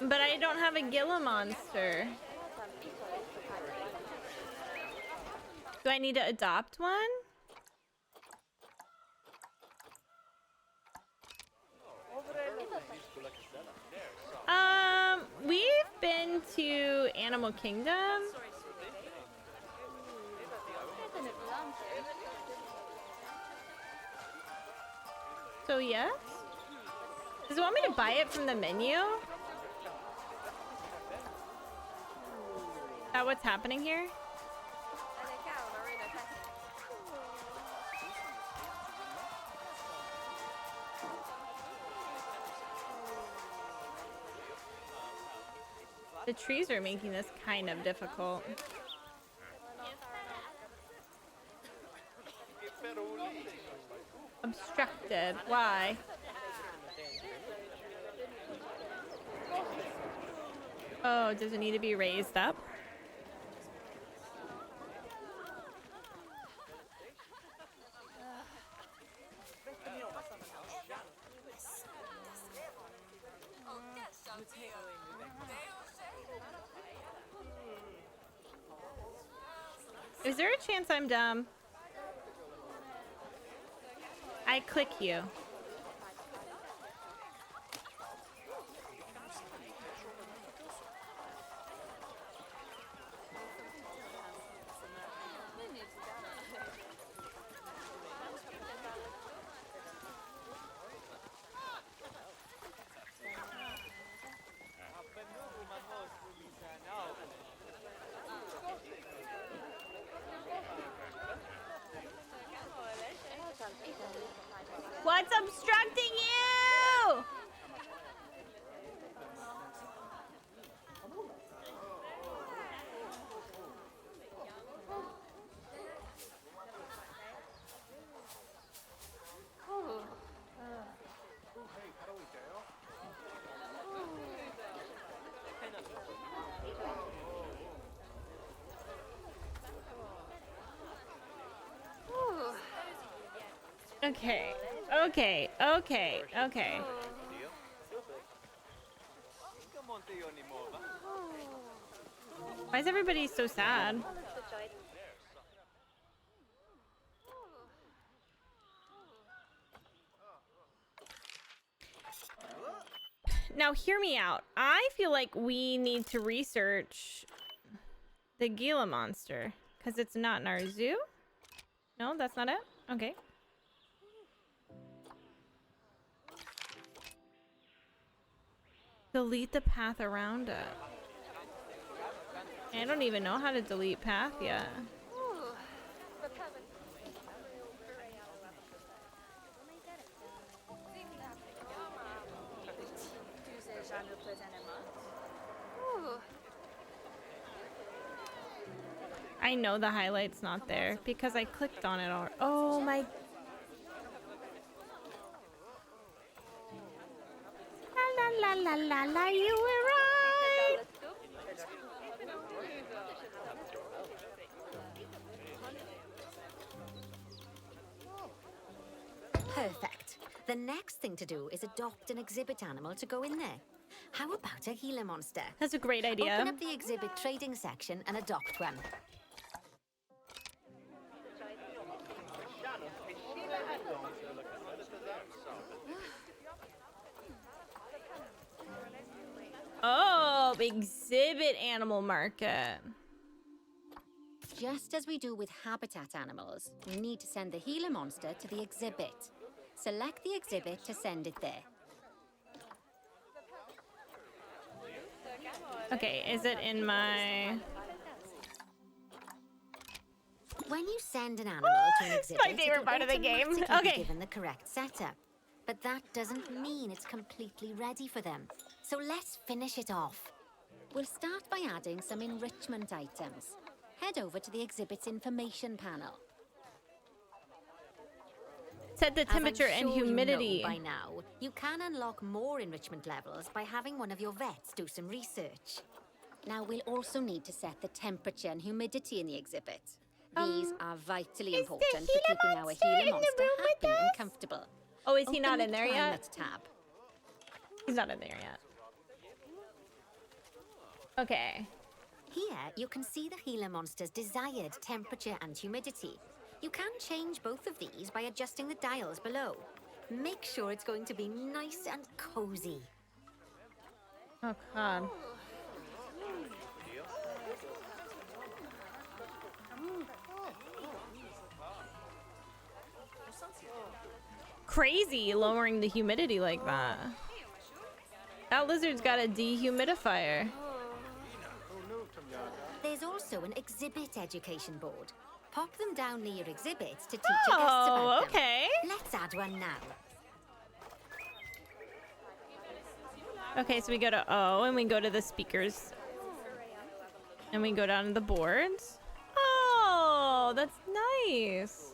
But I don't have a Gila monster. Do I need to adopt one? We've been to Animal Kingdom. So yes? Does it want me to buy it from the menu? Is that what's happening here? The trees are making this kind of difficult. Obstructed. Why? Oh, does it need to be raised up? Is there a chance I'm dumb? I click you. What's obstructing you? Okay, okay, okay, okay. Why is everybody so sad? Now, hear me out. I feel like we need to research the Gila monster because it's not in our zoo. No, that's not it? Okay. Delete the path around it. I don't even know how to delete path yet. I know the highlight's not there because I clicked on it already. Oh my. La la la la la, you were right. Perfect. The next thing to do is adopt an exhibit animal to go in there. How about a Gila monster? That's a great idea. Open up the exhibit trading section and adopt one. Oh, exhibit animal market. Just as we do with habitat animals, we need to send the Gila monster to the exhibit. Select the exhibit to send it there. Okay, is it in my... When you send an animal to an It's exhibit, my favorite part of the game. automatically be Okay. given the correct setup. But that doesn't mean it's completely ready for them. So let's finish it off. We'll start by adding some enrichment items. Head over to the exhibit's information panel. Set the temperature As I'm and sure humidity. You know by now, you can unlock more enrichment levels by having one of your vets do some research. Now we'll also need to set the temperature and humidity in the exhibit. These are vitally is the important for Gila keeping our monster Gila in the monster room with happy and us? comfortable. Oh, is he Open not the in there yet? Climate tab. He's not in there yet. Okay. Here, you can see the Gila monster's desired temperature and humidity. You can change both of these by adjusting the dials below. Make sure it's going to be nice and cozy. Oh, God. Crazy lowering the humidity like that. That lizard's got a dehumidifier. There's also an exhibit education board. Pop them down near your exhibits to teach your guests about Oh, them. okay. Let's add one now. Okay, so we go to O and we go to the speakers. And we go down to the boards. Oh, that's nice.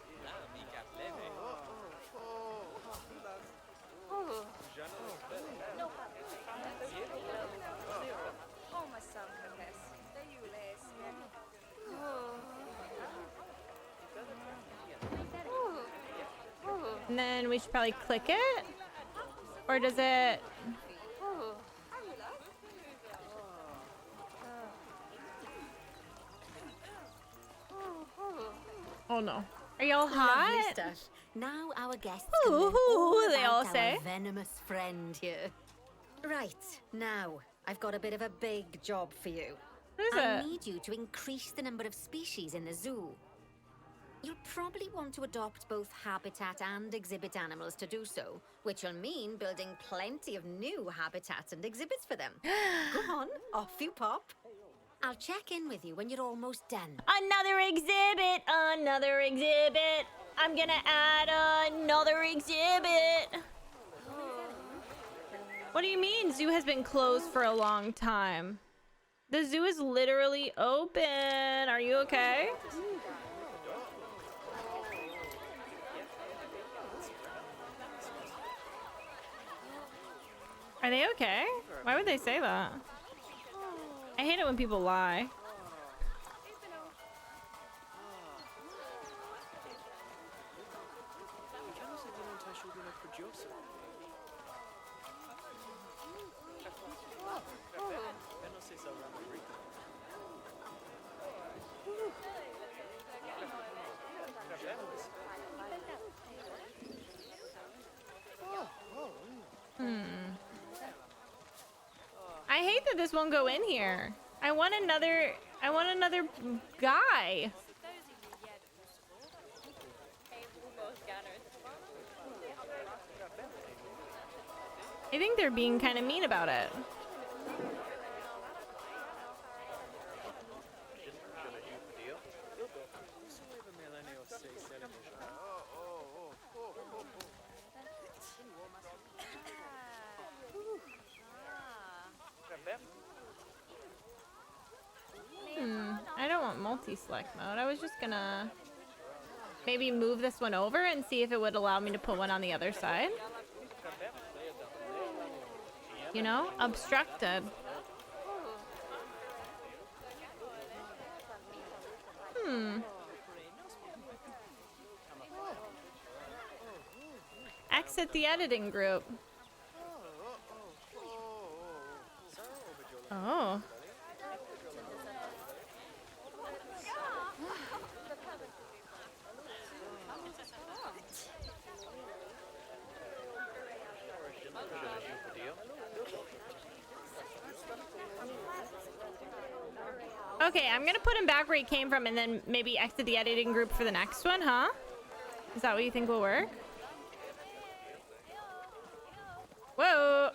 And then we should probably click it? Or does it... Oh no. Are y'all Lovely hot? stuff. Now our guests Ooh, can learn all they all about say. our venomous friend here. Right, now, I've got a bit of a big job for you. What is I it? need you to increase the number of species in the zoo. You'll probably want to adopt both habitat and exhibit animals to do so, which will mean building plenty of new habitats and exhibits for them. Go on, off you pop. I'll check in with you when you're almost done. Another exhibit! Another exhibit! I'm gonna add another exhibit! What do you mean zoo has been closed for a long time? The zoo is literally open. Are you okay? Are they okay? Why would they say that? I hate it when people lie. I hate that this won't go in here. I want another guy. I think they're being kind of mean about it. I don't want multi-select mode. I was just gonna maybe move this one over and see if it would allow me to put one on the other side. You know, obstructed. Exit the editing group. Oh. Okay, I'm gonna put him back where he came from and then maybe exit the editing group for the next one, huh? Is that what you think will work? Whoa!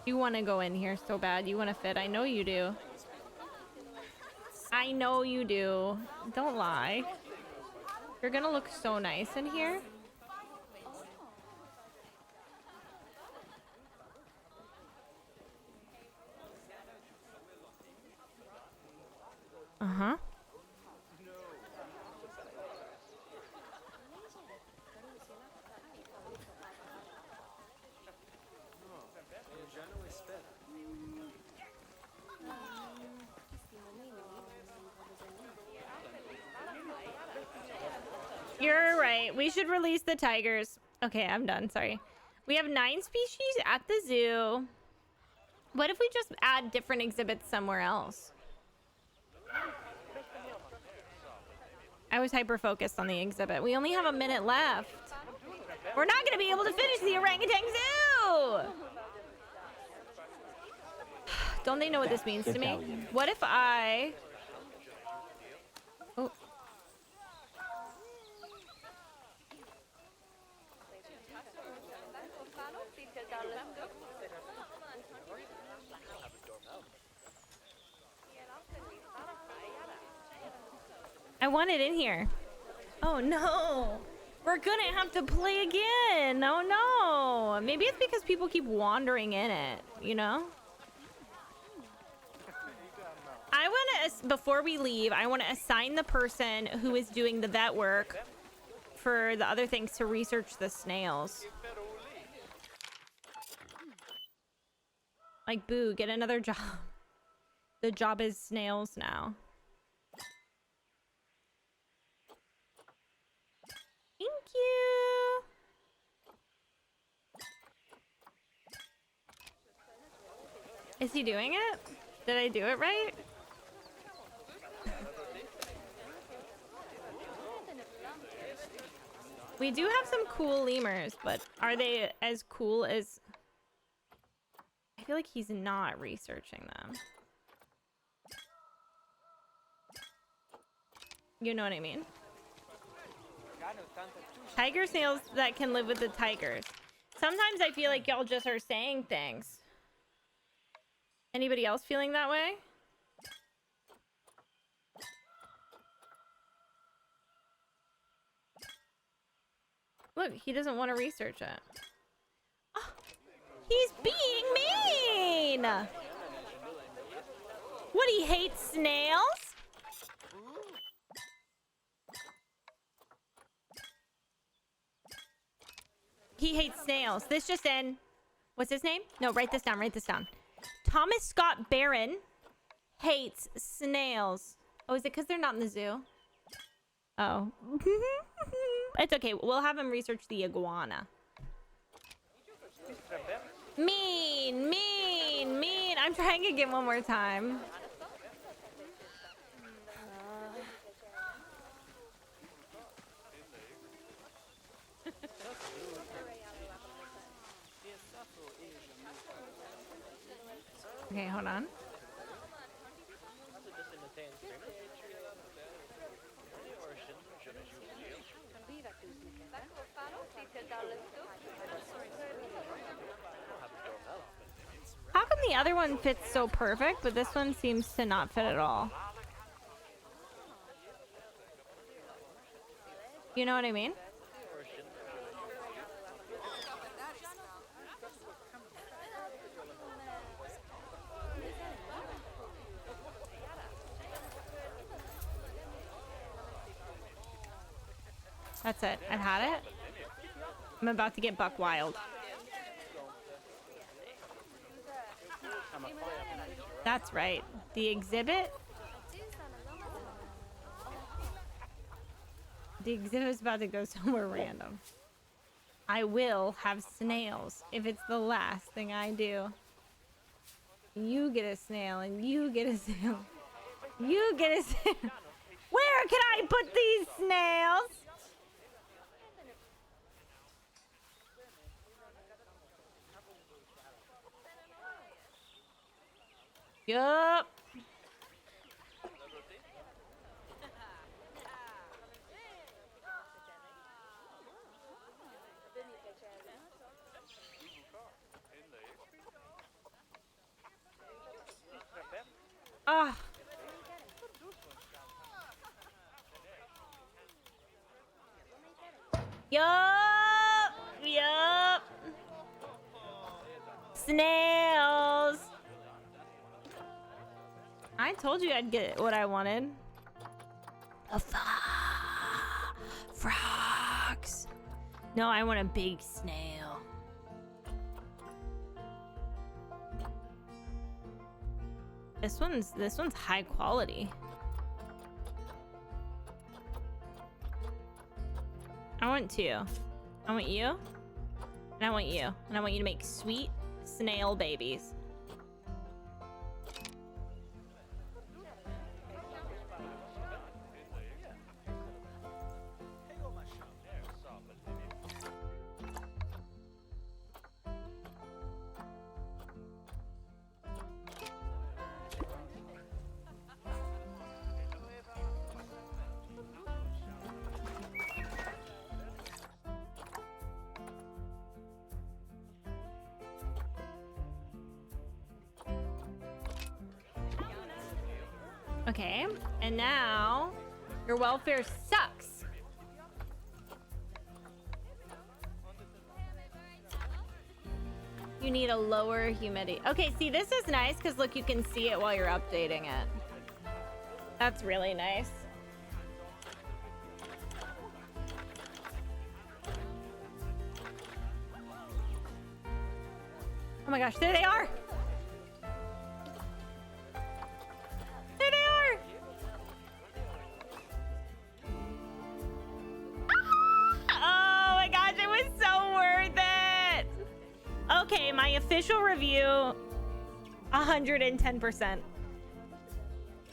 You want to go in here so bad. You want to fit. I know you do. I know you do. Don't lie. You're gonna look so nice in here. Uh-huh. You're right. We should release the tigers. Okay, I'm done. Sorry. We have 9 species at the zoo. What if we just add different exhibits somewhere else? I was hyper-focused on the exhibit. We only have a minute left. We're not going to be able to finish the orangutan zoo! Don't they know what this means to me? Italian. What if I... Oh. I want it in here. Oh no. We're gonna have to play again. Oh no. Maybe it's because people keep wandering in it, you know? I want to, before we leave, I want to assign the person who is doing the vet work for the other things to research the snails. Like, boo, get another job. The job is snails now. Thank you. Is he doing it? Did I do it right? We do have some cool lemurs, but are they as cool as... I feel like he's not researching them. You know what I mean? Tiger snails that can live with the tigers. Sometimes I feel like y'all just are saying things. Anybody else feeling that way? Look, he doesn't want to research it. Oh, he's being mean! What, he hates snails? He hates snails. This just in. What's his name? No, write this down, write this down. Thomas Scott Barron hates snails. Oh, is it because they're not in the zoo? Oh. It's okay. We'll have him research the iguana. Mean, mean, mean. I'm trying again one more time. Okay, hold on. How come the other one fits so perfect, but this one seems to not fit at all? You know what I mean? That's it. I've had it. I'm about to get buck wild. That's right. The exhibit. The exhibit is about to go somewhere random. I will have snails if it's the last thing I do. You get a snail and you get a snail. You get a snail. Where can I put these snails? Yup. Ah. Yup. Yup. Snails. I told you I'd get what I wanted. Frogs. No, I want a big snail. This one's high quality. I want two. I want you. And I want you. And I want you to make sweet snail babies. Okay, and now your welfare sucks. You need a lower humidity. Okay, see, this is nice because look, you can see it while you're updating it. That's really nice. Oh my gosh, there they are. official review, 110%.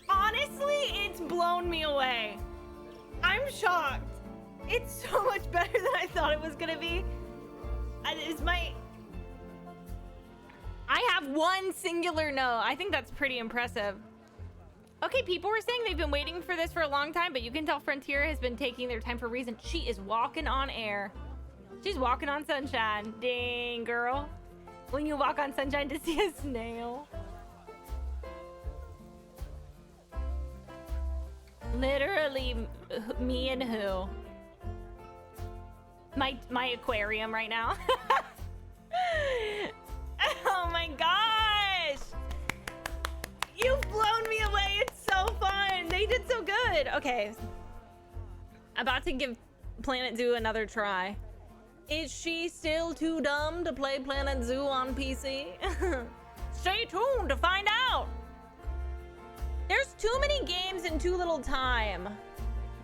Honestly, it's blown me away. I'm shocked. It's so much better than I thought it was gonna be. I have one singular no. I think that's pretty impressive. Okay, people were saying they've been waiting for this for a long time, but you can tell Frontier has been taking their time for a reason. She is walking on air. She's walking on sunshine. Dang, girl. When you walk on sunshine to see a snail. Literally, me and who? My aquarium right now. Oh my gosh! You've blown me away. It's so fun. They did so good. Okay. About to give Planet Zoo another try. Is she still too dumb to play Planet Zoo on PC? Stay tuned to find out. There's too many games in too little time.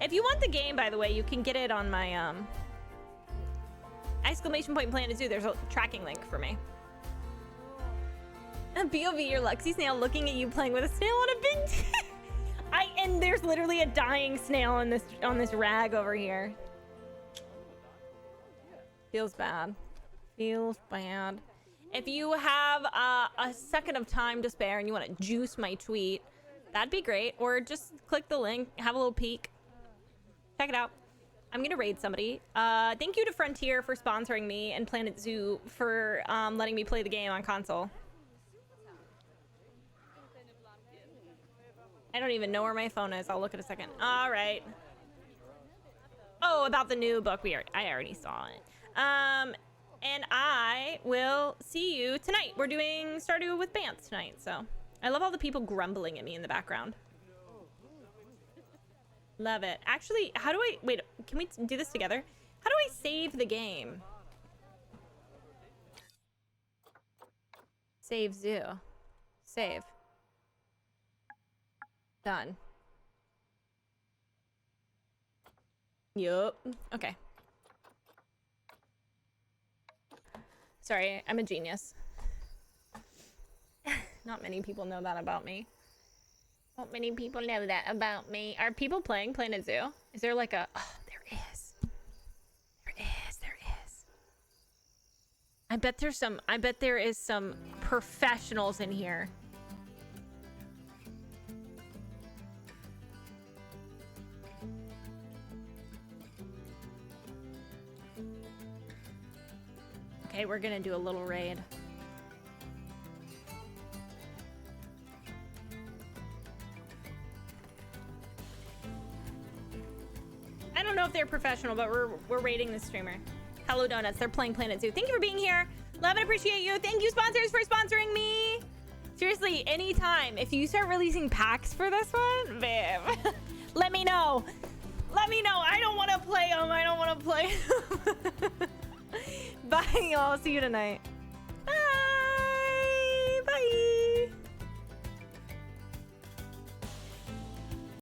If you want the game, by the way, you can get it on my exclamation point Planet Zoo. There's a tracking link for me. POV, your Luxie snail looking at you playing with a snail on a big and there's literally a dying snail on this rag over here. Feels bad. Feels bad. If you have a second of time to spare and you want to juice my tweet, that'd be great. Or just click the link, have a little peek. Check it out. I'm gonna raid somebody. Thank you to Frontier for sponsoring me and Planet Zoo for letting me play the game on console. I don't even know where my phone is. I'll look in a second. All right. Oh, about the new book. I already saw it. And I will see you tonight. We're doing Stardew with Bants tonight, so I love all the people grumbling at me in the background. Love it. Actually, how do I wait? Can we do this together? How do I save the game? Save zoo. Save. Done. Yup. Okay. Sorry, I'm a genius. Not many people know that about me. Not many people know that about me. Are people playing Planet Zoo? Is there like a... Oh, there is. There is. I bet there is some professionals in here. Okay, we're gonna do a little raid. I don't know if they're professional, but we're raiding the streamer. Hello Donuts, they're playing Planet Zoo. Thank you for being here. Love and appreciate you. Thank you sponsors for sponsoring me. Seriously, anytime. If you start releasing packs for this one, babe, let me know. Let me know. I don't want to play them. I don't want to play them. Bye, y'all. See you tonight. Bye. Bye.